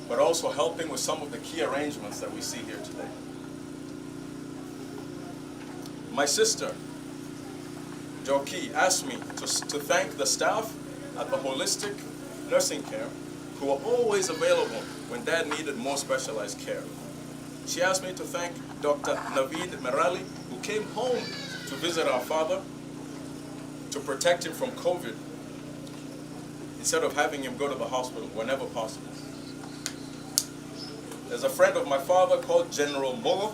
but also helping with some of the key arrangements that we see here today. My sister, Joki, asked me to thank the staff at the Holistic Nursing Care who were always available when Dad needed more specialized care. She asked me to thank Dr. Naveed Merali, who came home to visit our father to protect him from COVID instead of having him go to the hospital whenever possible. There's a friend of my father called General Mogo.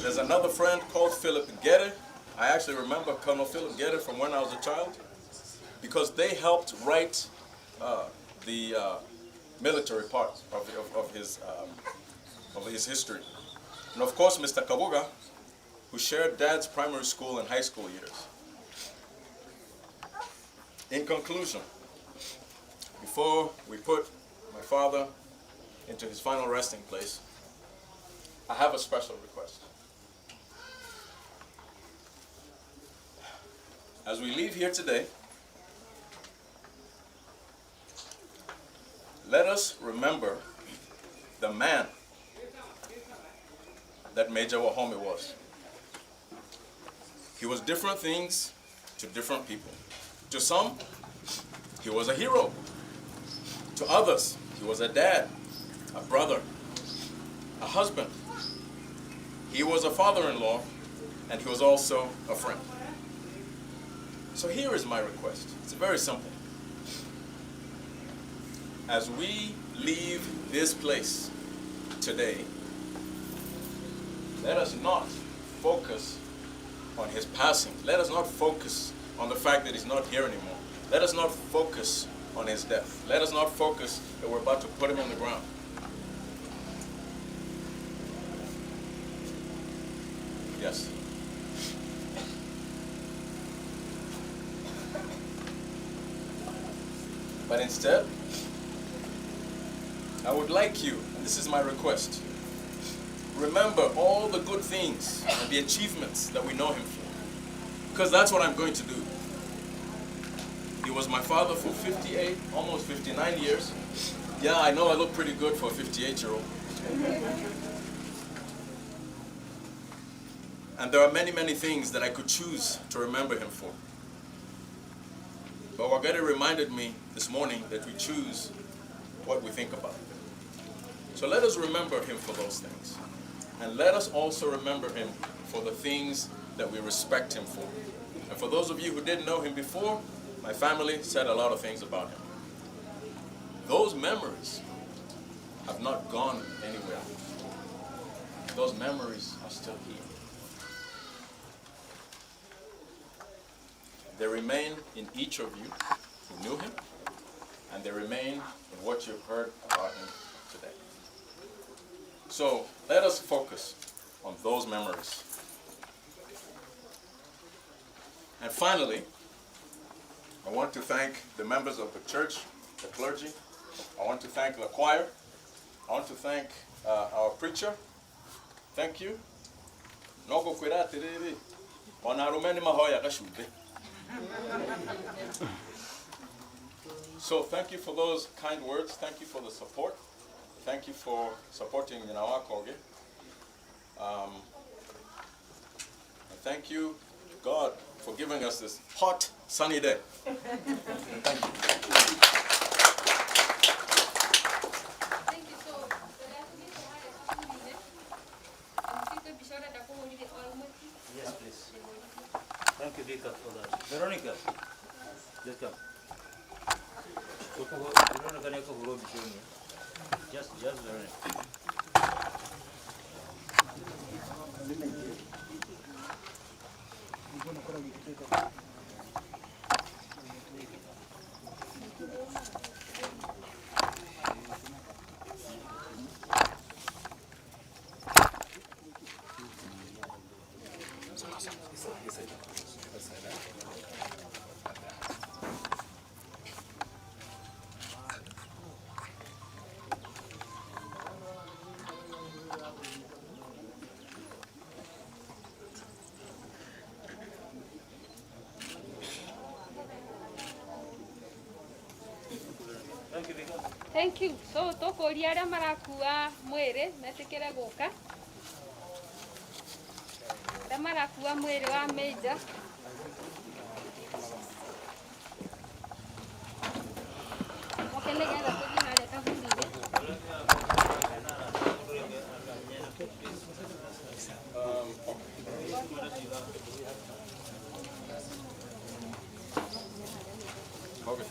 There's another friend called Philip Gere. I actually remember Colonel Philip Gere from when I was a child because they helped write the military part of his history. And of course, Mr. Kabuga, who shared Dad's primary school and high school years. In conclusion, before we put my father into his final resting place, I have a special request. As we leave here today, let us remember the man that Major Wahome was. He was different things to different people. To some, he was a hero. To others, he was a dad, a brother, a husband. He was a father-in-law, and he was also a friend. So here is my request. It's very simple. As we leave this place today, let us not focus on his passing. Let us not focus on the fact that he's not here anymore. Let us not focus on his death. Let us not focus that we're about to put him on the ground. Yes. But instead, I would like you, and this is my request, remember all the good things and the achievements that we know him for. Because that's what I'm going to do. He was my father for 58, almost 59 years. Yeah, I know I look pretty good for a 58-year-old. And there are many, many things that I could choose to remember him for. But Wagari reminded me this morning that we choose what we think about. So let us remember him for those things. And let us also remember him for the things that we respect him for. And for those of you who didn't know him before, my family said a lot of things about him. Those memories have not gone anywhere. Those memories are still here. They remain in each of you who knew him, and they remain in what you've heard about him today. So let us focus on those memories. And finally, I want to thank the members of the church, the clergy. I want to thank the choir. I want to thank our preacher, Thank you. No gukwira atiriri. Ona arume ni mahoya gacumbi. So thank you for those kind words. Thank you for the support. Thank you for supporting Nyinawakoge. Thank you, God, for giving us this hot, sunny day. Thank you. Yes, please. Thank you, Vika, for that. Veronica, just come. Just Veronica. Thank you. So tukuria aria marakua mwiri metikire guka. Aria marakua mwiri wa Major. Mokene getha tuthi naria kaburi-ini. Okay.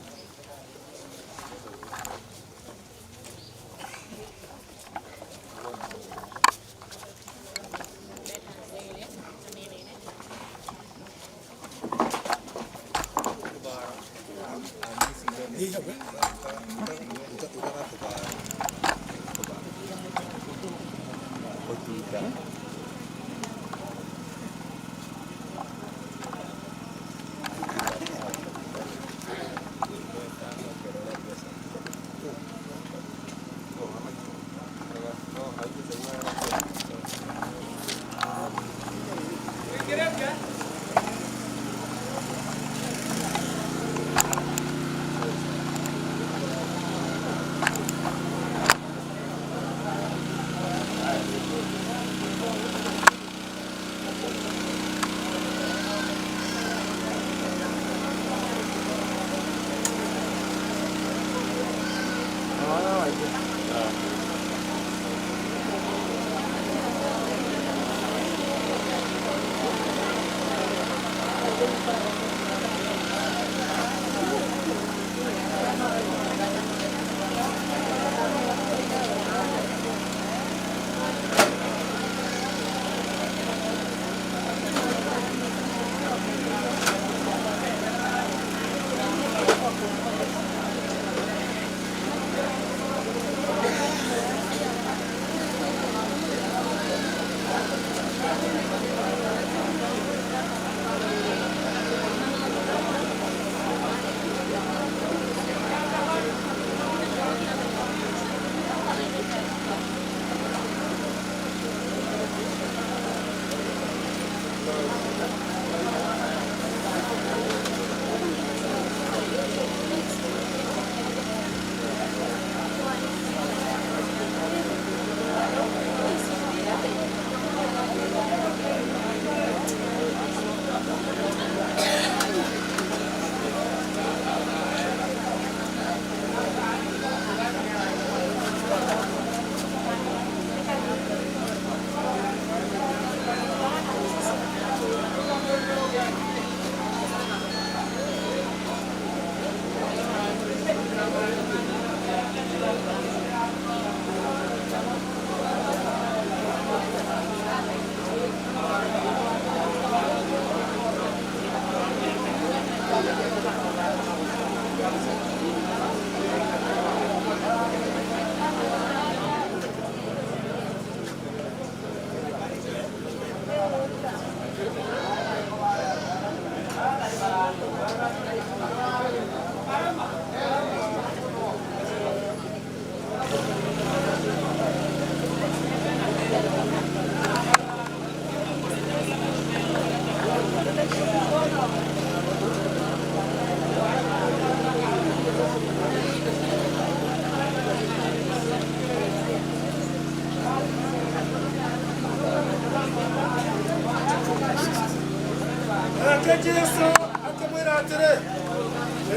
nake Jesu akimwira atiri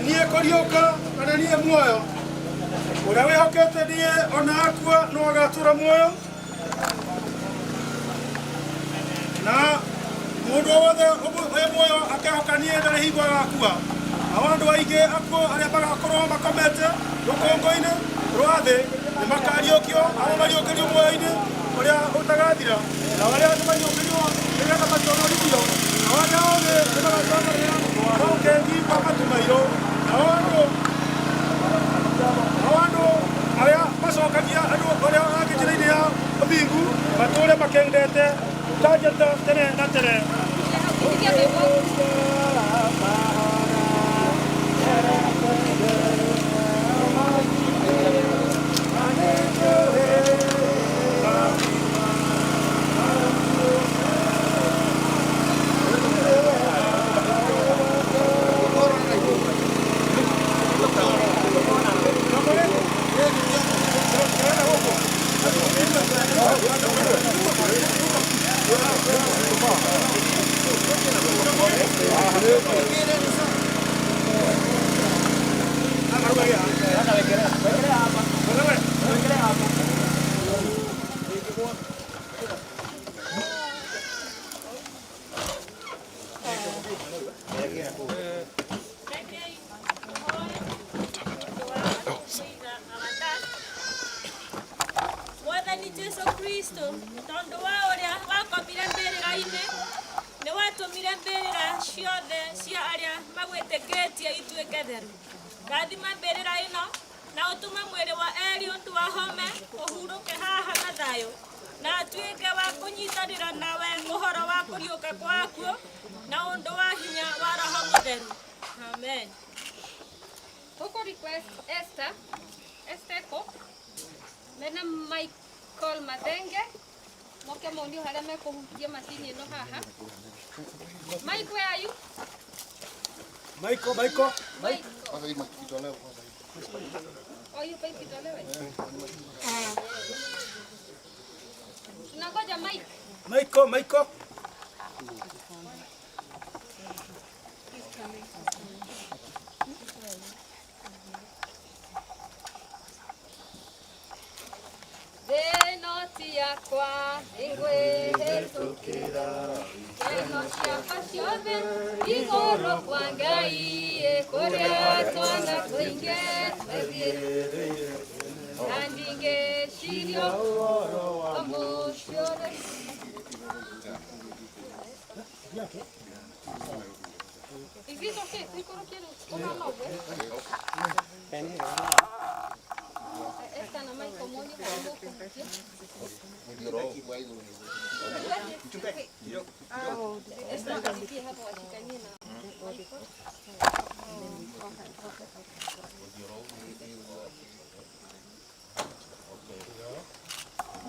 nie kurioka kana nie muoyo uria wihokete nie ona akua no agatura muoyo na mundu wothe we muoyo akihoka nie ndari hingo agakua na andu aingi akuo aria magakorwo makomete rukongo-ini rwa thi ni makariokio abo mariũkĩrio muoyo-ini uria utagathira na aria mariũkĩrio nigetha mationorithio na aria othe ni magaconorera kaukengi kwa matumairo na andu aria macokagia andu aria a njĩra-inĩ ya ũthingu matũre makendete kanjata tene na tene. Mwathani Jesu Kristo tondu wa uria wakomire mbirira-ini ni watumire mbirira ciothe cia aria magwitikitie ituike theru. Rathima mbirira ino na utume mwiri wa Eliud Wahome uhuruke haha na thayo na atuike wa kunyitanira nawe uhoro wa kuriuka kwaku na undu wa hinya wa Roho Mutheru. Amen. Huko request Esther ko mena Michael Mathenge moke mondio haria mekuhutia macini ino haha. Mike, where are you? Michael. Oh, you pay kitolewe. Tunangoja Mike. Michael. Denoti yakwa ingwehetukira denoti yakwa ciothe igoro kwa Ngai kuria twana tuinge twethie na ndingecirio amuciore. Is it okay? Esta na mai komoni kwa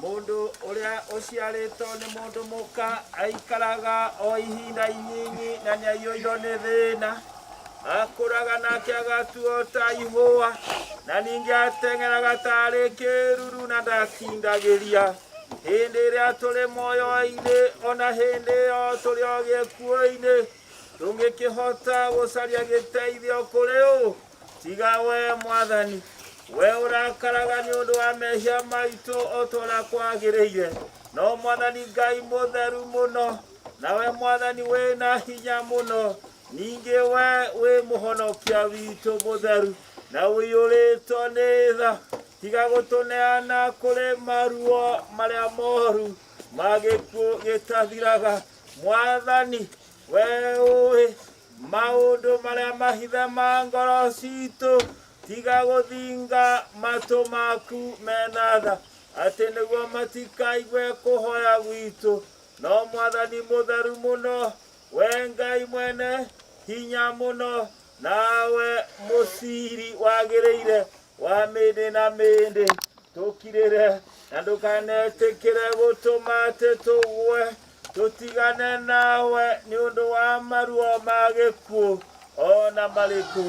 mundu uria uciaritwo ni mundu muka aikaraga o ihinda inyinyi na ni aiyũirwo ni thina akũraga nake agatuo ta ihũa na ningĩ ateng'eraga tarĩ kĩruru na ndakindagĩria hĩndĩ ĩrĩa tũrĩ muoyo-inĩ ona hĩndĩ ĩyo tũrĩ o gĩkuũ-inĩ tũngĩkĩhota gũcaria gĩteithio kũrĩ ũ tiga we Mwathani, we ũrakaraga nĩ ũndũ wa mehia maitũ o ta ũrĩa kwagĩrĩire. No Mwathani Ngai mũtheru mũno, nawe Mwathani wĩna hinya mũno, ningĩ we wĩ mũhonokia witũ mũtheru na ũiyũrĩtwo nĩ tha, tiga gũtũneana kũrĩ maruo marĩa moru ma gĩkuũ gĩtathiraga. Mwathani, we ũĩ maũndũ marĩa mahithe ma ngoro citũ, tiga gũthinga matũ maku mena tha atĩ nĩguo matikaigue kũhoya gwitũ. No Mwathani mũtheru mũno, we Ngai mwene hinya mũno, nawe mũciri wagĩrĩire wa mĩndĩ na mĩndĩ, tũkirĩre na ndũkanetĩkĩre gũtũma atĩ tũgwe tũtigane nawe nĩ ũndũ wa maruo ma gĩkuũ ona marĩkũ,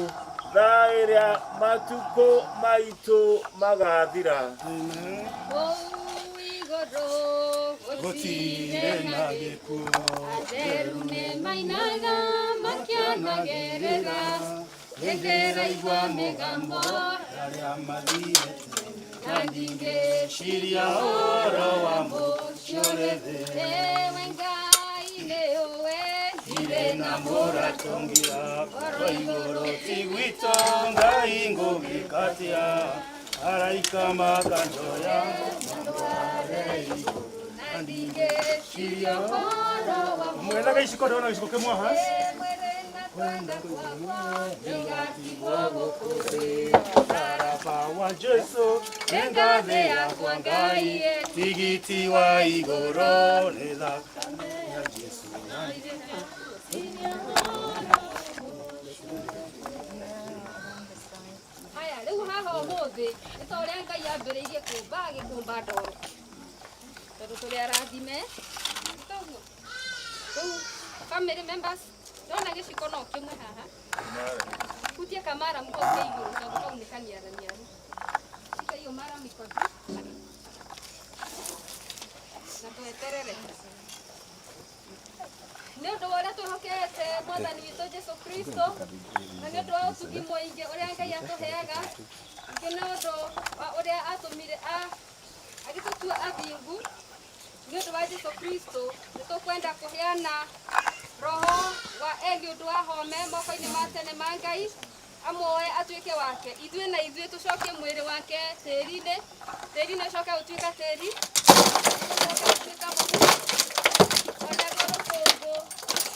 thaa ĩrĩa matukũ maitũ magathira. Igũrũ gũtirĩ na gĩkuũ. Atheru nĩ mainaga makĩanagĩrĩra, nĩndĩraigua mĩgambo arĩa mathiĩte na ndingĩciria ũhoro wa mũcio ũrĩ thĩ. Ewe Ngai nĩũĩ ndirĩ na mũratongia wa igũrũ ti gwitũ Ngai ngũgĩka atĩa, araika makanjoya na ndingĩciria ũhoro wa mwena gĩciko ndona gĩciko kĩmwe haha kwenda kwakwa nĩgatigwo gũkũ thĩ. Mũraba wa Jesu nĩ ngathĩ yakwa Ngai, tigiti wa igũrũ nĩ thakame ya Jesu. Haya, rĩu haha ũmũthĩ nĩ ta ũrĩa Ngai ambĩrĩirie kũmba agĩkũmba ndoro, tondũ tũrĩ arathime. Nĩtaguo rĩu family members, ndona gĩciko no kĩmwe haha, hutie kamaramu kau ke igũrũ tondũ kau nĩ kaniaraniaru. Shika hiyo maramu iko juu na tweterere. Nĩ ũndũ wa ũrĩa twĩhokete Mwathani witũ Jesu Kristo, na nĩ ũndũ wa ũtugi mũingĩ ũrĩa Ngai atũheaga, ningĩ nĩ ũndũ wa ũrĩa atũmire agĩtũtua athingu, nĩ ũndũ wa Jesu Kristo nĩ tũkwenda kũheana roho wa Eliud Wahome moko-inĩ ma tene ma Ngai, amuoe atuĩke wake, ithuĩ na ithuĩ tũcokie mwĩrĩ wake tĩri-inĩ, tĩri-inĩ ũcoke ũtuĩka tĩri, ũcoke ũtuĩka mũhu, onagwo rũkũngũ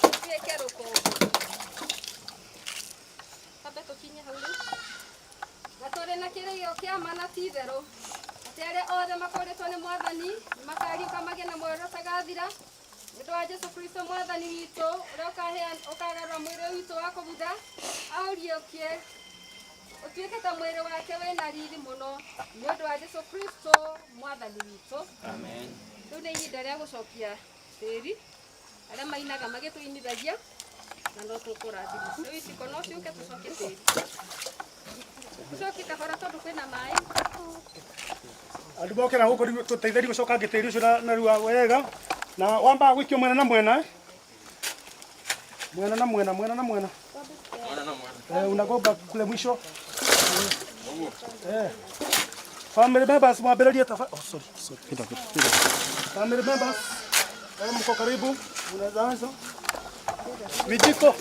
ũtuĩke rũkũngũ. Tambe tũkinye hau rĩu, na tũrĩ na kĩrĩgĩro kĩa ma na ti itherũ atĩ arĩa othe makũũrĩtwo nĩ Mwathani nĩ makariũka magĩe na muoyo ũtagathira, nĩ ũndũ wa Jesu Kristo Mwathani witũ ũrĩa ũkagarũra mwĩrĩ witũ wa kũbutha, aũriũkie ũtuĩke ta mwĩrĩ wake wĩna riri mũno, nĩ ũndũ wa Jesu Kristo Mwathani witũ. Amen. Rĩu nĩ ihinda rĩa gũcokia tĩri arĩa mainaga magĩtũinithagia, na no tũkũrathima. Rĩu iciko no ciũke tũcokie tĩri, tũcokie kahora tondũ kwĩna maĩ. Andũ mokĩra gũkũ tũteithĩrie gũcoka tĩri ũcio na rua wega, na wambaga gũikio mwena na mwena, mwena na mwena, mwena na mwena, unagoba kule mwisho. Family members mwambĩrĩrie tafadhali. Oh, sorry. Kidogo. Family members, mko karibu, unaweza anza. Vijiko.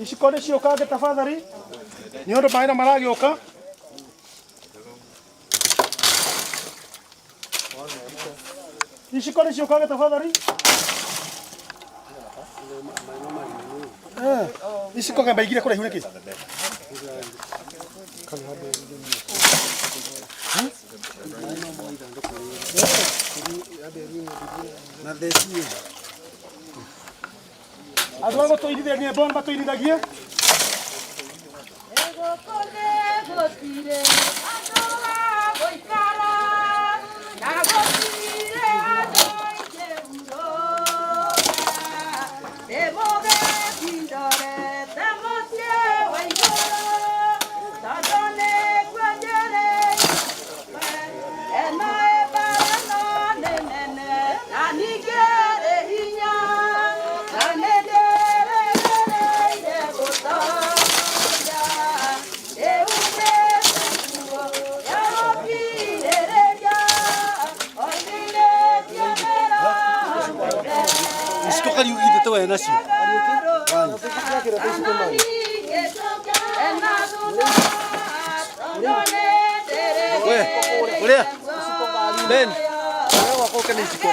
Iciko nĩ ciũkange tafadhali, nĩ ũndũ maĩ maragĩũka. Iciko nĩ ciũkange tafadhali. Iciko gamba igire kũraihu nĩkĩ? Andũ a gũtũirithia nyĩmbo nĩ matũirithagie. Ben, wako kani iciko.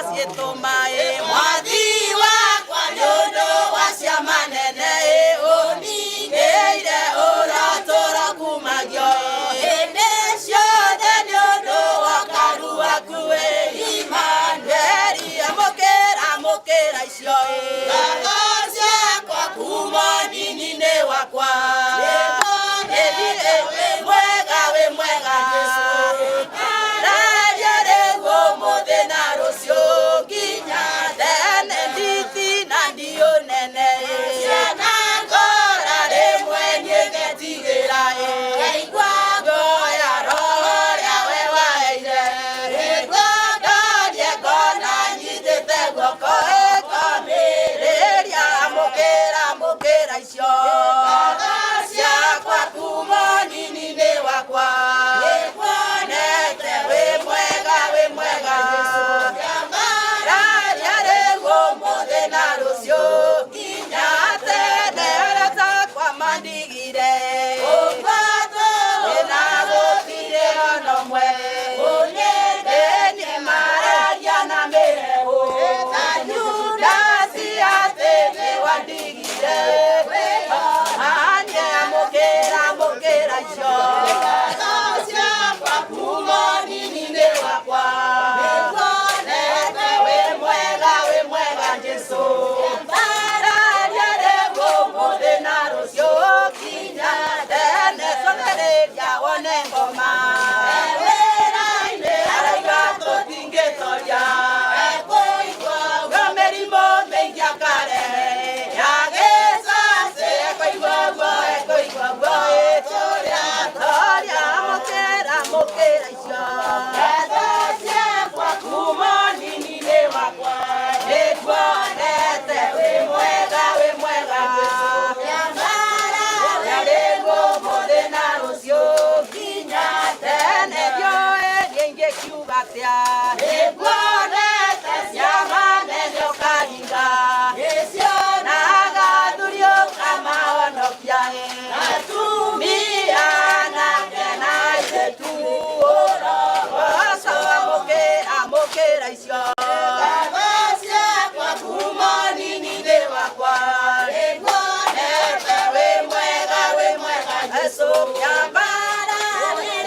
ciĩtũmaĩ mwathi wakwa nĩ ũndũ wa ciama nene ũningĩire ũratũra kumagio hĩndĩ ciothe nĩ ũndũ wa karu waku Imanueli amũkĩra icio ng'ano ciakwa kuma nini-inĩ wakwa wĩ mwega Jesũ araria rĩu ũmũthĩ na rũciũ nginya tene nditi na ndiũ nene ciana ngora rĩmwe niĩ ngetigĩra ngaigua ngoya roho ũrĩa we waheire rĩngwo ndorie ngona nyitĩte guoko ĩkomĩrĩria amũkĩra icio ciakwa kuma nini-inĩ wakwa nĩkuonete wĩ mwega araria rĩu ũmũthĩ na rũciũ nginya tene ũrĩa takwa mandigire wĩna gũtirĩ ona ũmwe ũnĩndĩ mararia na mĩhehu na Judasi atĩ nĩ wandigire anie amũkĩra icio ciakwa kuma nini-inĩ wakwa nĩkuonete wĩ mwega Jesũ araria rĩu ũmũthĩ na rũciũ nginya tene conereria wone ngoma wĩra-inĩ araiga tũtingĩtoria ekũigua mĩrimũ mĩingĩ akarehe yagĩcacĩ ekũigua guo toria amũkĩra icio ng'ano ciakwa kuma nini-inĩ wakwa nĩkuonete wĩ mwega araria rĩu ũmũthĩ na rũciũ nginya tene ndioĩ ingĩkiuga atĩa nĩkuonete ciama nene ũkahinga nagathuri ũkamahonokia atumia nake na airĩtu ũrogoco amũkĩra icio ng'ano ciakwa kuma nini-inĩ wakwa nĩkuonete wĩ mwega Jesũ nyambara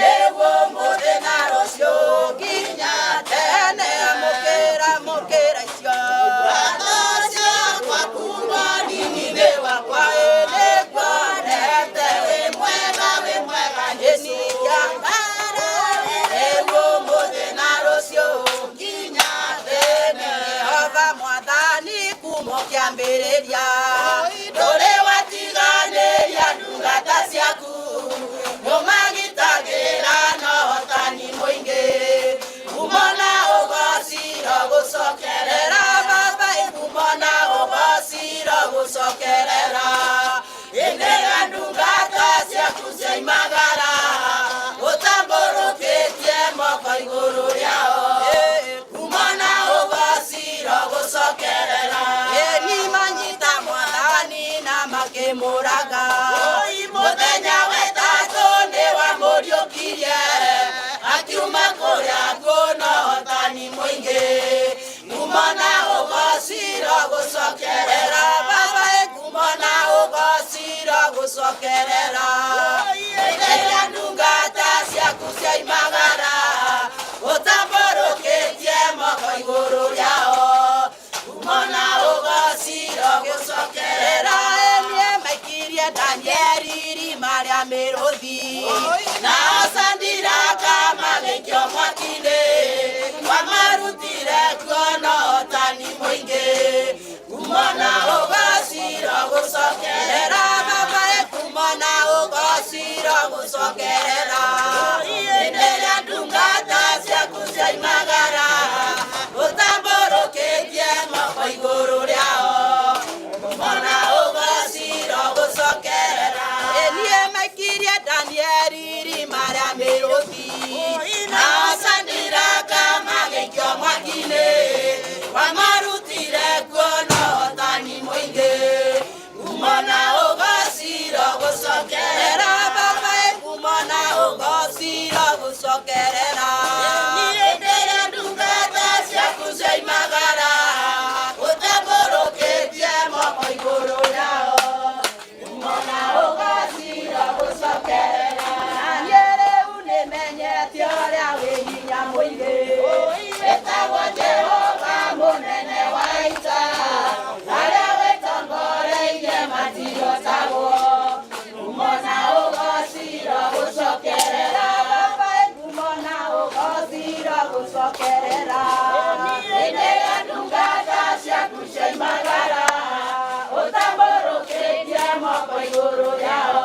rĩu ũmũthĩ na rũciũ nginya tene amũkĩra icio ng'ano ciakwa kuma nini-inĩ wakwa nĩkuonete wĩ mwega Jesũ nyambara rĩu ũmũthĩ na rũciũ nginya tene Jehova Mwathani kuma kĩambĩrĩria ndũrĩ watiganĩria ndungata ciaku nĩũmagitagĩra na ũhotani mũingĩ kuma na ũgooci rogũcokerera Baba kuma na ũgooci rogũcokerera hĩndĩ ĩrĩa ndungata ciaku cioimagara ũtambũrũkĩtie moko igũrũ rĩao kuma na ũgooci rogũcokerera nĩmanyita Mwathani na makĩmũraga mũthenya wetatũ nĩ gucokerera Ine ndungata cia kucia imagara Utamburukitie moko iguru yao